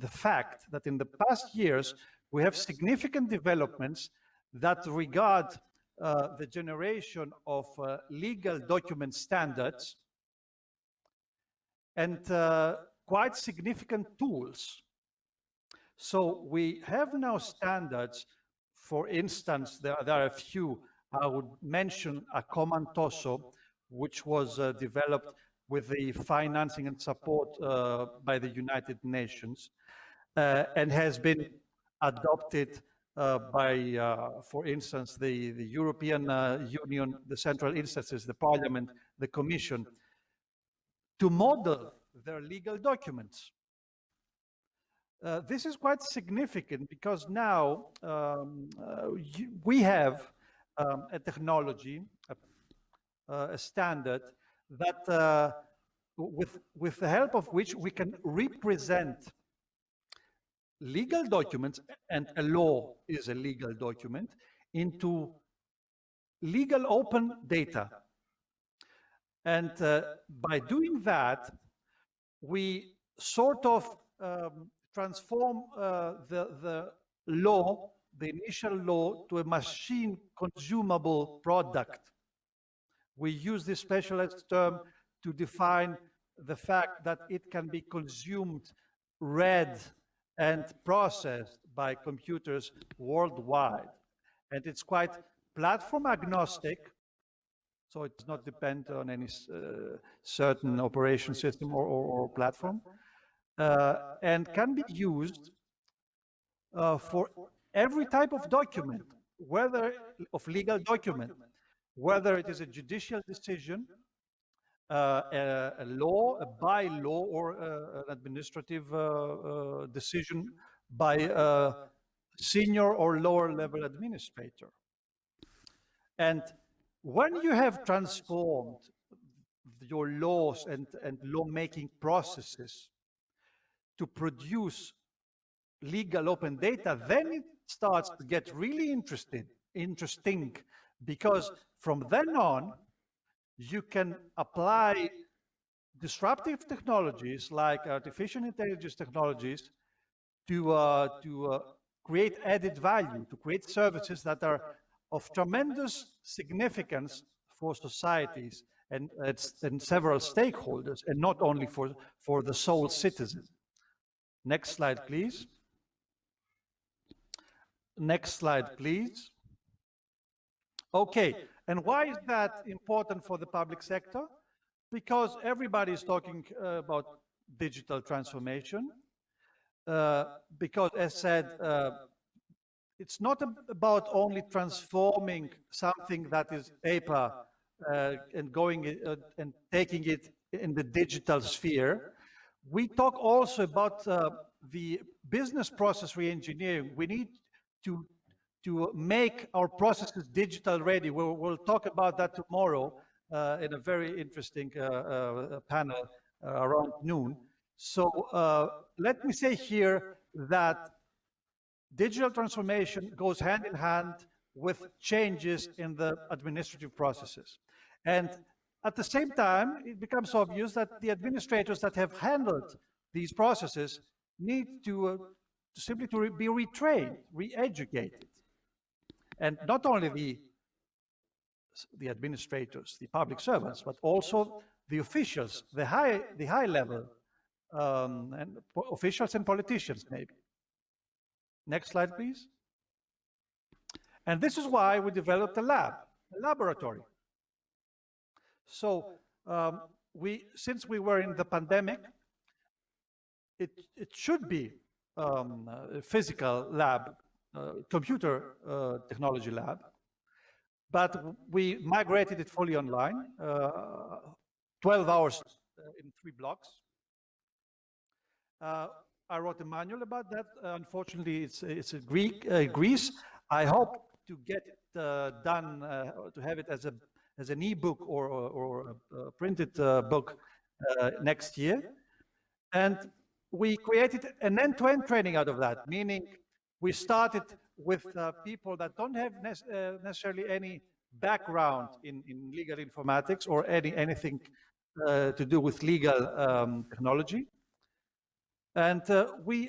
fact that in the past years we have significant developments that regard the generation of legal document standards and quite significant tools. So we have now standards For instance, there are a few. I would mention a Comantoso, which was developed with the financing and support by the United Nations and has been adopted by, for instance, the European Union, the central instances, the Parliament, the Commission, to model their legal documents. This is quite significant because now we have a technology, a standard that with the help of which we can represent legal documents, and a law is a legal document, into legal open data. And by doing that, we sort of transform the law, the initial law, to a machine consumable product. We use this specialized term to define the fact that it can be consumed, read, and processed by computers worldwide. And it's quite platform agnostic, so it does not depend on any certain operation system or platform, and can be used for every type of document, whether of legal document, whether it is a judicial decision, a law, a bylaw, or an administrative decision by a senior or lower level administrator. And when you have transformed your laws and lawmaking processes to produce legal open data, then it starts to get really interesting, because from then on, you can apply disruptive technologies like artificial intelligence technologies to create added value, to create services that are of tremendous significance for societies and several stakeholders, and not only for the sole citizen. Next slide, please. Next slide, please. Okay, and why is that important for the public sector? Because everybody is talking about digital transformation. Because, as said, it's not about only transforming something that is paper and going and taking it in the digital sphere. We talk also about the business process re-engineering. We need to make our processes digital ready. We'll talk about that tomorrow in a very interesting panel around noon. So let me say here that digital transformation goes hand in hand with changes in the administrative processes. And at the same time, it becomes obvious that the administrators that have handled these processes need to simply be retrained, re-educated. And not only the administrators, the public servants, but also the officials, the high level and officials and politicians, maybe. Next slide, please. And this is why we developed a lab, a laboratory. So since we were in the pandemic, it should be a physical lab, computer technology lab, but we migrated it fully online, 12 hours in 3 blocks. I wrote a manual about that. Unfortunately, it's in Greece. I hope to get it done, to have it as an e-book or a printed book next year. And we created an end-to-end training out of that, meaning we started with people that don't have necessarily any background in legal informatics or anything to do with legal technology. And we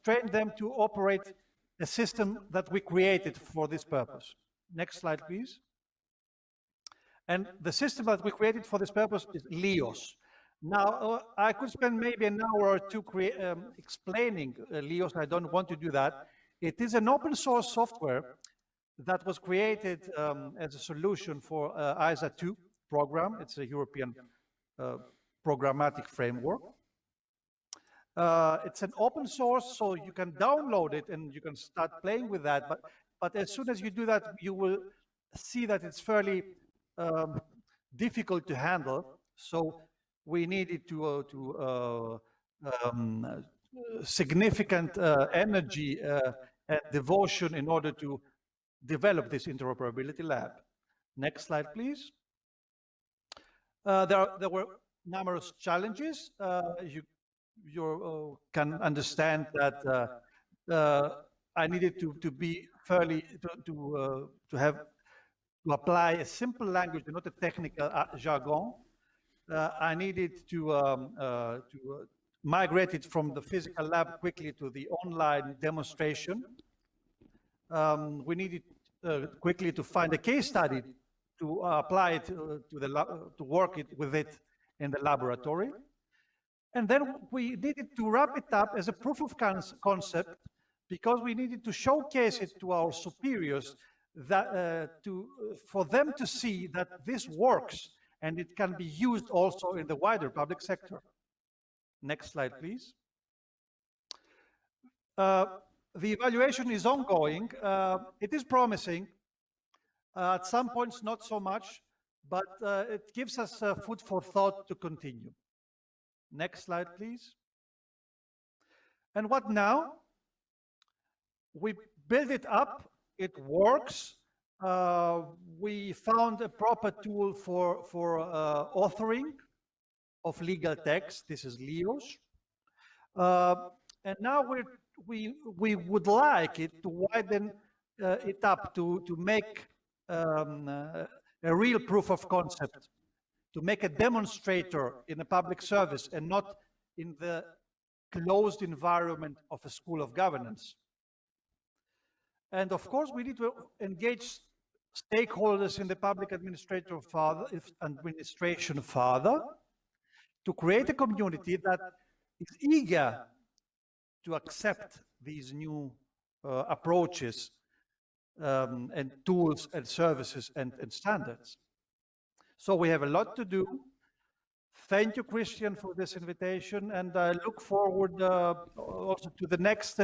trained them to operate a system that we created for this purpose. Next slide, please. And the system that we created for this purpose is LEOS. Now, I could spend maybe an hour or two explaining LEOS. I don't want to do that. It is an open source software that was created as a solution for ISA 2 program. It's a European programmatic framework. It's an open source, so you can download it and you can start playing with that. But as soon as you do that, you will see that it's fairly difficult to handle. So we needed to significant energy and devotion in order to develop this interoperability lab. Next slide, please. There were numerous challenges. You can understand that I needed to be fairly to apply a simple language, not a technical jargon. I needed to migrate it from the physical lab quickly to the online demonstration. We needed quickly to find a case study to apply it to work with it in the laboratory. And then we needed to wrap it up as a proof of concept, because we needed to showcase it to our superiors that for them to see that this works and it can be used also in the wider public sector. Next slide, please. The evaluation is ongoing. It is promising. At some points, not so much, but it gives us food for thought to continue. Next slide, please. And what now? We build it up. It works. We found a proper tool for authoring of legal text. This is LEOS. And now we would like it to widen it up to make a real proof of concept, to make a demonstrator in a public service and not in the closed environment of a school of governance. And of course, we need to engage stakeholders in the public administration further to create a community that is eager to accept these new approaches and tools and services and standards. So we have a lot to do. Thank you, Christian, for this invitation, and I look forward also to the next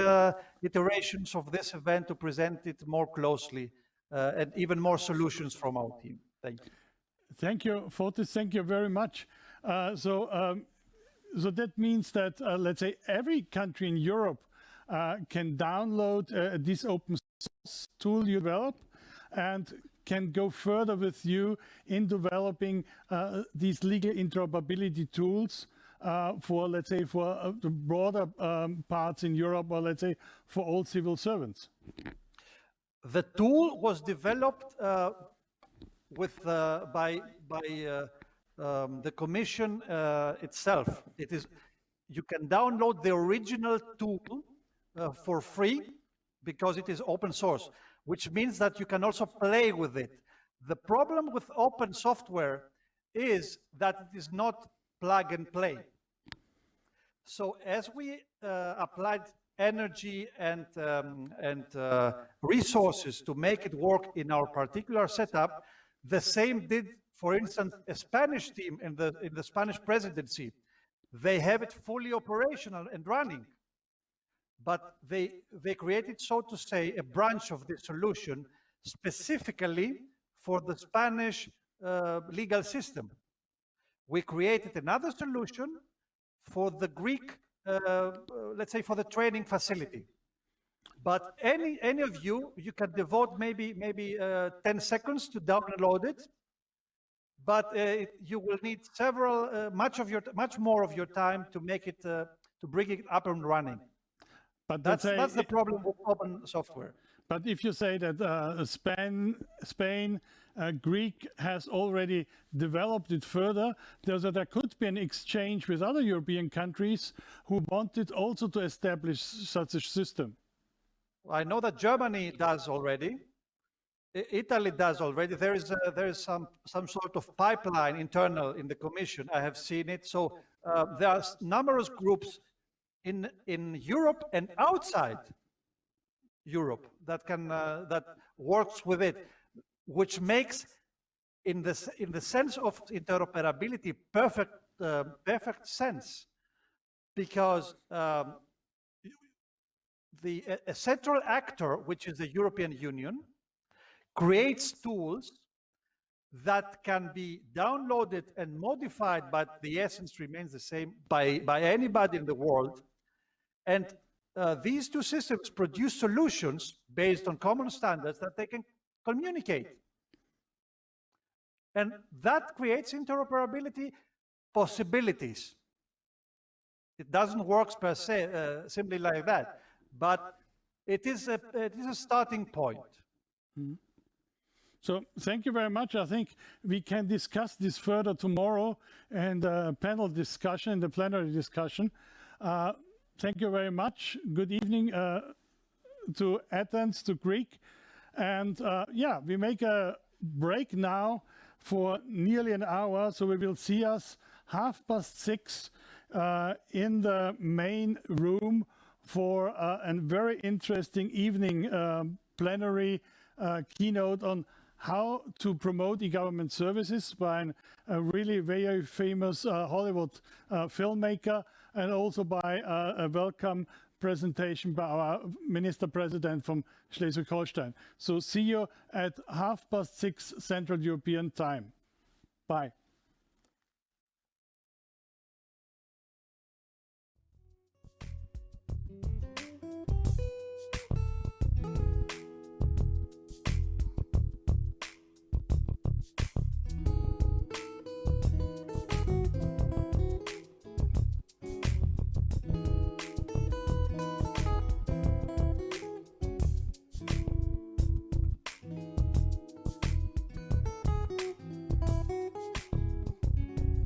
iterations of this event to present it more closely and even more solutions from our team. Thank you. Thank you, Fotis. Thank you very much. So that means that, let's say, every country in Europe can download this open source tool you develop and can go further with you in developing these legal interoperability tools for, let's say, for the broader parts in Europe, or let's say for all civil servants. The tool was developed with by the Commission itself. It is, you can download the original tool for free because it is open source, which means that you can also play with it. The problem with open software is that it is not plug and play. So as we applied energy and resources to make it work in our particular setup, the same did, for instance, a Spanish team in the Spanish presidency. They have it fully operational and running, but they created, so to say, a branch of the solution specifically for the Spanish legal system. We created another solution for the Greek, let's say, for the training facility. But any of you can devote maybe 10 seconds to download it, but you will need much more of your time to make it, to bring it up and running. But that's the problem with open software. But if you say that Spain, Greek has already developed it further, there could be an exchange with other European countries who wanted also to establish such a system. I know that Germany does already. Italy does already. There is some sort of pipeline internal in the Commission. I have seen it. So there are numerous groups in Europe and outside Europe that can that works with it, which makes, in the sense of interoperability, perfect sense, because a central actor, which is the European Union, creates tools that can be downloaded and modified, but the essence remains the same by anybody in the world. And these two systems produce solutions based on common standards that they can communicate. And that creates interoperability possibilities. It doesn't work per se, simply like that, but it is a starting point. Mm-hmm. So thank you very much. I think we can discuss this further tomorrow in the panel discussion, the plenary discussion. Thank you very much. Good evening to Athens, to Greek. And yeah, we make a break now for nearly an hour. So we will see us 6:30 in the main room for a very interesting evening plenary keynote on how to promote e-government services by a really very famous Hollywood filmmaker, and also by a welcome presentation by our Minister President from Schleswig-Holstein. So see you at 6:30 Central European Time. Bye.